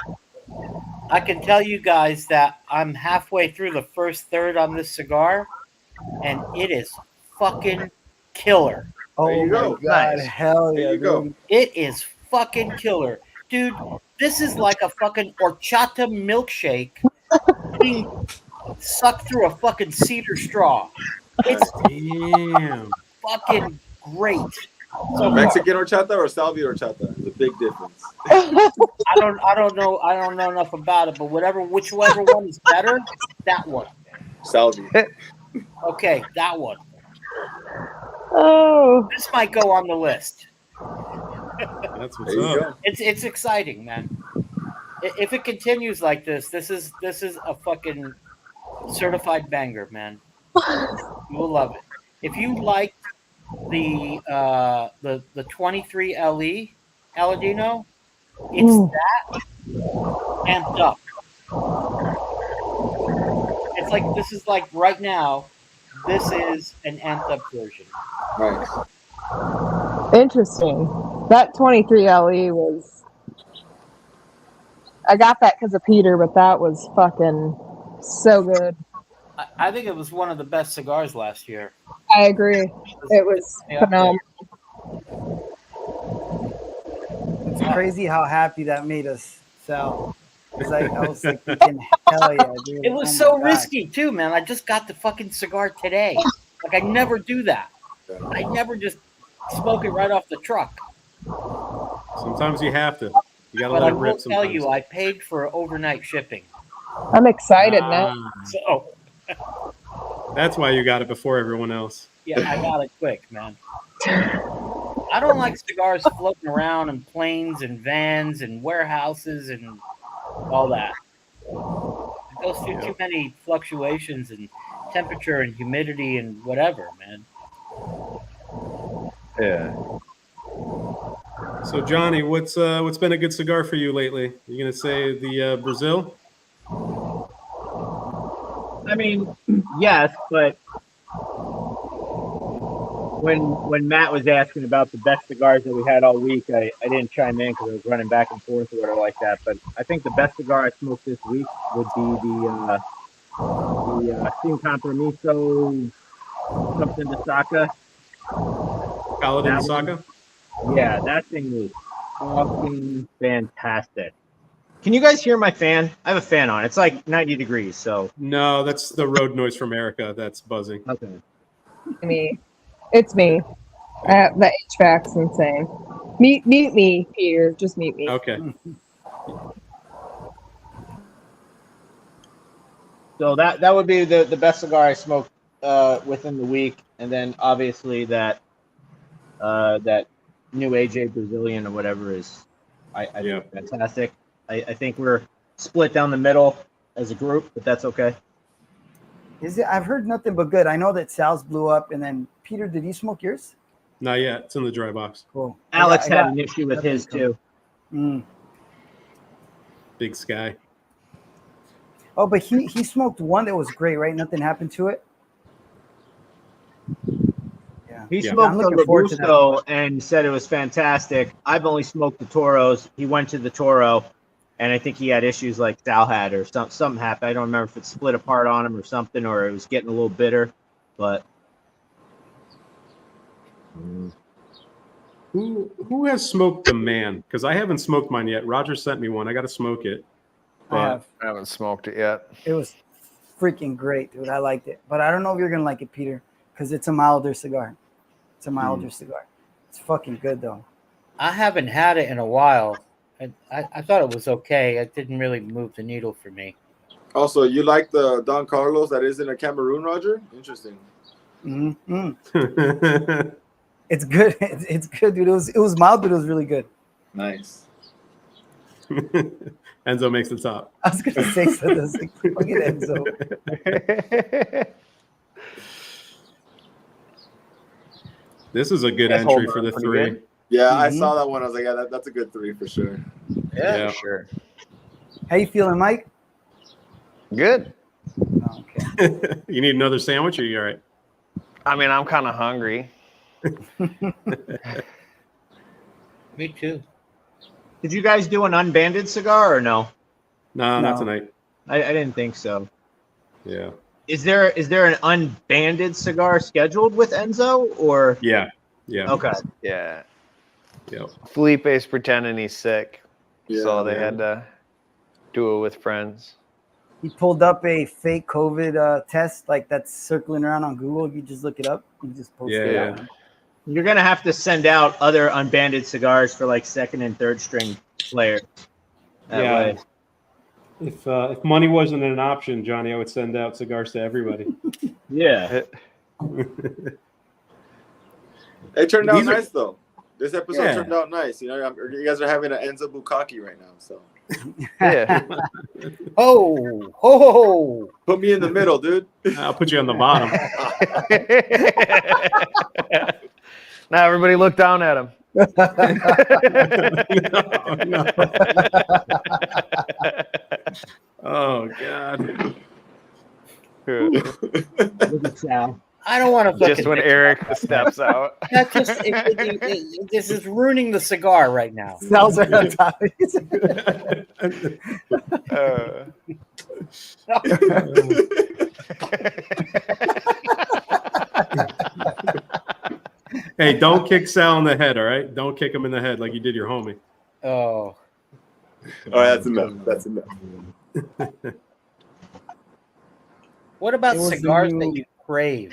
I can tell you guys that I'm halfway through the first third on this cigar, and it is fucking killer. Oh There you my go. god, Nice. hell yeah, There you go. dude. It is fucking killer. Dude, this is like a fucking horchata milkshake being sucked through a fucking cedar straw. It's Damn. fucking great. So far. Mexican horchata or salvia horchata? There's a big difference. I don't know enough about it, but whichever one is better, that one. Salvia. Okay, that one. Oh, This might go on the list. That's what's There you up. go. It's exciting, man. If it continues like this is a fucking certified banger, man. You will love it. If you like the 23 LE Aladino, it's that amped up. It's like this is like right now. This is an amped up version. Nice. interesting. That 23 LE was. I got that because of Peter, but that was fucking so good. I think it was one of the best cigars last year. I agree. It was phenomenal. It's crazy how happy that made us, Sal. Because I was like thinking, hell yeah, dude. It was Oh so my God. risky too, man. I just got the fucking cigar today. Like I never do that. I never just smoke it right off the truck. Sometimes you have to. You gotta But let I it will rip tell sometimes. you, I paid for overnight shipping. I'm excited now. So That's why you got it before everyone else. yeah, I got it quick, man. I don't like cigars floating around in planes and vans and warehouses and all that. It goes through too many fluctuations in temperature and humidity and whatever, man. Yeah. So Johnny, what's been a good cigar for you lately? You gonna say the Brazil? I mean, yes, but when Matt was asking about the best cigars that we had all week, I didn't chime in because I was running back and forth or whatever like that. But I think the best cigar I smoked this week would be the Sin Compromiso something de Saka. Paladin That Saka? Yeah, that thing was fucking fantastic. Can you guys hear my fan? I have a fan on. It's like 90 degrees, so. No, that's the road noise from Erica. That's buzzing. Okay. Me. It's me. The HVAC's insane. Mute me, Peter. Just mute me. Okay. So that would be the best cigar I smoked within the week, and then obviously that new AJ Brazilian or whatever is I think fantastic. I think we're split down the middle as a group, but that's okay. Is it? I've heard nothing but good. I know that Sal's blew up, and then Peter, did you smoke yours? Not yet. It's in the dry box. Cool. Alex I got had an issue with his too. Big Sky. Oh, but he smoked one that was great, right? Nothing happened to it. Yeah. He Yeah. smoked I'm the looking forward to that. Robusto and said it was fantastic. I've only smoked the Toros. He went to the Toro, and I think he had issues like Sal had, or something happened. I don't remember if it split apart on him or something, or it was getting a little bitter. But Who has smoked the man? Because I haven't smoked mine yet. Roger sent me one. I got to smoke it. I have. I haven't smoked it yet. It was freaking great, dude. I liked it. But I don't know if you're going to like it, Peter, because it's a milder cigar. It's a milder cigar. It's fucking good, though. I haven't had it in a while. I thought it was okay. It didn't really move the needle for me. Also, you like the Don Carlos that is in a Cameroon, Roger? Interesting. Mm-hmm. It's good. It's good, dude. It was mild, but it was really good. Nice. Enzo makes the top. I was gonna say something. Like, look at Enzo. This is a good That's entry holding for up the pretty 3. good. Yeah, I Mhm. saw that one. I was like, yeah, that's a good 3 for sure. Yeah. For sure. How you feeling, Mike? Good. Oh, okay. You need another sandwich, or you all right? I mean, I'm kind of hungry. Me too. Did you guys do an unbanded cigar or no? No, not No. tonight. I didn't think so. Yeah. Is there an unbanded cigar scheduled with Enzo or? Yeah. Yeah. Okay. Yeah. Yep. Felipe's pretending he's sick, so Yeah, they man. had to do it with friends. He pulled up a fake COVID test, like that's circling around on Google. You just look it up. You just post it Yeah. out. You're gonna have to send out other unbanded cigars for like second and third string players. That Yeah. way. If money wasn't an option, Johnny, I would send out cigars to everybody. Yeah. It turned out These are- nice though. This episode Yeah. turned out nice. You know, you guys are having an Enzo Bukkake right now. So Yeah. Oh, ho, ho, ho. put me in the middle, dude. I'll put you on the bottom. Now everybody look down at him. No. Oh God. Look at Sal. I don't want to Just when Eric steps out. That just this is ruining the cigar right now. Cells are on top. Uh, Hey, don't kick Sal in the head, all right? Don't kick him in the head like you did your homie. Oh, All right, that's enough. That's enough. what about It was the cigars new- that you crave?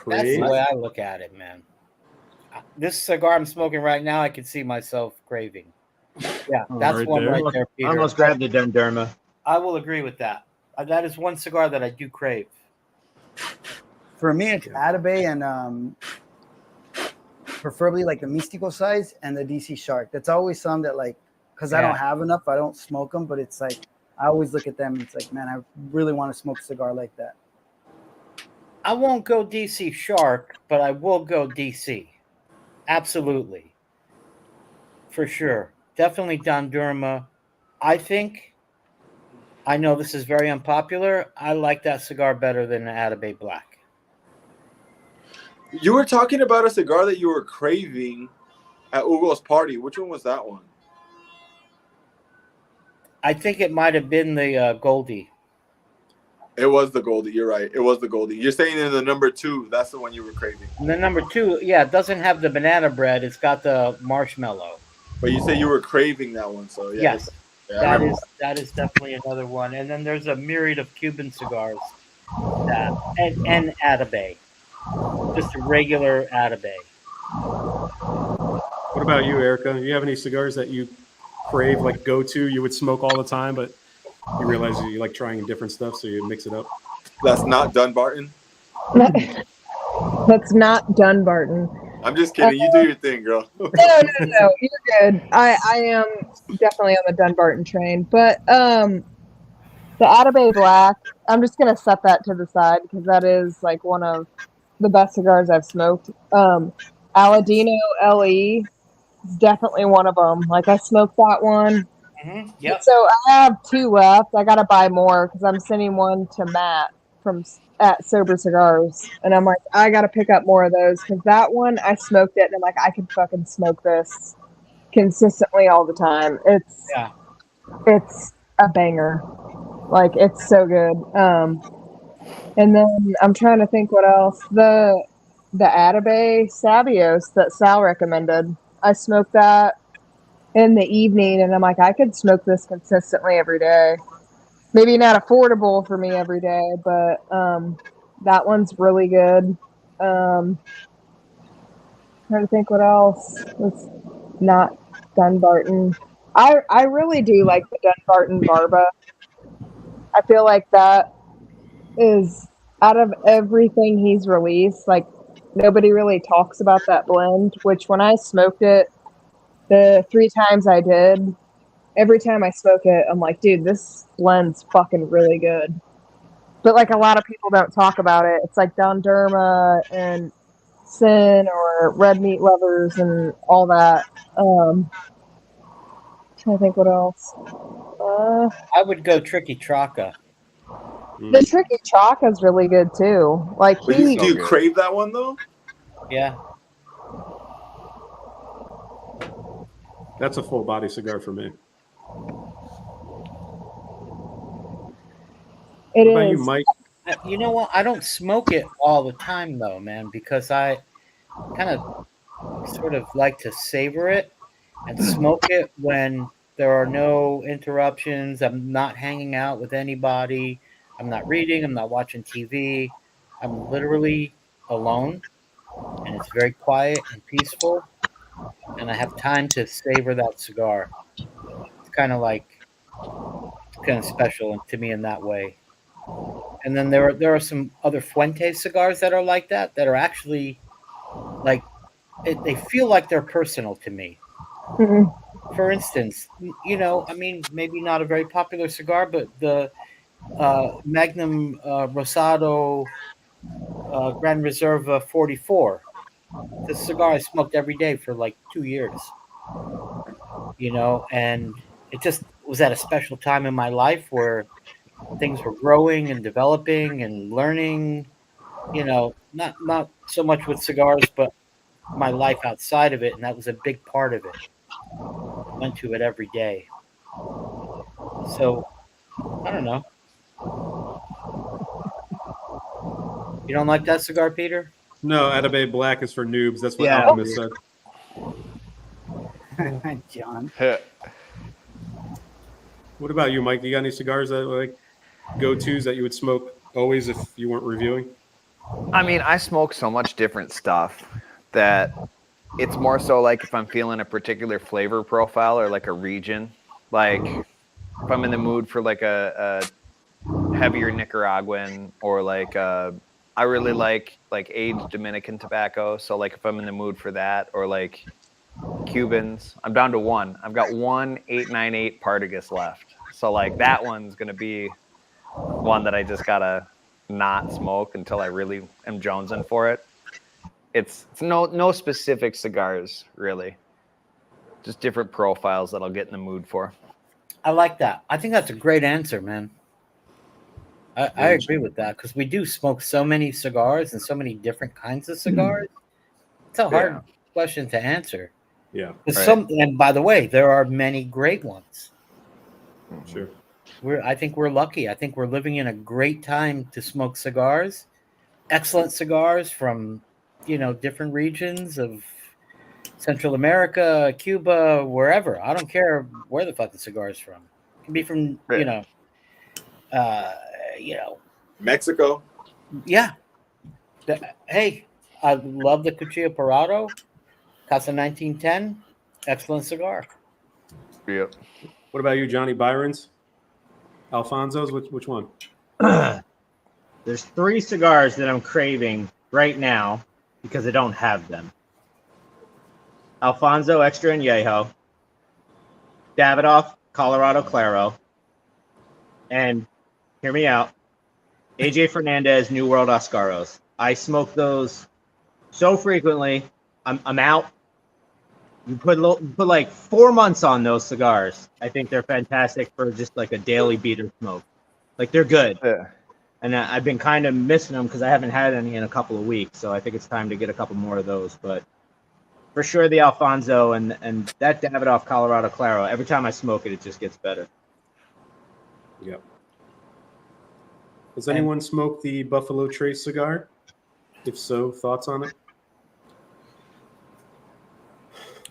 That's Crave? the way I look at it, man. This cigar I'm smoking right now, I can see myself craving. Yeah, that's right one there. right there, I Peter. almost grabbed the Dundurma. I will agree with that. That is one cigar that I do crave. For me, it's Atabey and preferably like the Mystico size and the DC Shark. That's always some that like, because I Yeah. don't have enough, I don't smoke them, but it's like, I always look at them and it's like, man, I really want to smoke a cigar like that. I won't go DC Shark, but I will go DC. Absolutely. For sure. Definitely Don Durma. I know this is very unpopular. I like that cigar better than the Atabey Black. You were talking about a cigar that you were craving at Ugo's party. Which one was that one? I think it might have been the Goldie. It was the Goldie. You're right. It was the Goldie. You're saying in the number 2, that's the one you were craving. And the number 2, yeah, it doesn't have the banana bread. It's got the marshmallow. But you say you were craving that one, so yeah. Yes, Yeah, I remember. that is definitely another one. And then there's a myriad of Cuban cigars and Atabey. Just a regular Atabey. What about you, Erica? You have any cigars that you crave, like go to, you would smoke all the time, but you realize you like trying different stuff, so you mix it up? That's not Dunbarton. That's not Dunbarton. I'm just kidding. You do your thing, girl. No, you're good. I am definitely on the Dunbarton train, but the Atabey Black, I'm just gonna set that to the side because that is like one of the best cigars I've smoked. Aladino LE is definitely one of them. Like I smoked that one. Mm-hmm. Yep. So I have 2 left. I gotta buy more because I'm sending one to Matt at Sober Cigars, and I'm like, I gotta pick up more of those because that one I smoked it, and I'm like, I could fucking smoke this consistently all the time. It's a banger. Like it's so good. And then I'm trying to think what else. The Atabey Savios that Sal recommended. I smoked that in the evening, and I'm like, I could smoke this consistently every day. Maybe not affordable for me every day, but that one's really good. Trying to think what else. It's not Dunbarton. I really do like the Dunbarton Barba. I feel like that is, out of everything he's released, like nobody really talks about that blend, which when I smoked it, The 3 times I did, every time I smoke it, I'm like, dude, this blend's fucking really good. But like a lot of people don't talk about it. It's like Derma and Sin or Red Meat Lovers and all that. I think what else? I would go Tricky Traka. The Tricky Chalk is really good too. Like But he, do you crave that one though? Yeah. That's a full body cigar for me. it What about you, is. Mike? You know what? I don't smoke it all the time though, man, because I kind of sort of like to savor it and smoke it when there are no interruptions. I'm not hanging out with anybody. I'm not reading. I'm not watching TV. I'm literally alone, and it's very quiet and peaceful, and I have time to savor that cigar. It's kind of special to me in that way. And then there are some other Fuente cigars that are like that are actually like they feel like they're personal to me. Mhm. For instance, I mean, maybe not a very popular cigar, but the Magnum Rosado Gran Reserva 44. The cigar I smoked every day for like 2 years, and it just was at a special time in my life where things were growing and developing and learning, not so much with cigars, but my life outside of it. And that was a big part of it. I went to it every day. So I don't know. You don't like that cigar, Peter? No, Atabey Black is for noobs. That's what Yeah. Alchemist said. John. What about you, Mike? You got any cigars that like go-tos that you would smoke always if you weren't reviewing? I mean, I smoke so much different stuff that it's more so like if I'm feeling a particular flavor profile or like a region, like if I'm in the mood for like a heavier Nicaraguan or like I really like aged Dominican tobacco. So like if I'm in the mood for that or like Cubans, I'm down to one. I've got one 898 Partagas left. So like that one's gonna be one that I just gotta not smoke until I really am jonesing for it. It's no specific cigars really, just different profiles that I'll get in the mood for. I like that. I think that's a great answer, man. I agree with that because we do smoke so many cigars and so many different kinds of cigars. It's a hard question to answer. Yeah. Right. And by the way, there are many great ones. Sure. I think we're lucky. I think we're living in a great time to smoke cigars. Excellent cigars from, different regions of Central America, Cuba, wherever. I don't care where the fuck the cigar is from. It can be from, Mexico. Yeah. Hey, I love the Cuchillo Parado, Casa 1910. Excellent cigar. Yep. What about you, Johnny? Byron's? Alfonso's? Which one? There's 3 cigars that I'm craving right now because I don't have them. Alfonso Extra Añejo, Davidoff Colorado Claro, and hear me out, AJ Fernandez New World Oscaros. I smoke those so frequently. I'm out. You put like 4 months on those cigars. I think they're fantastic for just like a daily beater smoke. Like they're good. Yeah. And I've been kind of missing them because I haven't had any in a couple of weeks. So I think it's time to get a couple more of those. But for sure, the Alfonso and that Davidoff Colorado Claro, every time I smoke it, it just gets better. Yep. Has anyone smoked the Buffalo Trace cigar? If so, thoughts on it?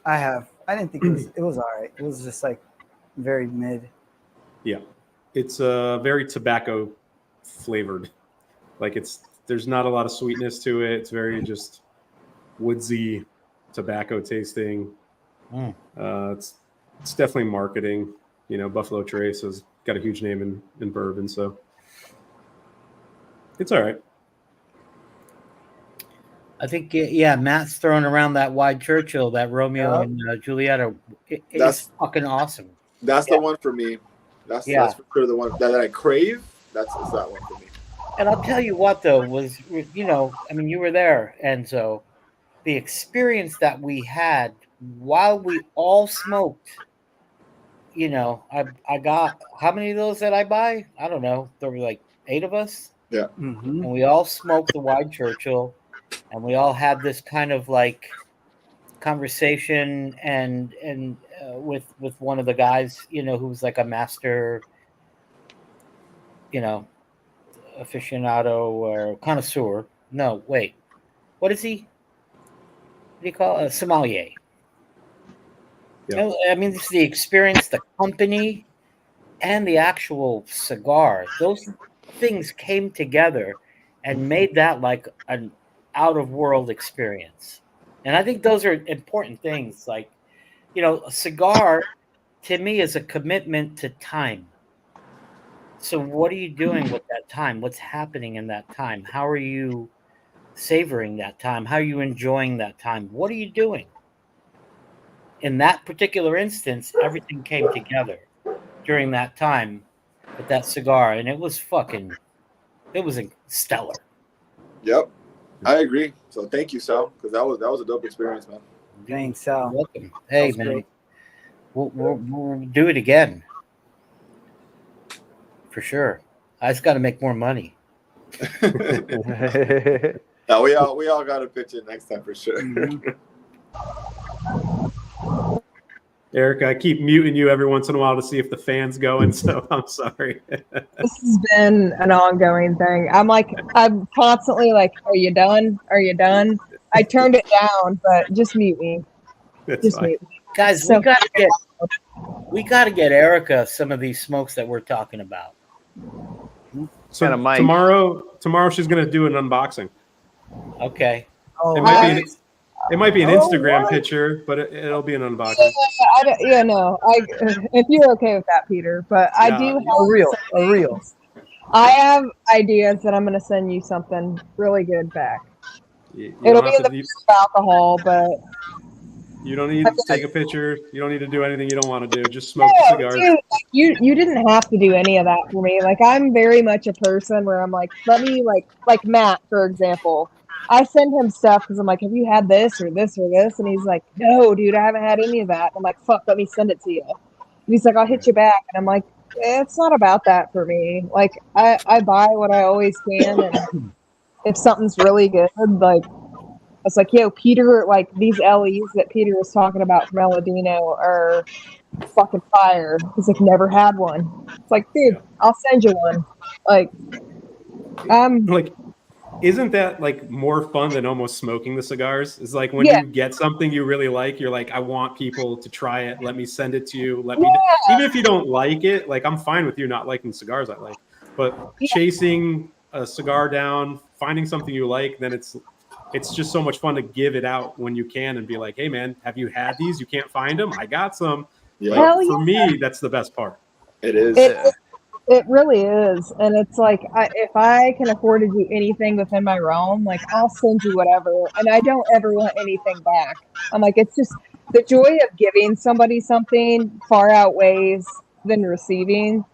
I have. I didn't think it was all right. It was just like very mid. Yeah. It's very tobacco flavored. Like there's not a lot of sweetness to it. It's very just woodsy tobacco tasting. It's definitely marketing. Buffalo Trace has got a huge name in bourbon, so it's all right. I think yeah, Matt's throwing around that wide Churchill, that Romeo and Juliet. It's That's fucking awesome. That's the one for me. That's for sure the one that I crave. It's that one for me. And I'll tell you what, though, was, you know, I mean, you were there, Enzo. The experience that we had while we all smoked, you know, I got, how many of those did I buy? I don't know. There were like 8 of us. Yeah. Mm-hmm. And we all smoked the wide Churchill, and we all had this kind of like conversation and with one of the guys, you know, who was like a master, you know, aficionado or connoisseur. No, wait. What is he? What do you call it? A sommelier. Yeah. You know, I mean, this is the experience, the company, and the actual cigar. Those things came together and made that like an out-of-world experience. And I think those are important things. Like, you know, a cigar, to me, is a commitment to time. So what are you doing with that time? What's happening in that time? How are you savoring that time? How are you enjoying that time? What are you doing? In that particular instance, everything came together during that time with that cigar, and it was stellar. Yep, I agree. So thank you, Sal, because that was a dope experience, man. Thanks, Sal. You're welcome. Hey, man, great. we'll do it again for sure. I just got to make more money. Yeah, we all got to pitch it next time for sure. Mm-hmm. Eric, I keep muting you every once in a while to see if the fan's going, so I'm sorry. This has been an ongoing thing. I'm constantly like, are you done? Are you done? I turned it down, but just mute me. It's Just fine. mute me. Guys, So- we gotta get Erica some of these smokes that we're talking about. So And a mic. tomorrow she's gonna do an unboxing. Okay. Oh, It might be an Oh, Instagram what? picture, but it'll be an unboxing. If you're okay with that, Peter, but I Yeah. do have a real. I have ideas that I'm going to send you something really good back. You It'll don't be have in the to- alcohol, but You don't need to take a picture. You don't need to do anything you don't want to do. Just smoke the cigars. dude, you didn't have to do any of that for me. Like, I'm very much a person where I'm like, let me like Matt, for example. I send him stuff because I'm like, have you had this or this or this? And he's like, no, dude, I haven't had any of that. I'm like, fuck, let me send it to you. And he's like, I'll hit you back. And I'm like, it's not about that for me. Like, I buy what I always can, and if something's really good, like, it's like, yo, Peter, like, these LEs that Peter was talking about from Aladino are fucking fire. He's like, never had one. It's like, dude, Yeah. I'll send you one. Like, Like, isn't that like more fun than almost smoking the cigars? It's like when Yeah. you get something you really like, you're like, I want people to try it. Let me send it to you. Let me, even if you don't like it, like, I'm fine with you not liking cigars I like, but chasing a cigar down, finding something you like, then it's just so much fun to give it out when you can and be like, hey man, have you had these? You can't find them? I got some. Yeah, Like, Hell for me, that's the best part. it is. It really is. And it's like, if I can afford to do anything within my realm, like, I'll send you whatever. And I don't ever want anything back. I'm like, it's just the joy of giving somebody something far outweighs than receiving.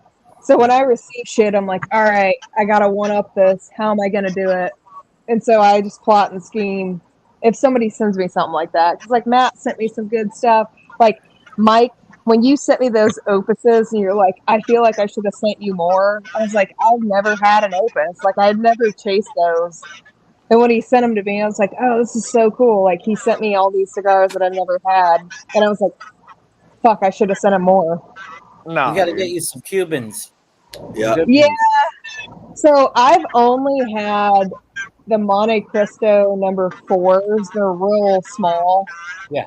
So when I receive shit, I'm like, all right, I got to one up this. How am I going to do it? And so I just plot and scheme if somebody sends me something like that. Because, like, Matt sent me some good stuff. Like, Mike, when you sent me those opuses and you're like, I feel like I should have sent you more. I was like, I've never had an opus. Like, I'd never chased those. And when he sent them to me, I was like, oh, this is so cool. Like, he sent me all these cigars that I've never had. And I was like, fuck, I should have sent him more. No, We got to dude. get you some Cubans. Yeah. Good Yeah. ones. So I've only had the Monte Cristo number 4s. They're real small. Yeah.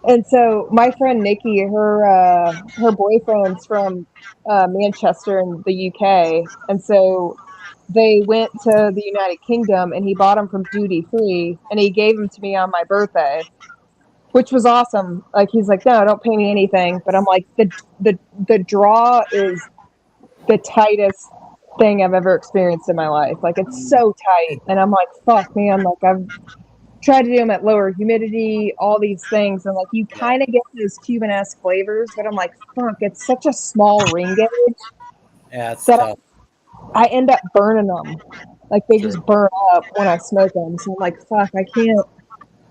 And so my friend Nikki, her boyfriend's from Manchester in the UK, and so they went to the United Kingdom, and he bought them from duty free, and he gave them to me on my birthday, which was awesome. Like, he's like, no, don't pay me anything, but I'm like, the draw is the tightest thing I've ever experienced in my life. Like, it's so tight, and I'm like, fuck, man. Like, try to do them at lower humidity, all these things, and like you kind of get those Cuban-esque flavors, but I'm like, fuck, it's such a small ring gauge Yeah, it's that tough. I end up burning them. Like they Sure. just burn up when I smoke them. So I'm like, fuck, I can't.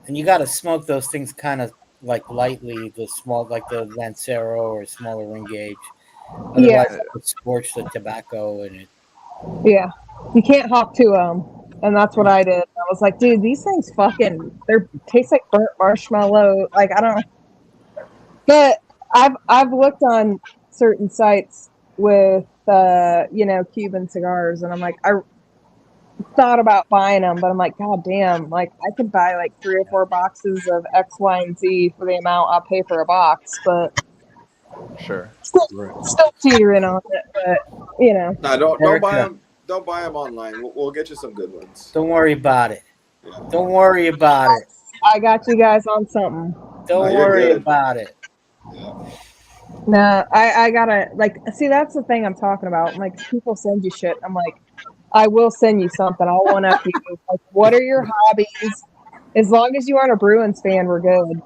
And you got to smoke those things kind of like lightly, the small, like the Lancero or smaller ring gauge. Yeah. Otherwise, it would scorch the tobacco in it. Yeah, you can't hop to them, and that's what I did. I was like, dude, these things they taste like burnt marshmallow. Like I don't. But I've looked on certain sites with Cuban cigars, and I'm like, I thought about buying them, but I'm like, god damn, like I could buy like 3 or 4 boxes of X, Y, and Z for the amount I'll pay for a box, but Sure. still teetering on it. But Nah, don't Erica. buy them. Don't buy them online. We'll get you some good ones. Don't worry about it. Yeah. Don't worry about it. I got you guys on something. Don't you're worry good. about it. No, I gotta see. That's the thing I'm talking about. Like people send you shit. I'm like, I will send you something. I'll one up you. Like, what are your hobbies? As long as you aren't a Bruins fan, we're good.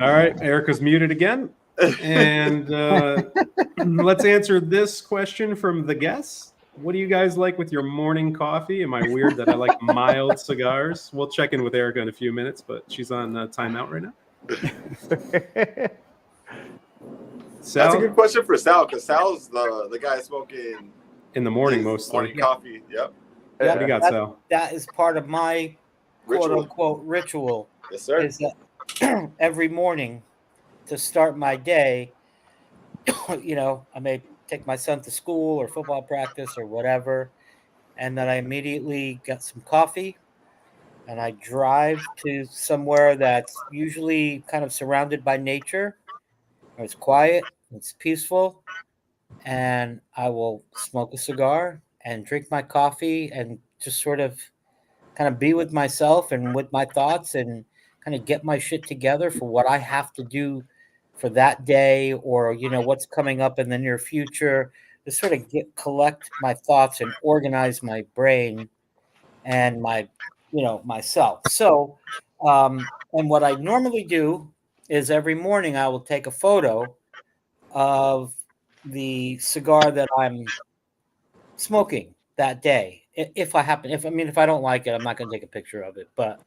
All right, Erica's muted again. And let's answer this question from the guests. What do you guys like with your morning coffee? Am I weird that I like mild cigars? We'll check in with Erica in a few minutes, but she's on timeout right now. Sal? That's a good question for Sal, because Sal's the guy smoking In the morning, his mostly. morning coffee. Yep. What do you got, Sal? That is part of my quote unquote ritual. Yes, sir. Is that every morning to start my day, I may take my son to school or football practice or whatever, and then I immediately get some coffee and I drive to somewhere that's usually kind of surrounded by nature. It's quiet, it's peaceful, and I will smoke a cigar and drink my coffee and just sort of kind of be with myself and with my thoughts and kind of get my shit together for what I have to do for that day or what's coming up in the near future, to sort of collect my thoughts and organize my brain and my myself. So and what I normally do is every morning I will take a photo of the cigar that I'm smoking that day. If I don't like it, I'm not going to take a picture of it, but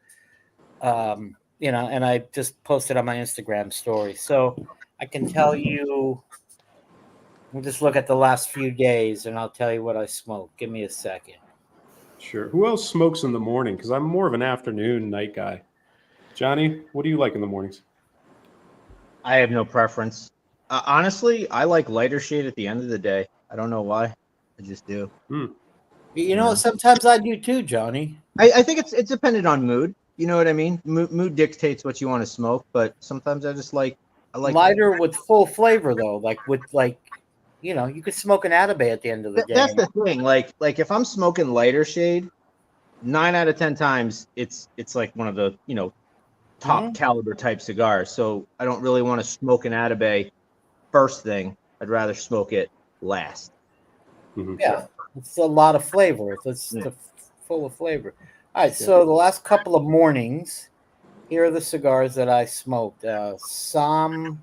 and I just posted on my Instagram story. So I can tell you, we'll just look at the last few days and I'll tell you what I smoked. Give me a second. Sure. Who else smokes in the morning? Because I'm more of an afternoon, night guy. Johnny, what do you like in the mornings? I have no preference. Honestly, I like lighter shade at the end of the day. I don't know why. I just do. Sometimes I do too, Johnny. I think it's dependent on mood. You know what I mean? Mood dictates what you want to smoke, but sometimes I like lighter with full flavor though, you could smoke an Atabay at the end of the day. That's the thing. Like if I'm smoking lighter shade, 9 out of 10 times it's like one of the top caliber type cigars. So I don't really want to smoke an Atabay first thing. I'd rather smoke it last. Mm-hmm. Yeah, it's a lot of flavor. It's full of flavor. All right, so the last couple of mornings, here are the cigars that I smoked. Some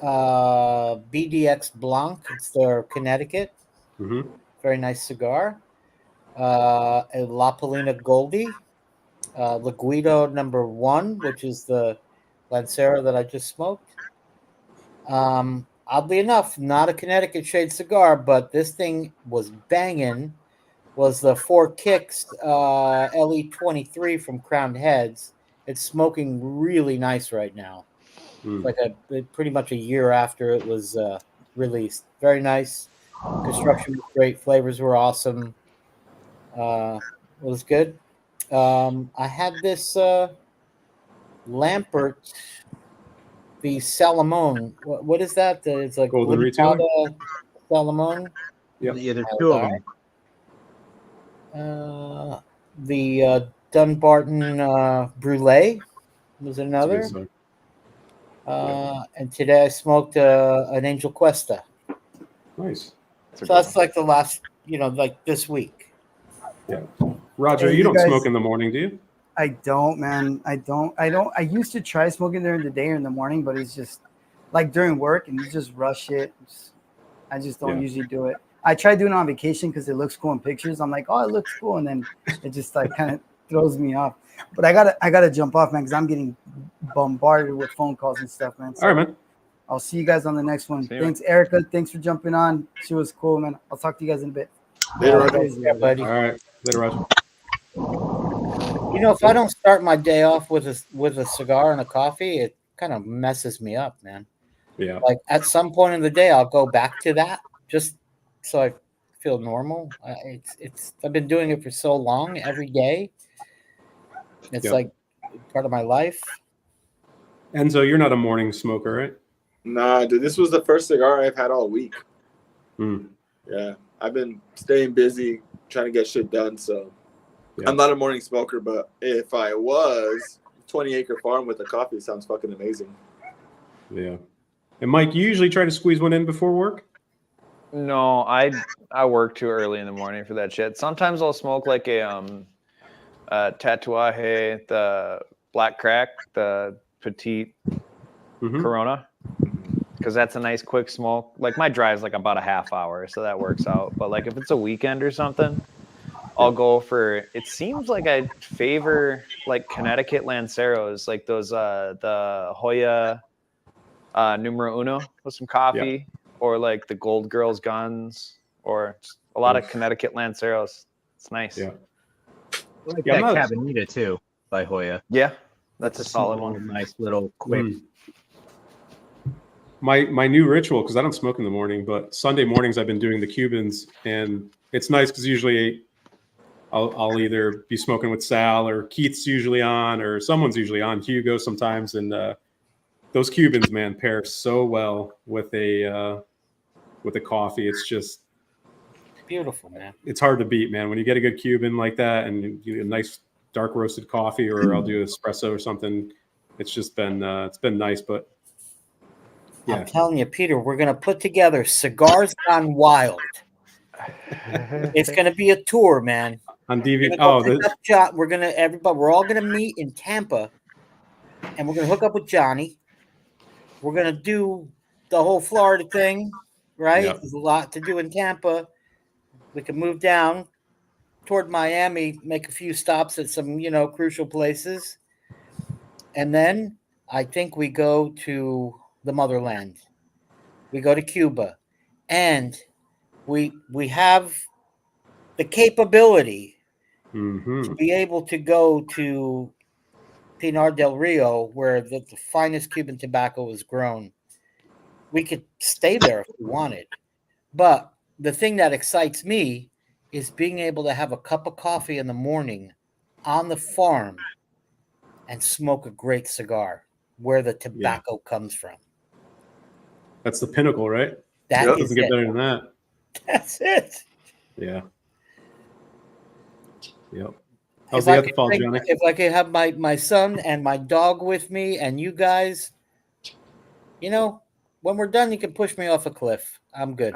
BDX Blanc. It's their Connecticut. Mm-hmm. Very nice cigar. A La Polina Goldie. La Guido number 1, which is the Lancero that I just smoked. Oddly enough, not a Connecticut shade cigar, but this thing was banging. Was the 4 Kicks LE23 from Crowned Heads. It's smoking really nice right now. It's like pretty much a year after it was released. Very nice. Construction was great. Flavors were awesome. It was good. I had this Lampert, the Salamone. What is that? It's like Golden Retailer? Salamone. Yeah, there's 2 of them. The Dunbarton Brulee was another. And today I smoked an Angel Cuesta. Nice. So that's like the last, like this week. Yeah. Roger, Hey, you you don't guys- smoke in the morning, do you? I don't, man. I don't. I used to try smoking during the day or in the morning, but it's just like during work and you just rush it. I just don't usually do it. I try doing it on vacation because it looks cool in pictures. I'm like, oh, it looks cool, and then it just like kind of throws me off. But I gotta jump off, man, because I'm getting bombarded with phone calls and stuff, man. So All right, man. I'll see you guys on the next one. See you, Thanks, Erica. Thanks for jumping on. She was cool, man. I'll talk to you guys in a bit. Later, Roger. Yeah, buddy. All right. Later, Roger. You know, if I don't start my day off with a cigar and a coffee, it kind of messes me up, man. Yeah. Like at some point in the day, I'll go back to that just so I feel normal. It's I've been doing it for so long every day. It's like part of my life. Enzo, you're not a morning smoker, right? Nah, dude, this was the first cigar I've had all week. Hmm. Yeah, I've been staying busy trying to get shit done. So Yeah. I'm not a morning smoker, but if I was, 20-acre farm with a coffee sounds fucking amazing. Yeah. And Mike, you usually try to squeeze one in before work? No, I work too early in the morning for that shit. Sometimes I'll smoke like a Tatuaje, the black crack, the petite Corona, because that's a nice quick smoke. Like my drive's like about a half hour, so that works out. But like if it's a weekend or something, I'll go for. It seems like I favor like Connecticut Lanceros, like those the Hoya Numero Uno with some coffee, or like the Gold Girls Guns, or a lot of Connecticut Lanceros. It's nice. Yeah. I like Yeah, that I'm not- Cabanita too by Hoya. Yeah, that's a solid small, one. Nice little quick. My new ritual, because I don't smoke in the morning, but Sunday mornings I've been doing the Cubans, and it's nice because usually I'll either be smoking with Sal or Keith's usually on, or someone's usually on, Hugo sometimes, and those Cubans, man, pair so well with a coffee. It's just Beautiful, man. it's hard to beat, man. When you get a good Cuban like that and you get a nice dark roasted coffee, or I'll do espresso or something. It's just been nice, but yeah. I'm telling you, Peter, we're gonna put together Cigars Gone Wild. It's gonna be a tour, man. On DVD. We're all gonna meet in Tampa, and we're gonna hook up with Johnny. We're gonna do the whole Florida thing, right? Yep. There's a lot to do in Tampa. We can move down toward Miami, make a few stops at some, crucial places, and then I think we go to the motherland. We go to Cuba, and we have the capability to be able to go to Pinar del Rio, where the finest Cuban tobacco is grown. We could stay there if we wanted. But the thing that excites me is being able to have a cup of coffee in the morning on the farm and smoke a great cigar where the tobacco comes from. That's the pinnacle, right? That Doesn't is get it. better than that. That's it. Yeah. Yep. How's the other fall, Johnny? If I could have my son and my dog with me and you guys, when we're done, you can push me off a cliff. I'm good.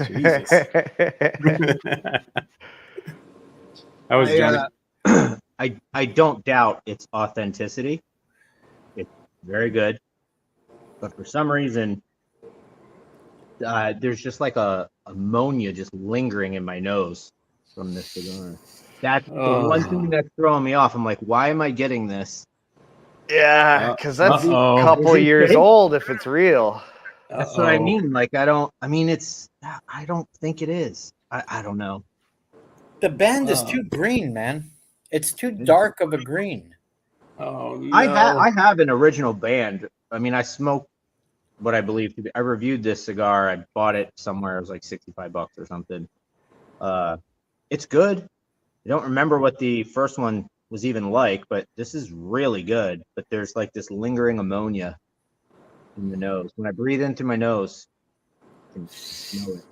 Jesus. How was Johnny? I don't doubt its authenticity. It's very good, but for some reason, there's just like a ammonia just lingering in my nose from this cigar. That's the one thing that's throwing me off. I'm like, why am I getting this? Yeah, because that's a couple of years old if it's real. That's what I mean. Like, I don't think it is. I don't know. The band is too green, man. It's too dark of a green. Oh no. I have an original band. I mean, I smoked what I believe to be. I reviewed this cigar. I bought it somewhere. It was like $65 or something. It's good. I don't remember what the first one was even like, but this is really good. But there's like this lingering ammonia in the nose. When I breathe into my nose, I can smell it.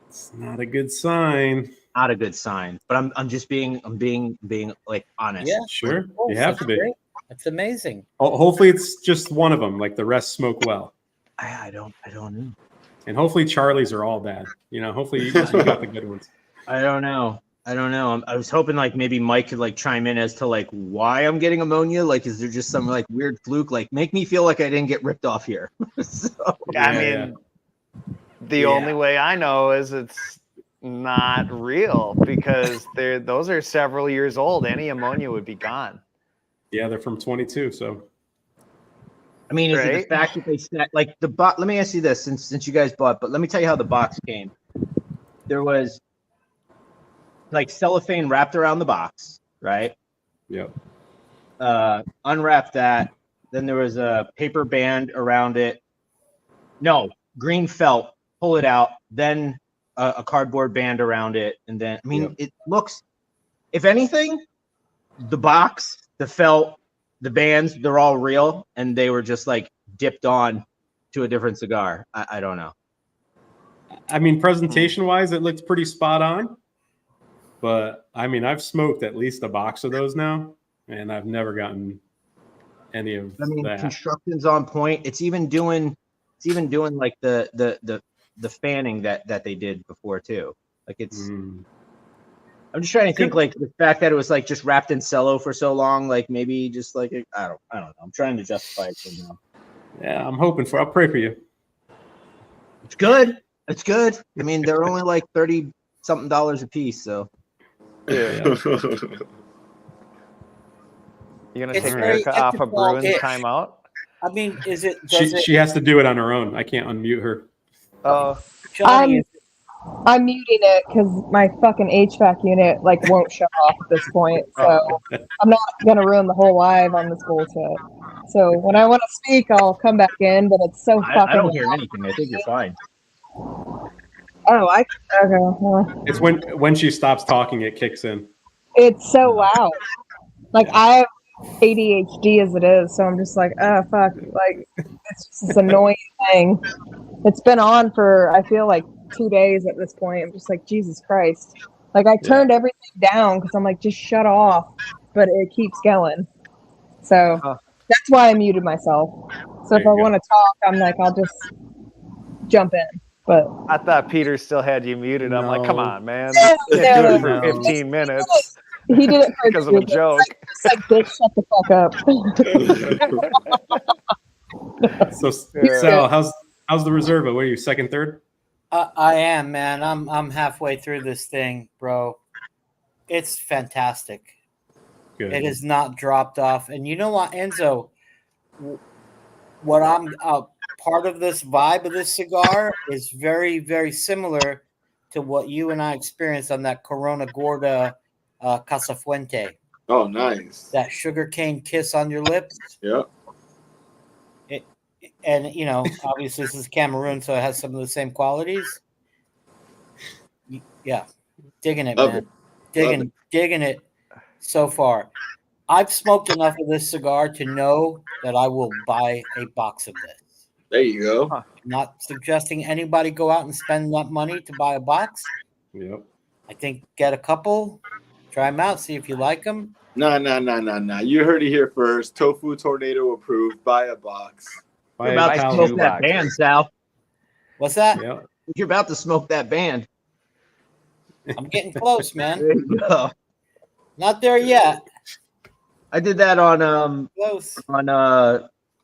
It's not a good sign. Not a good sign. But I'm just being like honest. Yeah, Sure. You have to be. Great. That's amazing. Hopefully it's just one of them, like the rest smoke well. I don't know. And hopefully Charlie's are all bad. Hopefully you got the good ones. I don't know. I don't know. I was hoping like maybe Mike could like chime in as to like why I'm getting ammonia. Like, is there just some like weird fluke? Like, make me feel like I didn't get ripped off here. So, I mean, the only way I know is it's not real because those are several years old. Any ammonia would be gone. Yeah, they're from 22. So, I mean, is it the fact that they set like the box? Let me ask you this, since you guys bought, but let me tell you how the box came. There was like cellophane wrapped around the box, right? Yep. Unwrap that. Then there was a paper band around it. No, green felt. Pull it out. Then a cardboard band around it, and then I mean, it looks. If anything, the box, the felt, the bands, they're all real, and they were just like dipped on to a different cigar. I don't know. I mean, presentation-wise, it looks pretty spot on. But I mean, I've smoked at least a box of those now, and I've never gotten any of that. Construction's on point. It's even doing like the fanning that they did before too. Like it's. I'm just trying to think like the fact that it was like just wrapped in cello for so long, like maybe just like I don't know. I'm trying to justify it somehow. Yeah, I'll pray for you. It's good. It's good. I mean, they're only like $30-something a piece, so. Yeah. You're gonna take Erica off a Bruins timeout? I mean, is it? She has to do it on her own. I can't unmute her. Johnny, I'm muting it because my fucking HVAC unit like won't shut off at this point. So I'm not gonna ruin the whole live on this bullshit. So when I want to speak, I'll come back in. But it's so fucking. I don't hear anything. I think you're fine. Oh, okay. It's when she stops talking, it kicks in. It's so loud. Like I have ADHD as it is, so I'm just like, oh fuck, like it's just this annoying thing. It's been on for I feel like 2 days at this point. I'm just like, Jesus Christ. Like I turned everything down because I'm like, just shut off, but it keeps going. So that's why I muted myself. So if I want to talk, I'm like, I'll just jump in. But I thought Peter still had you muted. I'm like, come on, man. No. Do it for 15 minutes. He did it because of a joke. It's like, bitch, shut the fuck up. So, Sal, how's the Reserva? What are you, second, third? I am, man. I'm halfway through this thing, bro. It's fantastic. Good. It has not dropped off. And you know what, Enzo? What I'm part of this vibe of this cigar is very, very similar to what you and I experienced on that Corona Gorda Casa Fuente. Oh, nice. That sugarcane kiss on your lips. Yep. And, you know, obviously this is Cameroon, so it has some of the same qualities. Yeah. Digging it, man. Digging it so far. I've smoked enough of this cigar to know that I will buy a box of this. There you go. I'm not suggesting anybody go out and spend that money to buy a box. Yep. I think get a couple, try them out, see if you like them. Nah. You heard it here first. Tofu Tornado approved. Buy a box. You're about to smoke that band, Sal. What's that? Yeah. You're about to smoke that band. I'm getting close, man. There you go. Not there yet. I did that on Close.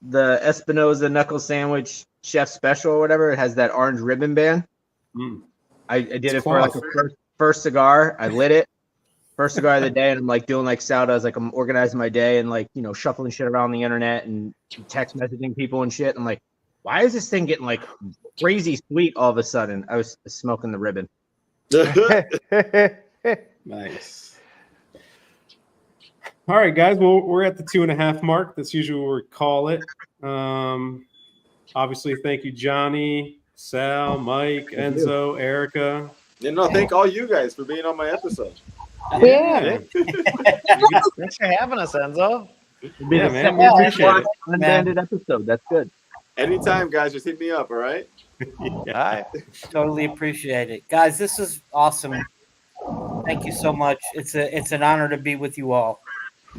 The Espinosa Knuckle Sandwich Chef Special or whatever. It has that orange ribbon band. I did it for like a first cigar. I lit it. First cigar of the day, and I'm like doing like Sal does, like I'm organizing my day and like, you know, shuffling shit around the internet and text messaging people and shit. I'm like, why is this thing getting like crazy sweet all of a sudden? I was smoking the ribbon. Nice. All right, guys. Well, we're at the 2.5 mark. That's usually what we call it. Obviously, thank you, Johnny, Sal, Mike, Enzo, Erica. Thank all you guys for being on my episode. Yeah. Thanks for having us, Enzo. Yeah, man. We appreciate it. Unbanded episode. That's good. Anytime, guys. Just hit me up, all right? Yeah. Totally appreciate it. Guys, this is awesome. Thank you so much. It's an honor to be with you all.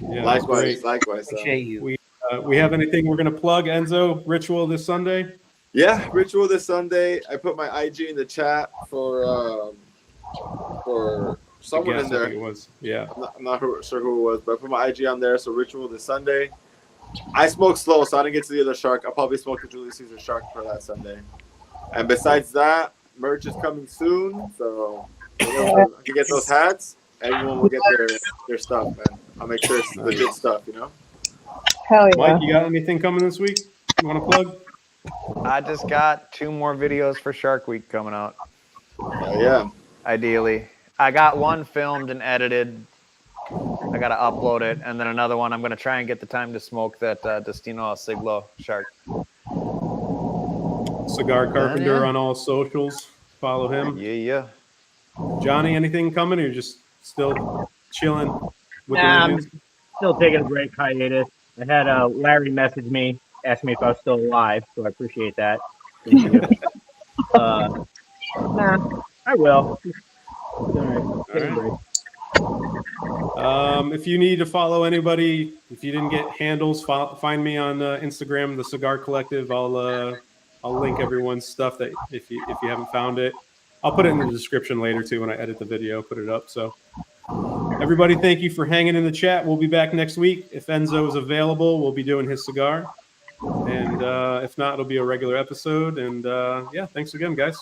Yeah, likewise. Appreciate you. We have anything we're going to plug, Enzo? Ritual this Sunday? Yeah, Ritual this Sunday. I put my IG in the chat for someone guess, in there. I think it was. Yeah. I'm not sure who it was, but I put my IG on there. So Ritual this Sunday. I smoke slow, so I didn't get to the other shark. I'll probably smoke the Julius Caesar shark for that Sunday. And besides that, merch is coming soon, so I can get those hats. Everyone will get their stuff, man. I'll make sure it's legit stuff, you know. Hell yeah. Mike, you got anything coming this week? You want to plug? I just got 2 more videos for Shark Week coming out. Yeah. Ideally, I got one filmed and edited. I gotta upload it, and then another one. I'm gonna try and get the time to smoke that Destino Siglo Shark. Cigar Carpenter yeah. on all socials. Follow him. Yeah. Johnny, anything coming? Or you're just still chilling with Nah, the I'm reviews? still taking a break hiatus. I had Larry message me, ask me if I was still alive, so I appreciate that. Thank you. Nah, I will. All right. Take a break. If you need to follow anybody, if you didn't get handles, find me on Instagram, the Cigar Collective. I'll link everyone's stuff that if you haven't found it, I'll put it in the description later too when I edit the video, put it up. So everybody, thank you for hanging in the chat. We'll be back next week. If Enzo is available, we'll be doing his cigar. And if not, it'll be a regular episode. And yeah, thanks again, guys.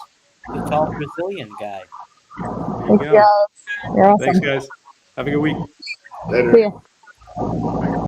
The tall Brazilian guy. There you Thanks, go. guys. You're awesome. Thanks, guys. Have a good week. Later. See ya.